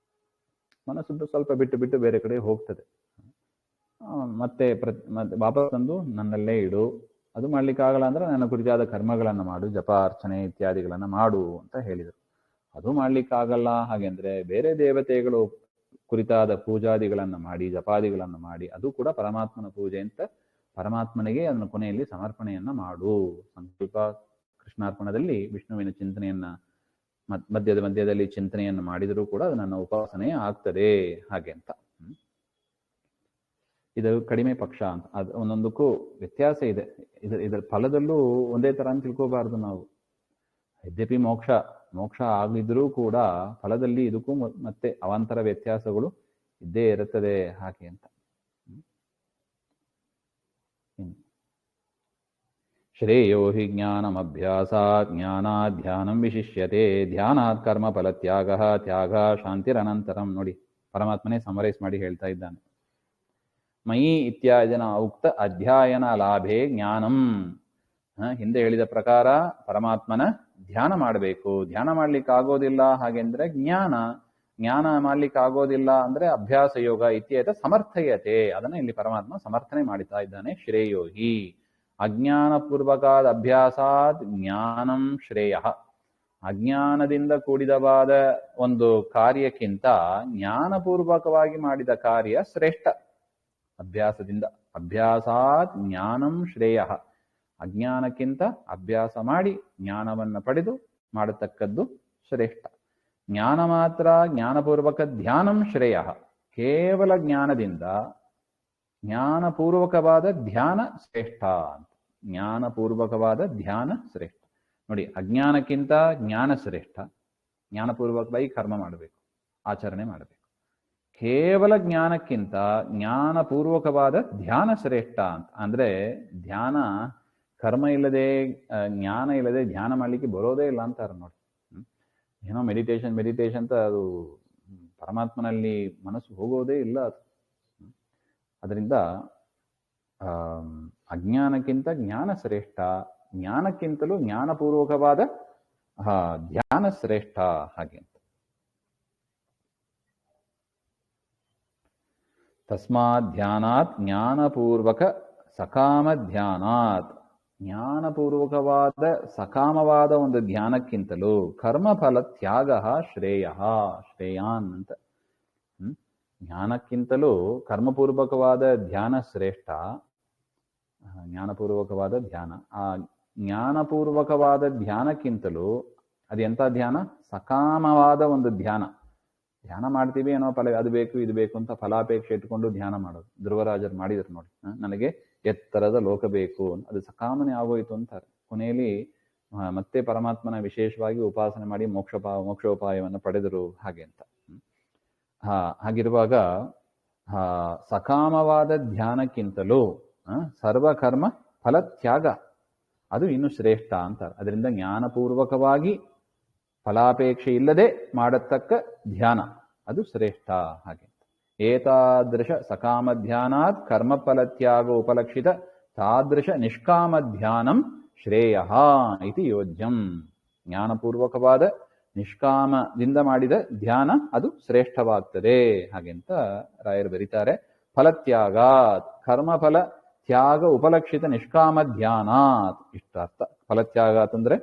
ಮನಸ್ಸು ಸ್ವಲ್ಪ ಬಿಟ್ಟು ಬಿಟ್ಟು ಬೇರೆ ಕಡೆ ಹೋಗ್ತದೆ. ಮತ್ತೆ ವಾಪಸ್ ತಂದು ನನ್ನಲ್ಲೇ ಇಡು. ಅದು ಮಾಡ್ಲಿಕ್ಕಾಗಲ್ಲ ಅಂದ್ರೆ ನನ್ನ ಕುರಿತಾದ ಕರ್ಮಗಳನ್ನ ಮಾಡು, ಜಪ ಅರ್ಚನೆ ಇತ್ಯಾದಿಗಳನ್ನ ಮಾಡು ಅಂತ ಹೇಳಿದರು. ಅದು ಮಾಡ್ಲಿಕ್ಕಾಗಲ್ಲ ಹಾಗೆಂದ್ರೆ ಬೇರೆ ದೇವತೆಗಳು ಕುರಿತಾದ ಪೂಜಾದಿಗಳನ್ನ ಮಾಡಿ, ಜಪಾದಿಗಳನ್ನ ಮಾಡಿ, ಅದು ಕೂಡ ಪರಮಾತ್ಮನ ಪೂಜೆ ಅಂತ ಪರಮಾತ್ಮನಿಗೆ ಅದನ್ನು ಕೊನೆಯಲ್ಲಿ ಸಮರ್ಪಣೆಯನ್ನ ಮಾಡು. ಸಂಕಲ್ಪ ಕೃಷ್ಣಾರ್ಪಣದಲ್ಲಿ ವಿಷ್ಣುವಿನ ಚಿಂತನೆಯನ್ನ ಮಧ್ಯದಲ್ಲಿ ಚಿಂತನೆಯನ್ನು ಮಾಡಿದರೂ ಕೂಡ ಅದು ನನ್ನ ಉಪಾಸನೆ ಆಗ್ತದೆ ಹಾಗೆ ಅಂತ. ಇದು ಕಡಿಮೆ ಪಕ್ಷ ಅಂತ. ಅದು ಒಂದೊಂದಕ್ಕೂ ವ್ಯತ್ಯಾಸ ಇದೆ. ಇದರ ಫಲದಲ್ಲೂ ಒಂದೇ ಥರ ಅಂತ ತಿಳ್ಕೋಬಾರ್ದು ನಾವು. ಯದ್ಯಪಿ ಮೋಕ್ಷ ಆಗಿದ್ರೂ ಕೂಡ ಫಲದಲ್ಲಿ ಇದಕ್ಕೂ ಮತ್ತೆ ಅವಾಂತರ ವ್ಯತ್ಯಾಸಗಳು ಇದ್ದೇ ಇರುತ್ತದೆ ಹಾಗೆ ಅಂತ. ಶ್ರೇಯೋ ಹಿ ಜ್ಞಾನಮಭ್ಯಾಸಾತ್ ಜ್ಞಾನಾತ್ ಧ್ಯಾನಂ ವಿಶಿಷ್ಯತೆ ಧ್ಯಾನಾತ್ ಕರ್ಮ ಫಲತ್ಯಾಗ ತ್ಯಾಗ ಶಾಂತಿರನಂತರಂ. ನೋಡಿ, ಪರಮಾತ್ಮನೇ ಸಮರೈಸ್ ಮಾಡಿ ಹೇಳ್ತಾ ಇದ್ದಾನೆ. ಮಯಿ ಇತ್ಯಾದಿನ ಉಕ್ತ ಅಧ್ಯಯನ ಲಾಭೆ ಜ್ಞಾನಂ. ಹಿಂದೆ ಹೇಳಿದ ಪ್ರಕಾರ ಪರಮಾತ್ಮನ ಧ್ಯಾನ ಮಾಡಬೇಕು. ಧ್ಯಾನ ಮಾಡ್ಲಿಕ್ಕೆ ಆಗೋದಿಲ್ಲ ಹಾಗೆಂದ್ರೆ ಜ್ಞಾನ ಮಾಡ್ಲಿಕ್ಕೆ ಆಗೋದಿಲ್ಲ ಅಂದ್ರೆ ಅಭ್ಯಾಸ ಯೋಗ ಇತ್ಯೇತ ಸಮರ್ಥಯತೆ. ಅದನ್ನ ಇಲ್ಲಿ ಪರಮಾತ್ಮ ಸಮರ್ಥನೆ ಮಾಡ್ತಾ ಇದ್ದಾನೆ. ಶ್ರೇಯೋಹಿ ಅಜ್ಞಾನಪೂರ್ವಕಾದ ಅಭ್ಯಾಸಾತ್ ಜ್ಞಾನಂ ಶ್ರೇಯ. ಅಜ್ಞಾನದಿಂದ ಕೂಡಿದವಾದ ಒಂದು ಕಾರ್ಯಕ್ಕಿಂತ ಜ್ಞಾನಪೂರ್ವಕವಾಗಿ ಮಾಡಿದ ಕಾರ್ಯ ಶ್ರೇಷ್ಠ. ಅಭ್ಯಾಸಾತ್ ಜ್ಞಾನಂ ಶ್ರೇಯ. ಅಜ್ಞಾನಕ್ಕಿಂತ ಅಭ್ಯಾಸ ಮಾಡಿ ಜ್ಞಾನವನ್ನು ಪಡೆದು ಮಾಡತಕ್ಕದ್ದು ಶ್ರೇಷ್ಠ. ಜ್ಞಾನ ಮಾತ್ರ ಜ್ಞಾನಪೂರ್ವಕ ಧ್ಯಾನಂ ಶ್ರೇಯ. ಕೇವಲ ಜ್ಞಾನದಿಂದ ಜ್ಞಾನಪೂರ್ವಕವಾದ ಧ್ಯಾನ ಶ್ರೇಷ್ಠ ಅಂತ. ಜ್ಞಾನಪೂರ್ವಕವಾದ ಧ್ಯಾನ ಶ್ರೇಷ್ಠ. ನೋಡಿ, ಅಜ್ಞಾನಕ್ಕಿಂತ ಜ್ಞಾನ ಶ್ರೇಷ್ಠ. ಜ್ಞಾನಪೂರ್ವಕವಾಗಿ ಕರ್ಮ ಮಾಡಬೇಕು, ಆಚರಣೆ ಮಾಡಬೇಕು. ಕೇವಲ ಜ್ಞಾನಕ್ಕಿಂತ ಜ್ಞಾನಪೂರ್ವಕವಾದ ಧ್ಯಾನ ಶ್ರೇಷ್ಠ ಅಂತ. ಅಂದ್ರೆ ಧ್ಯಾನ ಕರ್ಮ ಇಲ್ಲದೆ ಜ್ಞಾನ ಇಲ್ಲದೆ ಧ್ಯಾನ ಮಾಡ್ಲಿಕ್ಕೆ ಬರೋದೇ ಇಲ್ಲ ಅಂತಾರೆ ನೋಡಿ. ಏನೋ ಮೆಡಿಟೇಷನ್ ಅಂತ ಅದು ಪರಮಾತ್ಮನಲ್ಲಿ ಮನಸ್ಸು ಹೋಗೋದೇ ಇಲ್ಲ ಅದು. ಅದರಿಂದ ಅಜ್ಞಾನಕ್ಕಿಂತ ಜ್ಞಾನ ಶ್ರೇಷ್ಠ, ಜ್ಞಾನಕ್ಕಿಂತಲೂ ಜ್ಞಾನಪೂರ್ವಕವಾದ ಧ್ಯಾನ ಶ್ರೇಷ್ಠ ಹಾಗೆ. ತಸ್ಮಾತ್ ಧ್ಯಾನಾತ್ ಜ್ಞಾನಪೂರ್ವಕ ಸಕಾಮ ಧ್ಯಾನಾತ್. ಜ್ಞಾನಪೂರ್ವಕವಾದ ಸಕಾಮವಾದ ಒಂದು ಧ್ಯಾನಕ್ಕಿಂತಲೂ ಕರ್ಮಫಲ ತ್ಯಾಗ ಶ್ರೇಯಾನ್ ಅಂತ. ಜ್ಞಾನಕ್ಕಿಂತಲೂ ಕರ್ಮಪೂರ್ವಕವಾದ ಧ್ಯಾನ ಶ್ರೇಷ್ಠ. ಜ್ಞಾನಪೂರ್ವಕವಾದ ಧ್ಯಾನ, ಆ ಜ್ಞಾನಪೂರ್ವಕವಾದ ಧ್ಯಾನಕ್ಕಿಂತಲೂ ಅದೆಂಥ ಧ್ಯಾನ? ಸಕಾಮವಾದ ಒಂದು ಧ್ಯಾನ ಮಾಡ್ತೀವಿ, ಏನೋ ಫಲ ಅದು ಬೇಕು ಇದು ಬೇಕು ಅಂತ ಫಲಾಪೇಕ್ಷೆ ಇಟ್ಕೊಂಡು ಧ್ಯಾನ ಮಾಡೋದು. ಧ್ರುವರಾಜರು ಮಾಡಿದ್ರು ನೋಡಿ. ನನಗೆ ಎತ್ತರದ ಲೋಕ ಬೇಕು, ಅದು ಸಕಾಮನೆ ಆಗೋಯ್ತು ಅಂತಾರೆ. ಕೊನೆಯಲ್ಲಿ ಮತ್ತೆ ಪರಮಾತ್ಮನ ವಿಶೇಷವಾಗಿ ಉಪಾಸನೆ ಮಾಡಿ ಮೋಕ್ಷೋಪಾಯವನ್ನು ಪಡೆದರು ಹಾಗೆ ಅಂತ. ಹಾಗಿರುವಾಗ ಸಕಾಮವಾದ ಧ್ಯಾನಕ್ಕಿಂತಲೂ ಸರ್ವಕರ್ಮ ಫಲತ್ಯಾಗ ಅದು ಇನ್ನು ಶ್ರೇಷ್ಠ ಅಂತಾರೆ. ಅದರಿಂದ ಜ್ಞಾನಪೂರ್ವಕವಾಗಿ ಫಲಾಪೇಕ್ಷೆ ಇಲ್ಲದೆ ಮಾಡತಕ್ಕ ಧ್ಯಾನ ಅದು ಶ್ರೇಷ್ಠ ಹಾಗೆ. ಏತಾದೃಶ ಸಕಾಮ ಧ್ಯಾನಾತ್ ಕರ್ಮಫಲತ್ಯಾಗ ಉಪಲಕ್ಷಿತ ತಾದೃಶ ನಿಷ್ಕಾಮ ಧ್ಯಾನಂ ಶ್ರೇಯ ಇತಿ ಯೋಜ್ಯಂ. ಜ್ಞಾನಪೂರ್ವಕವಾದ ನಿಷ್ಕಾಮದಿಂದ ಮಾಡಿದ ಧ್ಯಾನ ಅದು ಶ್ರೇಷ್ಠವಾಗ್ತದೆ ಹಾಗೆಂತ ರಾಯರು ಬರೀತಾರೆ. ಫಲತ್ಯಾಗಾತ್ ಕರ್ಮಫಲ ತ್ಯಾಗ ಉಪಲಕ್ಷಿತ ನಿಷ್ಕಾಮ ಧ್ಯಾನಾತ್ ಇಷ್ಟಾರ್ಥ. ಫಲತ್ಯಾಗಾತ್ ಅಂದ್ರೆ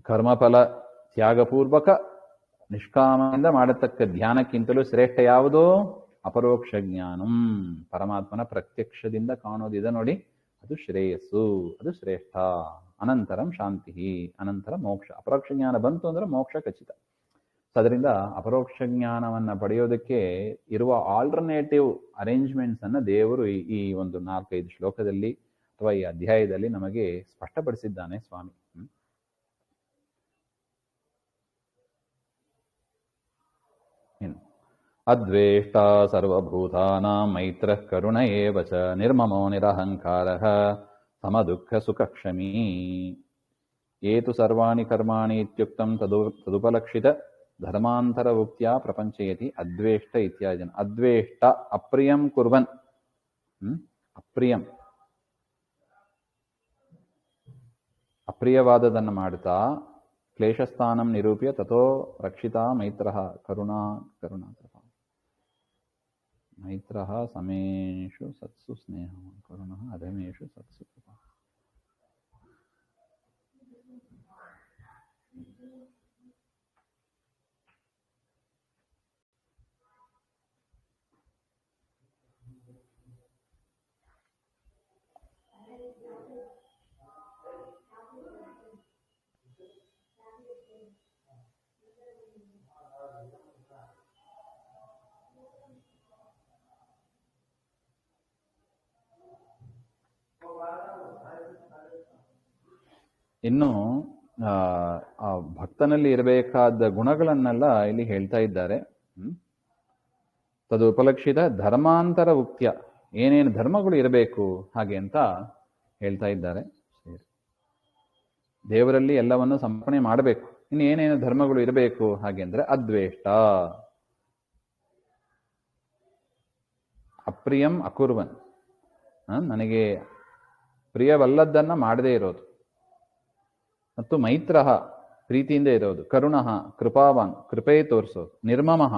ಕರ್ಮಫಲ ತ್ಯಾಗಪೂರ್ವಕ ನಿಷ್ಕಾಮದಿಂದ ಮಾಡತಕ್ಕ ಧ್ಯಾನಕ್ಕಿಂತಲೂ ಶ್ರೇಷ್ಠ ಯಾವುದು? ಅಪರೋಕ್ಷ ಜ್ಞಾನಂ. ಪರಮಾತ್ಮನ ಪ್ರತ್ಯಕ್ಷದಿಂದ ಕಾಣೋದಿದೆ ನೋಡಿ, ಅದು ಶ್ರೇಯಸ್ಸು, ಅದು ಶ್ರೇಷ್ಠ. ಅನಂತರಂ ಶಾಂತಿ, ಅನಂತರ ಮೋಕ್ಷ. ಅಪರೋಕ್ಷ ಜ್ಞಾನ ಬಂತು ಅಂದ್ರೆ ಮೋಕ್ಷ ಖಚಿತ. ಅದರಿಂದ ಅಪರೋಕ್ಷ ಜ್ಞಾನವನ್ನ ಪಡೆಯೋದಕ್ಕೆ ಇರುವ ಆಲ್ಟರ್ನೇಟಿವ್ ಅರೇಂಜ್ಮೆಂಟ್ಸ್ ಅನ್ನ ದೇವರು ಈ ಒಂದು 4-5 ಶ್ಲೋಕದಲ್ಲಿ ಅಥವಾ ಈ ಅಧ್ಯಾಯದಲ್ಲಿ ನಮಗೆ ಸ್ಪಷ್ಟಪಡಿಸಿದ್ದಾನೆ ಸ್ವಾಮಿ. ಅದ್ವೇಷ್ಟ ಸರ್ವಭೂತಾನಾಂ ಮೈತ್ರಃ ಕರುಣ ಏವ ಚ ನಿರ್ಮಮೋ ನಿರಹಂಕಾರಃ ಸಮದುಃಖ ಸುಖಕ್ಷಮೀ. ಏತು ಸರ್ವಾಣಿ ಕರ್ಮಾಣಿ ಇತ್ಯುಕ್ತಂ ತದುಪಲಕ್ಷಿತ ಧರ್ಮಾಂತರ ಉಕ್ತ್ಯಾ ಪ್ರಪಂಚಯತಿ ಅದ್ವೇಷ್ಟ ಇತ್ಯಾದಿನ. ಅದ್ವೇಷ್ಟ ಅಪ್ರಿಯಂ ಕುರ್ವನ್, ಅಪ್ರಿಯವಾದದನ್ನು ಮಾಡ್ತಾ ಕ್ಲೇಶಸ್ಥಾನಂ ನಿರೂಪ್ಯ ತಥೋ ರಕ್ಷಿತಾ ಮೈತ್ರಃ ಕರುಣಾ ಮೈತ್ರಃ ಸಮೇಷು ಸತ್ಸು ಸ್ನೇಹ ಕರುಣಃ ಅಧಮೇಷು ಸತ್ಸು ಕೃಪಾ. ಇನ್ನು ಆ ಭಕ್ತನಲ್ಲಿ ಇರಬೇಕಾದ ಗುಣಗಳನ್ನೆಲ್ಲ ಇಲ್ಲಿ ಹೇಳ್ತಾ ಇದ್ದಾರೆ. ತದುಪಲಕ್ಷಿತ ಧರ್ಮಾಂತರ ಉಕ್ತ್ಯ, ಏನೇನು ಧರ್ಮಗಳು ಇರಬೇಕು ಹಾಗೆ ಅಂತ ಹೇಳ್ತಾ ಇದ್ದಾರೆ. ದೇವರಲ್ಲಿ ಎಲ್ಲವನ್ನು ಸಮರ್ಪಣೆ ಮಾಡಬೇಕು. ಇನ್ನು ಏನೇನು ಧರ್ಮಗಳು ಇರಬೇಕು ಹಾಗೆ ಅಂದ್ರೆ ಅದ್ವೇಷ್ಟ, ಅಪ್ರಿಯಂ ಅಕುರ್ವನ್, ನನಗೆ ಪ್ರಿಯವಲ್ಲದ್ದನ್ನ ಮಾಡದೇ ಇರೋದು, ಮತ್ತು ಮೈತ್ರಃ ಪ್ರೀತಿಯಿಂದ ಇರೋದು, ಕರುಣಃ ಕೃಪಾವಾನ್ ಕೃಪೆ ತೋರಿಸೋದು, ನಿರ್ಮಮಃ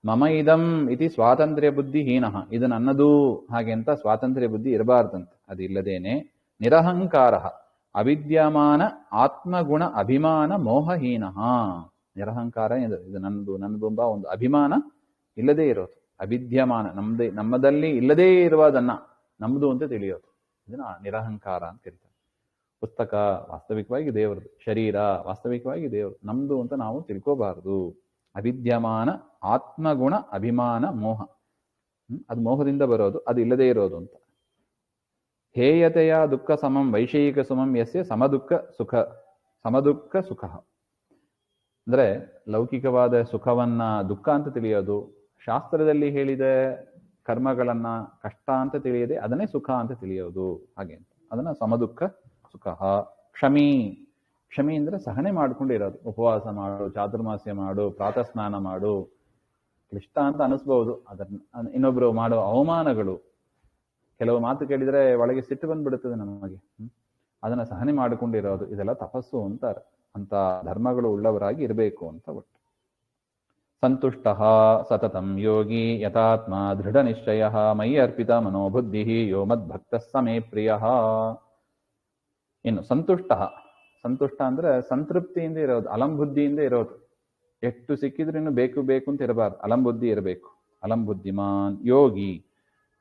ಮಮ ಇದಂ ಇತಿ ಸ್ವಾತಂತ್ರ್ಯ ಬುದ್ಧಿ ಹೀನಃ, ಇದು ನನ್ನದು ಹಾಗೆ ಅಂತ ಸ್ವಾತಂತ್ರ್ಯ ಬುದ್ಧಿ ಇರಬಾರ್ದಂತ. ಅದಿಲ್ಲದೇನೆ ನಿರಹಂಕಾರ ಅವಿದ್ಯಮಾನ ಆತ್ಮಗುಣ ಅಭಿಮಾನ ಮೋಹಹೀನಃ, ನಿರಹಂಕಾರ ಇದು ನನ್ನದು ಎಂಬ ಒಂದು ಅಭಿಮಾನ ಇಲ್ಲದೇ ಇರೋದು, ಅವಿದ್ಯಮಾನ ನಮ್ಮದಲ್ಲಿ ಇಲ್ಲದೇ ಇರುವುದನ್ನ ನಮ್ಮದು ಅಂತ ತಿಳಿಯೋದು, ಇದನ್ನ ನಿರಹಂಕಾರ ಅಂತ ಕರೀತಾರೆ. ಪುಸ್ತಕ ವಾಸ್ತವಿಕವಾಗಿ ದೇವರದು, ಶರೀರ ವಾಸ್ತವಿಕವಾಗಿ ದೇವರು, ನಮ್ದು ಅಂತ ನಾವು ತಿಳ್ಕೋಬಾರದು. ಅವಿದ್ಯಮಾನ ಆತ್ಮಗುಣ ಅಭಿಮಾನ ಮೋಹ, ಅದು ಮೋಹದಿಂದ ಬರೋದು, ಅದು ಇಲ್ಲದೇ ಇರೋದು ಅಂತ. ಹೇಯತೆಯ ದುಃಖ ಸಮಂ ವೈಷಯಿಕ ಸುಮಂ ಯಸ್ಯ ಸಮದುಃಖ ಸುಖ, ಅಂದ್ರೆ ಲೌಕಿಕವಾದ ಸುಖವನ್ನ ದುಃಖ ಅಂತ ತಿಳಿಯೋದು, ಶಾಸ್ತ್ರದಲ್ಲಿ ಹೇಳಿದ ಕರ್ಮಗಳನ್ನ ಕಷ್ಟ ಅಂತ ತಿಳಿಯದೆ ಅದನ್ನೇ ಸುಖ ಅಂತ ತಿಳಿಯೋದು, ಹಾಗೆ ಅಂತ ಅದನ್ನ ಸಮದುಃಖ ಸುಖ. ಕ್ಷಮಿ ಅಂದ್ರೆ ಸಹನೆ ಮಾಡ್ಕೊಂಡಿರೋದು, ಉಪವಾಸ ಮಾಡು, ಚಾತುರ್ಮಾಸ್ಯ ಮಾಡು, ಪ್ರಾತಃ ಸ್ನಾನ ಮಾಡು, ಕ್ಲಿಷ್ಟ ಅಂತ ಅನಿಸ್ಬಹುದು. ಅದನ್ನ ಇನ್ನೊಬ್ರು ಮಾಡೋ ಅವಮಾನಗಳು, ಕೆಲವು ಮಾತು ಕೇಳಿದ್ರೆ ಒಳಗೆ ಸಿಟ್ಟು ಬಂದ್ಬಿಡುತ್ತದೆ ನಮಗೆ, ಅದನ್ನ ಸಹನೆ ಮಾಡಿಕೊಂಡಿರೋದು, ಇದೆಲ್ಲ ತಪಸ್ಸು ಅಂತಾರೆ. ಅಂತ ಧರ್ಮಗಳು ಉಳ್ಳವರಾಗಿ ಇರಬೇಕು ಅಂತ ಒಟ್ಟು. ಸಂತುಷ್ಟ ಸತತಂ ಯೋಗಿ ಯಥಾತ್ಮ ದೃಢ ನಿಶ್ಚಯ ಮಯಿ ಅರ್ಪಿತ ಮನೋಬುದ್ಧಿ ಯೋ ಮದ್ಭಕ್ತ ಸಮೇ ಪ್ರಿಯ. ಇನ್ನು ಸಂತುಷ್ಟ ಅಂದ್ರೆ ಸಂತೃಪ್ತಿಯಿಂದ ಇರೋದು, ಅಲಂಬುದ್ಧಿಯಿಂದ ಇರೋದು. ಎಷ್ಟು ಸಿಕ್ಕಿದ್ರೂ ಇನ್ನು ಬೇಕು ಬೇಕು ಅಂತ ಇರಬಾರ್ದು, ಅಲಂಬುದ್ಧಿ ಇರಬೇಕು. ಅಲಂಬುದ್ಧಿಮಾನ್ ಯೋಗಿ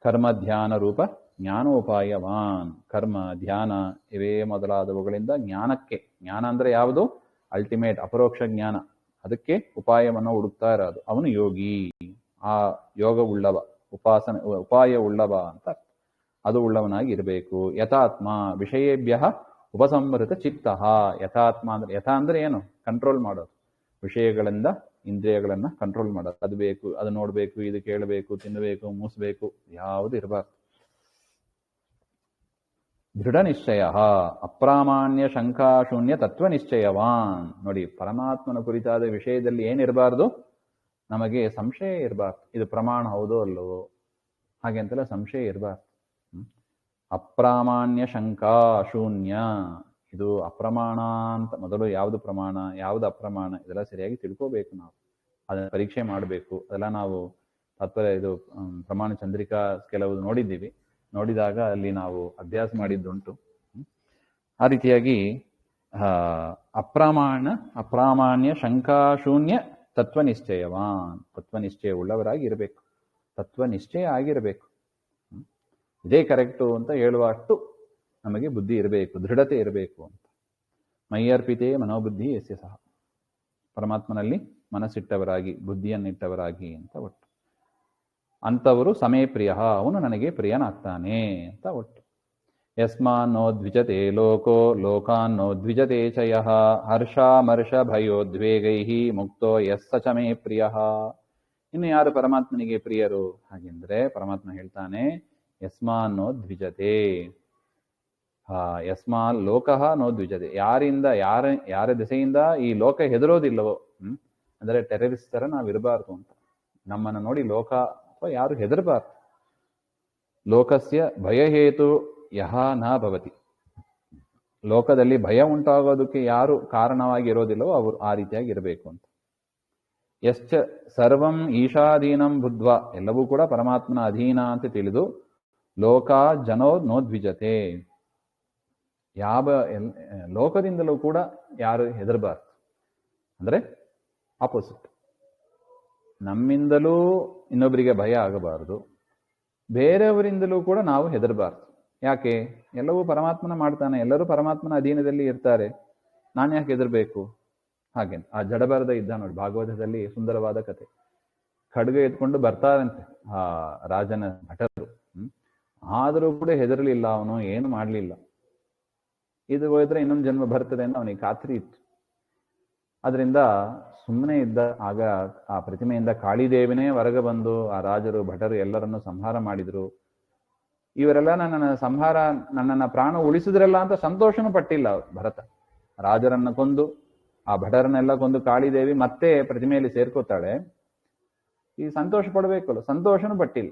ಕರ್ಮ ಧ್ಯಾನ ರೂಪ ಜ್ಞಾನೋಪಾಯವಾನ್, ಕರ್ಮ ಧ್ಯಾನ ಇವೇ ಮೊದಲಾದವುಗಳಿಂದ ಜ್ಞಾನಕ್ಕೆ, ಜ್ಞಾನ ಅಂದ್ರೆ ಯಾವುದು? ಅಲ್ಟಿಮೇಟ್ ಅಪರೋಕ್ಷ ಜ್ಞಾನ, ಅದಕ್ಕೆ ಉಪಾಯವನ್ನು ಹುಡುಕ್ತಾ ಇರೋದು ಅವನು ಯೋಗಿ. ಆ ಯೋಗ ಉಳ್ಳವ, ಉಪಾಯ ಉಳ್ಳವ ಅಂತ ಅದು ಉಳ್ಳವನಾಗಿ ಇರಬೇಕು. ಯಥಾತ್ಮ ವಿಷಯೇಭ್ಯ ಉಪಸಂಹೃತ ಚಿತ್ತ. ಯಥಾತ್ಮ ಅಂದ್ರೆ, ಯಥಾ ಅಂದ್ರೆ ಏನು? ಕಂಟ್ರೋಲ್ ಮಾಡೋದು, ವಿಷಯಗಳಿಂದ ಇಂದ್ರಿಯಗಳನ್ನ ಕಂಟ್ರೋಲ್ ಮಾಡೋದು. ಅದು ಬೇಕು, ಅದು ನೋಡ್ಬೇಕು, ಇದು ಕೇಳಬೇಕು, ತಿನ್ನಬೇಕು, ಮೂಸಬೇಕು, ಯಾವುದು ಇರಬಾರ್ದು. ದೃಢ ನಿಶ್ಚಯ ಅಪ್ರಾಮಾಣ್ಯ ಶಂಕಾಶೂನ್ಯ ತತ್ವ ನಿಶ್ಚಯವಾನ್. ನೋಡಿ, ಪರಮಾತ್ಮನ ಕುರಿತಾದ ವಿಷಯದಲ್ಲಿ ಏನಿರಬಾರ್ದು? ನಮಗೆ ಸಂಶಯ ಇರಬಾರ್ದು. ಇದು ಪ್ರಮಾಣ ಹೌದೋ ಅಲ್ಲವೋ ಹಾಗೆ ಅಂತೆಲ್ಲ ಸಂಶಯ ಇರಬಾರ್ದು. ಅಪ್ರಾಮಾಣ್ಯ ಶಂಕಾ ಶೂನ್ಯ, ಇದು ಅಪ್ರಮಾಣ ಅಂತ ಮೊದಲು ಯಾವುದು ಪ್ರಮಾಣ ಯಾವುದು ಅಪ್ರಮಾಣ ಇದೆಲ್ಲ ಸರಿಯಾಗಿ ತಿಳ್ಕೋಬೇಕು. ನಾವು ಅದನ್ನ ಪರೀಕ್ಷೆ ಮಾಡಬೇಕು. ಅದೆಲ್ಲ ನಾವು ಇದು ಪ್ರಮಾಣ ಚಂದ್ರಿಕಾ ಕೆಲವು ನೋಡಿದ್ದೀವಿ. ನೋಡಿದಾಗ ಅಲ್ಲಿ ನಾವು ಅಭ್ಯಾಸ ಮಾಡಿದ್ದುಂಟು. ಆ ರೀತಿಯಾಗಿ ಅಪ್ರಾಮಾಣ್ಯ ಶಂಕಾಶೂನ್ಯ ತತ್ವನಿಶ್ಚಯವಾನ್, ತತ್ವನಿಶ್ಚಯ ಉಳ್ಳವರಾಗಿ ಇರಬೇಕು, ತತ್ವನಿಶ್ಚಯ ಆಗಿರಬೇಕು. ಇದೇ ಕರೆಕ್ಟು ಅಂತ ಹೇಳುವಷ್ಟು ನಮಗೆ ಬುದ್ಧಿ ಇರಬೇಕು, ದೃಢತೆ ಇರಬೇಕು ಅಂತ. ಮೈಯರ್ಪಿತೇ ಮನೋಬುದ್ಧಿ ಯಸ್ಯ ಸಹ, ಪರಮಾತ್ಮನಲ್ಲಿ ಮನಸ್ಸಿಟ್ಟವರಾಗಿ ಬುದ್ಧಿಯನ್ನಿಟ್ಟವರಾಗಿ ಅಂತ ಒಟ್ಟು. ಅಂಥವರು ಸಮೇ ಪ್ರಿಯ, ಅವನು ನನಗೆ ಪ್ರಿಯನಾಗ್ತಾನೆ ಅಂತ ಒಟ್ಟು. ಯಸ್ಮಾನ್ನೋ ದ್ವಿಜತೆ ಲೋಕೋ ಲೋಕಾನ್ನೋ ದ್ವಿಜತೆ ಚ ಯಃ ಹರ್ಷಾಮರ್ಷ ಭಯೋದ್ವೇಗೈ ಮುಕ್ತೋ ಯಸ್ಸ ಚ ಮೇ ಪ್ರಿಯ. ಇನ್ನು ಯಾರು ಪರಮಾತ್ಮನಿಗೆ ಪ್ರಿಯರು ಹಾಗೆಂದ್ರೆ ಪರಮಾತ್ಮ ಹೇಳ್ತಾನೆ, ಯಸ್ಮಾನ್ನೋ ದ್ವಿಜತೆ, ಯಸ್ಮಾನ್ ಲೋಕಃ ನೋ ದ್ವಿಜತೆ, ಯಾರಿಂದ ಯಾರ ದಿಸೆಯಿಂದ ಈ ಲೋಕ ಹೆದರೋದಿಲ್ಲವೋ, ಅಂದ್ರೆ ಟೆರರಿಸ್ಟ್ ತರ ನಾವಿರಬಾರ್ದು ಅಂತ. ನಮ್ಮನ್ನು ನೋಡಿ ಲೋಕ ಅಥವಾ ಯಾರು ಹೆದರಬಾರ್ದು. ಲೋಕಸ್ಯ ಭಯಹೇತು ಯಹ ನ ಭವತಿ, ಲೋಕದಲ್ಲಿ ಭಯ ಉಂಟಾಗೋದಕ್ಕೆ ಯಾರು ಕಾರಣವಾಗಿ ಇರೋದಿಲ್ಲವೋ ಅವರು ಆ ರೀತಿಯಾಗಿ ಇರಬೇಕು ಅಂತ. ಯಶ್ಚ ಸರ್ವಂ ಈಶಾಧೀನಂ ಬುದ್ಧ್ವಾ, ಎಲ್ಲವೂ ಕೂಡ ಪರಮಾತ್ಮನ ಅಧೀನ ಅಂತ ತಿಳಿದು ಲೋಕ ಜನೋ ನೋದ್ವಿಜತೆ, ಯಾವ ಲೋಕದಿಂದಲೂ ಕೂಡ ಯಾರು ಹೆದರಬಾರ್ದು. ಅಂದ್ರೆ ಆಪೋಸಿಟ್, ನಮ್ಮಿಂದಲೂ ಇನ್ನೊಬ್ಬರಿಗೆ ಭಯ ಆಗಬಾರದು, ಬೇರೆಯವರಿಂದಲೂ ಕೂಡ ನಾವು ಹೆದರಬಾರ್ದು. ಯಾಕೆ? ಎಲ್ಲವೂ ಪರಮಾತ್ಮನ ಮಾಡ್ತಾನೆ, ಎಲ್ಲರೂ ಪರಮಾತ್ಮನ ಅಧೀನದಲ್ಲಿ ಇರ್ತಾರೆ, ನಾನು ಯಾಕೆ ಹೆದರ್ಬೇಕು? ಹಾಗೆ ಆ ಜಡಬರದ ಇದ್ದ ನೋಡಿ, ಭಾಗವತದಲ್ಲಿ ಸುಂದರವಾದ ಕತೆ. ಖಡ್ಗ ಎತ್ಕೊಂಡು ಬರ್ತಾರಂತೆ ಆ ರಾಜನ ಭಟರು, ಆದರೂ ಕೂಡ ಹೆದರಲಿಲ್ಲ, ಅವನು ಏನು ಮಾಡಲಿಲ್ಲ. ಇದು ಹೋದ್ರೆ ಇನ್ನೊಂದು ಜನ್ಮ ಬರ್ತದೆ ಅಂತ ಅವನಿಗೆ ಖಾತ್ರಿ ಇತ್ತು. ಅದರಿಂದ ಸುಮ್ಮನೆ ಇದ್ದ. ಆಗ ಆ ಪ್ರತಿಮೆಯಿಂದ ಕಾಳಿದೇವಿನೇ ಹೊರಗೆ ಬಂದು ಆ ರಾಜರು ಭಟರು ಎಲ್ಲರನ್ನು ಸಂಹಾರ ಮಾಡಿದ್ರು. ಇವರೆಲ್ಲ ನನ್ನನ್ನ ಪ್ರಾಣ ಉಳಿಸಿದ್ರಲ್ಲ ಅಂತ ಸಂತೋಷನೂ ಪಟ್ಟಿಲ್ಲ ಭರತ. ರಾಜರನ್ನ ಕೊಂದು ಆ ಭಟರನ್ನೆಲ್ಲ ಕೊಂದು ಕಾಳಿದೇವಿ ಮತ್ತೆ ಪ್ರತಿಮೆಯಲ್ಲಿ ಸೇರ್ಕೋತಾಳೆ. ಈ ಸಂತೋಷ ಪಡಬೇಕಲ್ಲ, ಸಂತೋಷನೂ ಪಟ್ಟಿಲ್ಲ.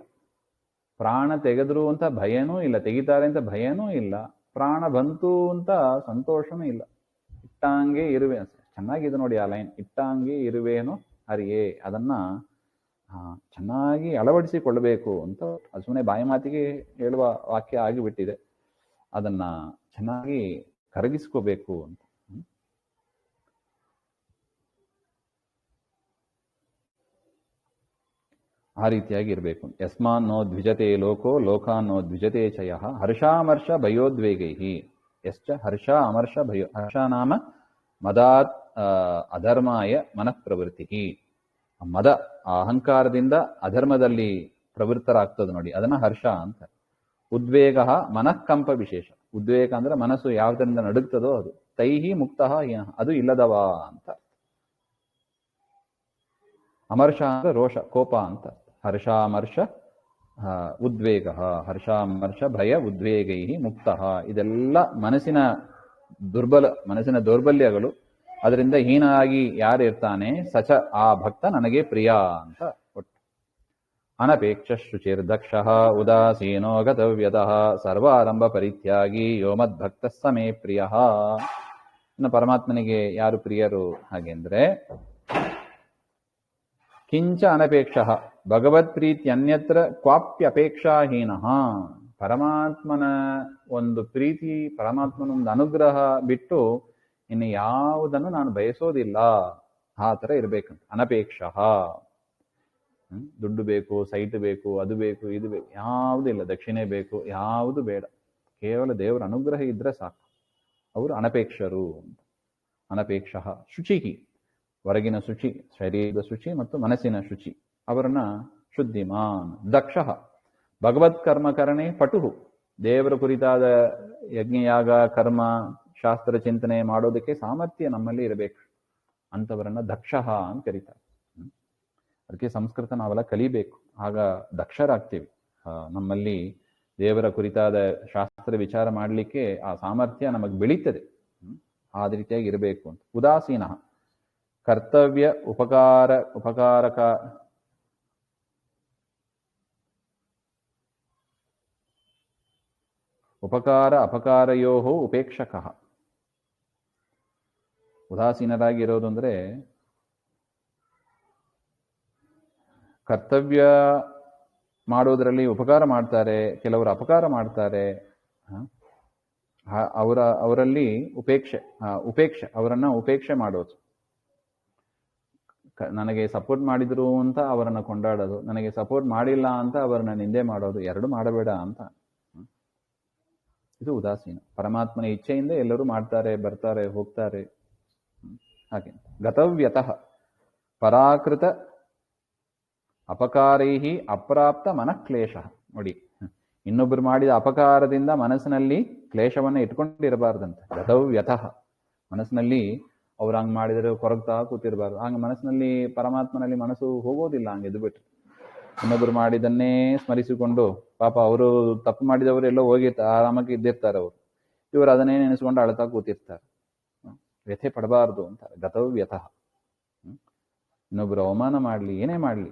ಪ್ರಾಣ ತೆಗೆದ್ರು ಅಂತ ಭಯನೂ ಇಲ್ಲ, ತೆಗಿತಾರೆ ಅಂತ ಭಯನೂ ಇಲ್ಲ, ಪ್ರಾಣ ಬಂತು ಅಂತ ಸಂತೋಷನೂ ಇಲ್ಲ. ಇಟ್ಟಾಂಗೆ ಇರುವೆ. ಚೆನ್ನಾಗಿದೆ ನೋಡಿ ಆ ಲೈನ್, ಇಟ್ಟಾಂಗೆ ಇರುವೇನು ಹರಿಯೇ. ಅದನ್ನ ಚೆನ್ನಾಗಿ ಅಳವಡಿಸಿಕೊಳ್ಳಬೇಕು ಅಂತ. ಅದು ಸುಮ್ಮನೆ ಬಾಯಿ ಮಾತಿಗೆ ಹೇಳುವ ವಾಕ್ಯ ಆಗಿಬಿಟ್ಟಿದೆ. ಅದನ್ನ ಚೆನ್ನಾಗಿ ಕರಗಿಸ್ಕೋಬೇಕು ಅಂತ. ಆ ರೀತಿಯಾಗಿ ಇರಬೇಕು. ಯಸ್ಮಾನ್ನೋ ದ್ವಿಜತೆ ಲೋಕೋ ಲೋಕಾನ್ನೋ ದ್ವಿಜತೆ ಚಯ ಹರ್ಷಾಮರ್ಷ ಭಯೋದ್ವೇಗೈ. ಯಶ್ಚ ಹರ್ಷ ಅಮರ್ಷ ಭಯೋ. ಹರ್ಷ ನಾಮ ಮದಾತ್ ಅಧರ್ಮಾಯ ಮನಃ ಪ್ರವೃತ್ತಿ. ಮದ ಆ ಅಹಂಕಾರದಿಂದ ಅಧರ್ಮದಲ್ಲಿ ಪ್ರವೃತ್ತರಾಗ್ತದೆ ನೋಡಿ, ಅದನ್ನ ಹರ್ಷ ಅಂತ. ಉದ್ವೇಗ ಮನಃಕಂಪ ವಿಶೇಷ. ಉದ್ವೇಗ ಅಂದ್ರೆ ಮನಸ್ಸು ಯಾವುದರಿಂದ ನಡುಗ್ತದೋ ಅದು. ತೈಹಿ ಮುಕ್ತ ಅದು ಇಲ್ಲದವ ಅಂತ. ಅಮರ್ಷ ಅಂದ್ರೆ ರೋಷ, ಕೋಪ ಅಂತ. ಹರ್ಷಾಮರ್ಷ ಉದ್ವೇಗ, ಹರ್ಷಾಮರ್ಷ ಭಯ ಉದ್ವೇಗೈ ಮುಕ್ತ. ಇದೆಲ್ಲ ಮನಸ್ಸಿನ ದೌರ್ಬಲ್ಯಗಳು. ಅದರಿಂದ ಹೀನಾಗಿ ಯಾರು ಇರ್ತಾನೆ ಸಚ ಆ ಭಕ್ತ ನನಗೆ ಪ್ರಿಯ ಅಂತ ಒಟ್ಟು. ಅನಪೇಕ್ಷ ಶುಚಿರ್ದಕ್ಷ ಉದಾಸೀನೋ ಗತವ್ಯತಃ ಸರ್ವಾರಂಭ ಪರಿತ್ಯಾಗಿ ಯೋ ಮದ್ಭಕ್ತ ಸಮೇ ಪ್ರಿಯ. ಇನ್ನು ಪರಮಾತ್ಮನಿಗೆ ಯಾರು ಪ್ರಿಯರು ಹಾಗೆಂದ್ರೆ ಕಿಂಚ ಅನಪೇಕ್ಷ ಭಗವತ್ ಪ್ರೀತಿ ಅನ್ಯತ್ರ ಕ್ವಾಪ್ಯಪೇಕ್ಷಾಹೀನ. ಪರಮಾತ್ಮನ ಒಂದು ಪ್ರೀತಿ, ಪರಮಾತ್ಮನ ಒಂದು ಅನುಗ್ರಹ ಬಿಟ್ಟು ಇನ್ನು ಯಾವುದನ್ನು ನಾನು ಬಯಸೋದಿಲ್ಲ. ಆ ಥರ ಇರ್ಬೇಕಂತ. ಅನಪೇಕ್ಷ. ದುಡ್ಡು ಬೇಕು, ಸೈಟ್ ಬೇಕು, ಅದು ಬೇಕು, ಇದು ಬೇಕು, ಯಾವುದೂ ಇಲ್ಲ. ದಕ್ಷಿಣೆ ಬೇಕು, ಯಾವುದು ಬೇಡ. ಕೇವಲ ದೇವರ ಅನುಗ್ರಹ ಇದ್ರೆ ಸಾಕು. ಅವರು ಅನಪೇಕ್ಷರು. ಅನಪೇಕ್ಷ. ಶುಚಿಹಿ, ಹೊರಗಿನ ಶುಚಿ, ಶರೀರದ ಶುಚಿ ಮತ್ತು ಮನಸ್ಸಿನ ಶುಚಿ, ಅವರನ್ನ ಶುದ್ಧಿಮಾನ್. ದಕ್ಷ ಭಗವತ್ ಕರ್ಮಕರಣೆ ಪಟುಹು. ದೇವರ ಕುರಿತಾದ ಯಜ್ಞಯಾಗ ಕರ್ಮ ಶಾಸ್ತ್ರ ಚಿಂತನೆ ಮಾಡೋದಕ್ಕೆ ಸಾಮರ್ಥ್ಯ ನಮ್ಮಲ್ಲಿ ಇರಬೇಕು. ಅಂಥವರನ್ನ ದಕ್ಷ ಅಂತ ಕರೀತಾರೆ. ಅದಕ್ಕೆ ಸಂಸ್ಕೃತ ನಾವೆಲ್ಲ ಕಲಿಬೇಕು, ಆಗ ದಕ್ಷರಾಗ್ತೀವಿ. ನಮ್ಮಲ್ಲಿ ದೇವರ ಕುರಿತಾದ ಶಾಸ್ತ್ರ ವಿಚಾರ ಮಾಡಲಿಕ್ಕೆ ಆ ಸಾಮರ್ಥ್ಯ ನಮಗೆ ಬೆಳೀತದೆ. ಆ ರೀತಿಯಾಗಿ ಇರಬೇಕು ಅಂತ. ಉದಾಸೀನ ಕರ್ತವ್ಯ ಉಪಕಾರಕ ಉಪಕಾರ ಅಪಕಾರಯೋ ಉಪೇಕ್ಷಕ. ಉದಾಸೀನರಾಗಿರೋದು ಅಂದ್ರೆ ಕರ್ತವ್ಯ ಮಾಡೋದ್ರಲ್ಲಿ ಉಪಕಾರ ಮಾಡ್ತಾರೆ, ಕೆಲವರು ಅಪಕಾರ ಮಾಡ್ತಾರೆ. ಅವರಲ್ಲಿ ಉಪೇಕ್ಷೆ ಅವರನ್ನ ಉಪೇಕ್ಷೆ ಮಾಡೋದು. ನನಗೆ ಸಪೋರ್ಟ್ ಮಾಡಿದ್ರು ಅಂತ ಅವರನ್ನ ಕೊಂಡಾಡೋದು, ನನಗೆ ಸಪೋರ್ಟ್ ಮಾಡಿಲ್ಲ ಅಂತ ಅವರನ್ನ ನಿಂದೆ ಮಾಡೋದು. ಎರಡು ಮಾಡಬೇಡ ಅಂತ. ಇದು ಉದಾಸೀನ. ಪರಮಾತ್ಮನ ಇಚ್ಛೆಯಿಂದ ಎಲ್ಲರೂ ಮಾಡ್ತಾರೆ, ಬರ್ತಾರೆ, ಹೋಗ್ತಾರೆ. ಹಾಗೆ ಗತವ್ಯತಃ ಪರಾಕೃತ ಅಪಕಾರೈಹಿ ಅಪ್ರಾಪ್ತ ಮನಃಕ್ಲೇಶ. ನೋಡಿ, ಇನ್ನೊಬ್ಬರು ಮಾಡಿದ ಅಪಕಾರದಿಂದ ಮನಸ್ಸಿನಲ್ಲಿ ಕ್ಲೇಶವನ್ನ ಇಟ್ಕೊಂಡಿರಬಾರ್ದಂತೆ. ಗತವ್ಯತಃ ಮನಸ್ಸಿನಲ್ಲಿ ಅವ್ರು ಹಂಗ್ ಮಾಡಿದರೆ ಕೊರಗ್ತಾ ಕೂತಿರ್ಬಾರ್ದು. ಹಂಗ ಮನಸ್ಸಿನಲ್ಲಿ ಪರಮಾತ್ಮನಲ್ಲಿ ಮನಸ್ಸು ಹೋಗೋದಿಲ್ಲ. ಹಂಗೆ ಎದ್ದು ಬಿಟ್ರು ಇನ್ನೊಬ್ರು ಮಾಡಿದನ್ನೇ ಸ್ಮರಿಸಿಕೊಂಡು, ಪಾಪ ಅವರು ತಪ್ಪು ಮಾಡಿದವರು ಎಲ್ಲೋ ಹೋಗಿ ಆರಾಮಾಗಿ ಇದ್ದಿರ್ತಾರೆ. ಇವರು ಅದನ್ನೇ ನೆನೆಸ್ಕೊಂಡು ಅಳ್ತಾ ಕೂತಿರ್ತಾರೆ. ವ್ಯಥೆ ಪಡಬಾರ್ದು ಅಂತಾರೆ. ಗತವ್ಯತಃ. ಇನ್ನೊಬ್ರು ಅವಮಾನ ಮಾಡ್ಲಿ, ಏನೇ ಮಾಡ್ಲಿ,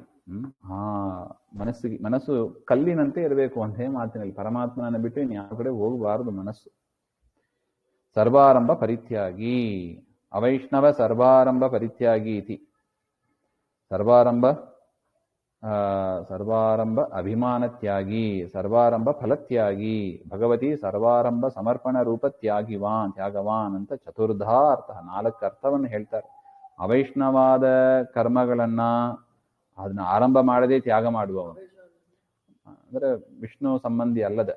ಮನಸ್ಸು ಕಲ್ಲಿನಂತೆ ಇರಬೇಕು ಅಂತ ಮಾತಿನಲ್ಲಿ. ಪರಮಾತ್ಮನನ್ನ ಬಿಟ್ಟು ಇನ್ನು ಯಾವ ಕಡೆ ಹೋಗಬಾರದು ಮನಸ್ಸು. ಸರ್ವಾರಂಭ ಪರಿತ್ಯಾಗಿ. ಅವೈಷ್ಣವ ಸರ್ವಾರಂಭ ಪರಿತ್ಯಾಗಿ ಇತಿ. ಸರ್ವಾರಂಭ ಅಭಿಮಾನ ತ್ಯಾಗಿ, ಸರ್ವಾರಂಭ ಫಲತ್ಯಾಗಿ, ಭಗವತಿ ಸರ್ವಾರಂಭ ಸಮರ್ಪಣ ರೂಪ ತ್ಯಾಗವಾನ್ ಅಂತ ಚತುರ್ಧಾ ಅರ್ಥ, 4 ಅರ್ಥವನ್ನು ಹೇಳ್ತಾರೆ. ಅವೈಷ್ಣವಾದ ಕರ್ಮಗಳನ್ನ ಅದನ್ನ ಆರಂಭ ಮಾಡದೆ ತ್ಯಾಗ ಮಾಡುವವನು ಅಂದ್ರೆ ವಿಷ್ಣು ಸಂಬಂಧಿ ಅಲ್ಲದ,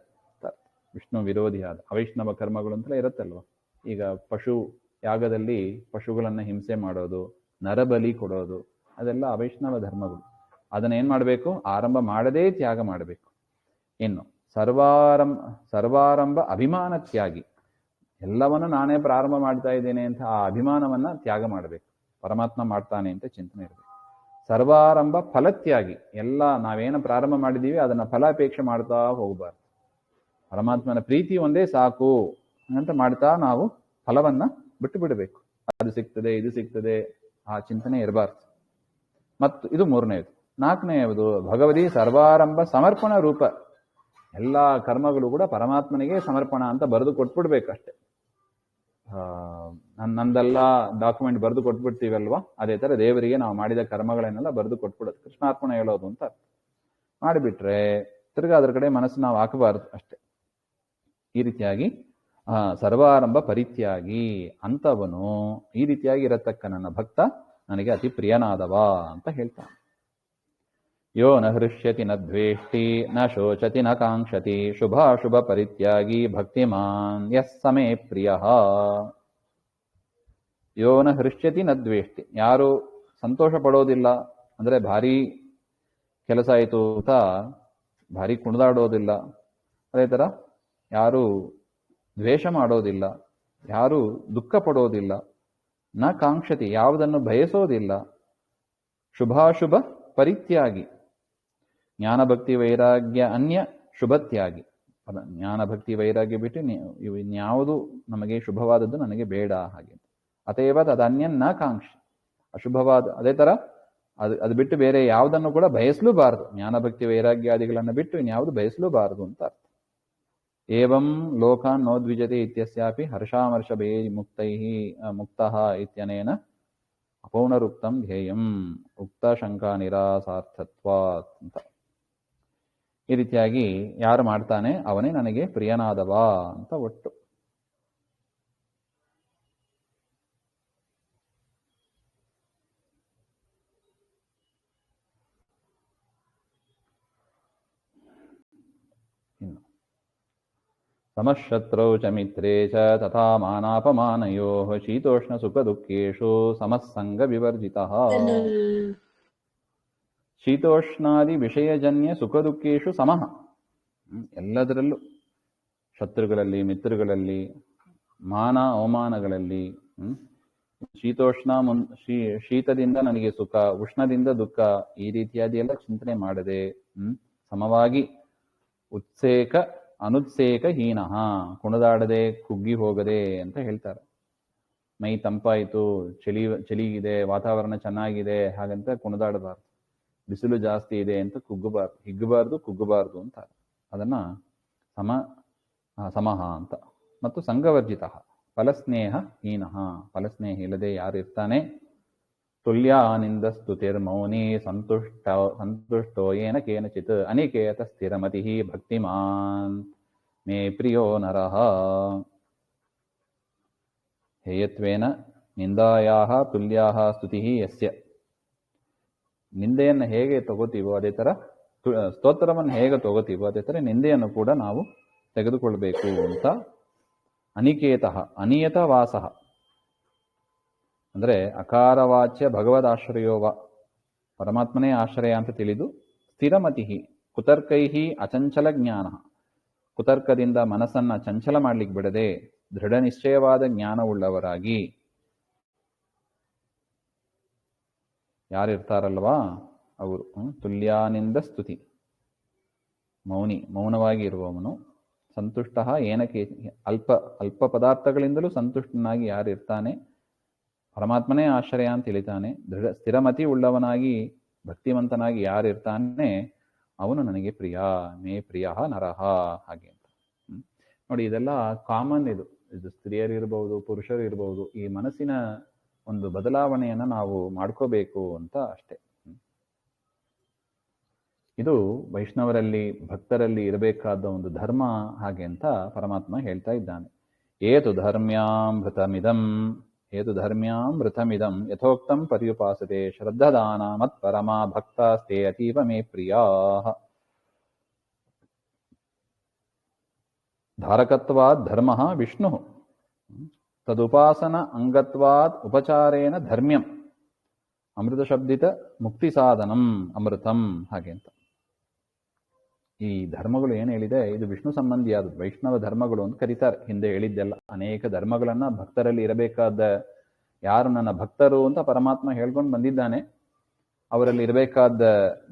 ವಿಷ್ಣು ವಿರೋಧಿಯಾದ ಅವೈಷ್ಣವ ಕರ್ಮಗಳು ಅಂತಲೇ ಇರುತ್ತಲ್ವ. ಈಗ ಪಶು ಯಾಗದಲ್ಲಿ ಪಶುಗಳನ್ನ ಹಿಂಸೆ ಮಾಡೋದು, ನರಬಲಿ ಕೊಡೋದು, ಅದೆಲ್ಲ ಅವೈಷ್ಣವ ಧರ್ಮಗಳು. ಅದನ್ನ ಏನ್ ಮಾಡಬೇಕು? ಆರಂಭ ಮಾಡದೇ ತ್ಯಾಗ ಮಾಡಬೇಕು. ಇನ್ನು ಸರ್ವಾರಂಭ ಅಭಿಮಾನ ತ್ಯಾಗಿ. ಎಲ್ಲವನ್ನು ನಾನೇ ಪ್ರಾರಂಭ ಮಾಡ್ತಾ ಇದ್ದೇನೆ ಅಂತ ಆ ಅಭಿಮಾನವನ್ನ ತ್ಯಾಗ ಮಾಡಬೇಕು. ಪರಮಾತ್ಮ ಮಾಡ್ತಾನೆ ಅಂತ ಚಿಂತನೆ ಇರಬೇಕು. ಸರ್ವಾರಂಭ ಫಲತ್ಯಾಗಿ, ಎಲ್ಲ ನಾವೇನು ಪ್ರಾರಂಭ ಮಾಡಿದ್ದೀವಿ ಅದನ್ನ ಫಲಾಪೇಕ್ಷೆ ಮಾಡ್ತಾ ಹೋಗಬಾರ್ದು. ಪರಮಾತ್ಮನ ಪ್ರೀತಿ ಒಂದೇ ಸಾಕು ಅಂತ ಮಾಡ್ತಾ ನಾವು ಫಲವನ್ನ ಬಿಟ್ಟು ಬಿಡಬೇಕು. ಅದು ಸಿಗ್ತದೆ, ಇದು ಸಿಗ್ತದೆ, ಆ ಚಿಂತನೆ ಇರಬಾರ್ದು. ಮತ್ತು ಇದು ಮೂರನೆಯದು. ನಾಲ್ಕನೆಯದು ಭಗವತಿ ಸರ್ವಾರಂಭ ಸಮರ್ಪಣ ರೂಪ. ಎಲ್ಲ ಕರ್ಮಗಳು ಕೂಡ ಪರಮಾತ್ಮನಿಗೆ ಸಮರ್ಪಣ ಅಂತ ಬರೆದು ಕೊಟ್ಬಿಡ್ಬೇಕಷ್ಟೆ. ನಂದೆಲ್ಲ ಡಾಕ್ಯುಮೆಂಟ್ ಬರೆದು ಕೊಟ್ಬಿಡ್ತೀವಲ್ವಾ, ಅದೇ ತರ ದೇವರಿಗೆ ನಾವು ಮಾಡಿದ ಕರ್ಮಗಳನ್ನೆಲ್ಲ ಬರೆದು ಕೊಟ್ಬಿಡೋದು, ಕೃಷ್ಣಾರ್ಪಣ ಹೇಳೋದು ಅಂತ ಮಾಡಿಬಿಟ್ರೆ ತಿರ್ಗಾ ಅದ್ರ ಕಡೆ ಮನಸ್ಸು ನಾವು ಹಾಕಬಾರದು ಅಷ್ಟೆ. ಈ ರೀತಿಯಾಗಿ ಸರ್ವಾರಂಭ ಪರಿತ್ಯಾಗಿ ಅಂತವನು ಈ ರೀತಿಯಾಗಿ ಇರತಕ್ಕ ನನ್ನ ಭಕ್ತ ನನಗೆ ಅತಿ ಪ್ರಿಯನಾದವ ಅಂತ ಹೇಳ್ತಾನೆ. ಯೋ ನ ಹೃಷ್ಯತಿ ನ ದ್ವೇಷ್ಟಿ ನ ಶೋಚತಿ ನ ಕಾಂಕ್ಷತಿ ಶುಭಾಶುಭ ಪರಿತ್ಯಾಗಿ ಭಕ್ತಿಮಾನ್ ಯಸ್ ಸಮೇ ಪ್ರಿಯ. ಯೋ ನ ಹೃಷ್ಯತಿ ನ ದ್ವೇಷ್ಟಿ, ಯಾರು ಸಂತೋಷ ಪಡೋದಿಲ್ಲ ಅಂದ್ರೆ ಭಾರಿ ಕೆಲಸ ಆಯಿತು ಅಂತ ಭಾರಿ ಕುಣಿದಾಡೋದಿಲ್ಲ, ಅದೇ ತರ ಯಾರು ದ್ವೇಷ ಮಾಡೋದಿಲ್ಲ, ಯಾರು ದುಃಖ ಪಡೋದಿಲ್ಲ, ನ ಕಾಂಕ್ಷತಿ ಯಾವುದನ್ನು ಬಯಸೋದಿಲ್ಲ, ಶುಭಾಶುಭ ಪರಿತ್ಯಾಗಿ ಜ್ಞಾನಭಕ್ತಿ ವೈರಾಗ್ಯ ಅನ್ಯ ಶುಭತ್ಯಾಗಿ. ಜ್ಞಾನಭಕ್ತಿ ವೈರಾಗ್ಯ ಬಿಟ್ಟು ಇನ್ಯಾವುದು ನಮಗೆ ಶುಭವಾದದ್ದು ನನಗೆ ಬೇಡ ಹಾಗೆ. ಅತೇವ ತದನ್ಯ ನ ಕಾಂಕ್ಷಿ, ಅಶುಭವಾದ ಅದೇ ತರ ಅದು ಬಿಟ್ಟು ಬೇರೆ ಯಾವುದನ್ನು ಕೂಡ ಬಯಸಲೂಬಾರದು. ಜ್ಞಾನಭಕ್ತಿ ವೈರಾಗ್ಯಾದಿಗಳನ್ನು ಬಿಟ್ಟು ಇನ್ಯಾವುದು ಬಯಸಲೂಬಾರದು ಅಂತ ಅರ್ಥ. ಏವಂ ಲೋಕಾನ್ ನೋದ್ವಿಜತೆ ಇತ್ಯಸ್ಯಾಪಿ ಹರ್ಷಾಮರ್ಷಭೇ ಮುಕ್ತಃ ಇತ್ಯನೇನ ಅಪೌನರುಕ್ತಂ ಧ್ಯೇಯಂ ಉಕ್ತ ಶಂಕಾ ನಿರಾಸಾರ್ಥತ್ವಾತ್ ಅಂತ. ಈ ರೀತಿಯಾಗಿ ಯಾರು ಮಾಡ್ತಾನೆ ಅವನೇ ನನಗೆ ಪ್ರಿಯನಾದವ ಅಂತ ಒಟ್ಟು. ಸಮಶತ್ರೌ ಚ ಮಿತ್ರೇ ಚ ತಥಾ ಮಾನಾಪಮಾನಯೋಃ ಶೀತೋಷ್ಣ ಸುಖ ದುಃಖೇಷು ಸಮಸ್ಸಂಗ ವಿವರ್ಜಿತಃ. ಶೀತೋಷ್ಣಾದಿ ವಿಷಯಜನ್ಯ ಸುಖ ದುಃಖೇಷು ಸಮಃ, ಎಲ್ಲದರಲ್ಲೂ ಶತ್ರುಗಳಲ್ಲಿ ಮಿತ್ರಗಳಲ್ಲಿ ಮಾನ ಅವಮಾನಗಳಲ್ಲಿ ಶೀತೋಷ್ಣ ಶೀತದಿಂದ ನನಗೆ ಸುಖ, ಉಷ್ಣದಿಂದ ದುಃಖ, ಈ ರೀತಿಯಾದಿ ಎಲ್ಲ ಚಿಂತನೆ ಮಾಡದೆ ಸಮವಾಗಿ ಉತ್ಸೇಕ ಅನುತ್ಸೇಕ ಹೀನಃ, ಕುಣಿದಾಡದೆ ಕುಗ್ಗಿ ಹೋಗದೆ ಅಂತ ಹೇಳ್ತಾರೆ. ಮೈ ತಂಪಾಯಿತು, ಚಳಿ ಇದೆ, ವಾತಾವರಣ ಚೆನ್ನಾಗಿದೆ ಹಾಗಂತ ಕುಣಿದಾಡಬಾರ್ದು. ಬಿಸಿಲು ಜಾಸ್ತಿ ಇದೆ ಅಂತ ಹಿಗ್ಗಬಾರ್ದು ಕುಗ್ಗಬಾರ್ದು ಅಂತ ಅದನ್ನ ಸಮಹ ಅಂತ. ಮತ್ತು ಸಂಘವರ್ಜಿತ ಫಲಸ್ನೇಹ ಹೀನಃ, ಫಲಸ್ನೇಹ ಇಲ್ಲದೆ ಯಾರು ಇರ್ತಾನೆ. ತುಲ್ಯಾನಿಂದ ಸ್ತುತಿರ್ಮೌನಿ ಸಂತುಷ್ಟೋ ಯೇನ ಕೇನಚಿತ್ ಅನಿಕೇತ ಸ್ಥಿರಮತಿ ಭಕ್ತಿಮಾನ್ ಮೇ ಪ್ರಿಯೋ ನರಃ. ಹೇಯತ್ವೇನ ನಿಂದಾಯಾಹ ತುಲ್ಯಾಹ ಸ್ತುತಿಃ ಯಸ್ಯ. ನಿಂದೆಯನ್ನು ಹೇಗೆ ತಗೋತೀವೋ ಅದೇ ತರ, ಸ್ತೋತ್ರವನ್ನು ಹೇಗೆ ತಗೋತೀವೋ ಅದೇ ತರ ನಿಂದೆಯನ್ನು ಕೂಡ ನಾವು ತೆಗೆದುಕೊಳ್ಬೇಕು ಅಂತ. ಅನಿಕೇತಃ ಅನಿಯತ ವಾಸಃ ಅಂದ್ರೆ ಅಕಾರವಾಚ್ಯ ಭಗವದಾಶ್ರಯೋವ, ಪರಮಾತ್ಮನೇ ಆಶ್ರಯ ಅಂತ ತಿಳಿದು, ಸ್ಥಿರಮತಿ ಕುತರ್ಕೈ ಅಚಂಚಲ ಜ್ಞಾನ, ಕುತರ್ಕದಿಂದ ಮನಸ್ಸನ್ನ ಚಂಚಲ ಮಾಡ್ಲಿಕ್ಕೆ ಬಿಡದೆ ದೃಢ ನಿಶ್ಚಯವಾದ ಜ್ಞಾನವುಳ್ಳವರಾಗಿ ಯಾರಿರ್ತಾರಲ್ವಾ ಅವರು. ತುಲ್ಯಾನಿಂದ ಸ್ತುತಿ, ಮೌನವಾಗಿ ಇರುವವನು. ಸಂತುಷ್ಟ ಏನಕ್ಕೆ ಅಲ್ಪ ಪದಾರ್ಥಗಳಿಂದಲೂ ಸಂತುಷ್ಟನಾಗಿ ಯಾರಿರ್ತಾನೆ, ಪರಮಾತ್ಮನೇ ಆಶ್ರಯ ಅಂತ ತಿಳಿತಾನೆ, ಸ್ಥಿರಮತಿ ಉಳ್ಳವನಾಗಿ ಭಕ್ತಿವಂತನಾಗಿ ಯಾರಿರ್ತಾನೆ ಅವನು ನನಗೆ ಪ್ರಿಯ, ಮೇ ಪ್ರಿಯ ನರಹ ಹಾಗೆ ಅಂತ. ನೋಡಿ, ಇದೆಲ್ಲ ಕಾಮನ್. ಇದು ಸ್ತ್ರೀಯರಿರ್ಬಹುದು, ಪುರುಷರಿರ್ಬಹುದು. ಈ ಮನಸ್ಸಿನ ಒಂದು ಬದಲಾವಣೆಯನ್ನ ನಾವು ಮಾಡ್ಕೋಬೇಕು ಅಂತ ಅಷ್ಟೇ. ಇದು ವೈಷ್ಣವರಲ್ಲಿ ಭಕ್ತರಲ್ಲಿ ಇರಬೇಕಾದ ಒಂದು ಧರ್ಮ ಹಾಗೆ ಅಂತ ಪರಮಾತ್ಮ ಹೇಳ್ತಾ ಇದ್ದಾನೆ. ಏತು ಧರ್ಮ್ಯಾಮೃತಮಿದಂ ಯಥೋಕ್ತಂ ಪರ್ಯುಪಾಸತೆ ಶ್ರದ್ಧದಾನ ಮತ್ಪರಮ ಭಕ್ತಾಸ್ತೆ ಅತೀವ ಮೇ ಪ್ರಿಯಾಃ. ಧಾರಕತ್ವಾದ್ ಧರ್ಮಃ ವಿಷ್ಣುಃ ತದುಪಾಸನ ಅಂಗತ್ವಾದ್ ಉಪಚಾರೇಣ ಧರ್ಮ್ಯಂ ಅಮೃತ ಶಬ್ದಿತ ಮುಕ್ತಿ ಸಾಧನಂ ಅಮೃತಂ ಹಾಗೆ ಅಂತ. ಈ ಧರ್ಮಗಳು ಏನು ಹೇಳಿದೆ ಇದು ವಿಷ್ಣು ಸಂಬಂಧಿಯಾದದ್ದು, ವೈಷ್ಣವ ಧರ್ಮಗಳು ಅಂತ ಕರೀತಾರೆ. ಹಿಂದೆ ಹೇಳಿದ್ದೆಲ್ಲ ಅನೇಕ ಧರ್ಮಗಳನ್ನ ಭಕ್ತರಲ್ಲಿ ಇರಬೇಕಾದ, ಯಾರು ನನ್ನ ಭಕ್ತರು ಅಂತ ಪರಮಾತ್ಮ ಹೇಳ್ಕೊಂಡು ಬಂದಿದ್ದಾನೆ, ಅವರಲ್ಲಿ ಇರಬೇಕಾದ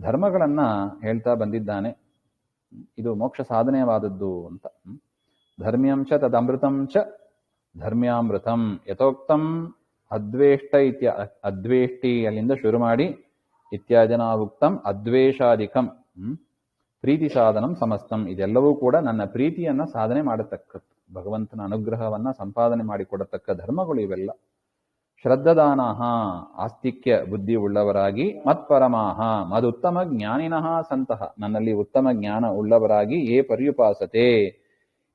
ಧರ್ಮಗಳನ್ನ ಹೇಳ್ತಾ ಬಂದಿದ್ದಾನೆ. ಇದು ಮೋಕ್ಷ ಸಾಧನೆಯವಾದದ್ದು ಅಂತ. ಧರ್ಮ್ಯಂ ಚ ತದಮೃತಂ ಚ ಧರ್ಮ್ಯಾಮೃತಂ ಯಥೋಕ್ತಂ ಅದ್ವೇಷ್ಟ ಅದ್ವೇಷ್ಟಿ ಅಲ್ಲಿಂದ ಶುರು ಮಾಡಿ ಇತ್ಯಾಜನಾವುಕ್ತಂ ಅದ್ವೇಷಾಧಿಕಂ ಪ್ರೀತಿ ಸಾಧನಂ ಸಮಸ್ತಂ. ಇದೆಲ್ಲವೂ ಕೂಡ ನನ್ನ ಪ್ರೀತಿಯನ್ನ ಸಾಧನೆ ಮಾಡತಕ್ಕದ್ದು, ಭಗವಂತನ ಅನುಗ್ರಹವನ್ನ ಸಂಪಾದನೆ ಮಾಡಿಕೊಡತಕ್ಕ ಧರ್ಮಗಳು ಇವೆಲ್ಲ. ಶ್ರದ್ಧದಾನಃ ಆಸ್ತಿಕ್ಯ ಬುದ್ಧಿ ಉಳ್ಳವರಾಗಿ, ಮತ್ಪರಮಾಹ ಮದುತ್ತಮ ಜ್ಞಾನಿನಃ ಸಂತಹ ನನ್ನಲ್ಲಿ ಉತ್ತಮ ಜ್ಞಾನ ಉಳ್ಳವರಾಗಿ, ಏ ಪರ್ಯುಪಾಸತೆ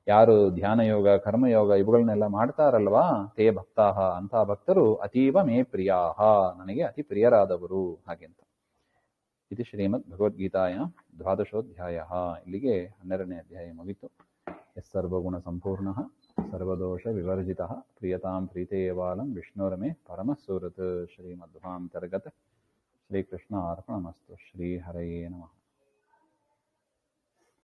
ಯಾರು ಧ್ಯಾನ ಯೋಗ ಕರ್ಮಯೋಗ ಇವುಗಳನ್ನೆಲ್ಲ ಮಾಡ್ತಾರಲ್ವಾ, ತೇ ಭಕ್ತಾಹ ಅಂತಹ ಭಕ್ತರು ಅತೀವ ಮೇ ಪ್ರಿಯಾಹ ನನಗೆ ಅತಿ ಪ್ರಿಯರಾದವರು ಹಾಗೆಂತ. ಇದು ಶ್ರೀಮದ್ ಭಗವದ್ಗೀತಾಯ 12ೋಧ್ಯಾಯ. ಇಲ್ಲಿಗೆ 12ನೇ ಅಧ್ಯಾಯ ಮುಗಿತು. ಸರ್ವಗುಣ ಸಂಪೂರ್ಣ ಸರ್ವದೋಷ ವಿವರ್ಜಿತ ಪ್ರಿಯತಾಂ ಪ್ರೀತೇಯವಾಲಂ ವಿಷ್ಣುರಮೇ ಪರಮಸುರತ್. ಶ್ರೀಮಧ್ವಾಂತರ್ಗತ ಶ್ರೀಕೃಷ್ಣ ಅರ್ಪಣಮಸ್ತು. ಶ್ರೀಹರಯೇ ನಮಃ.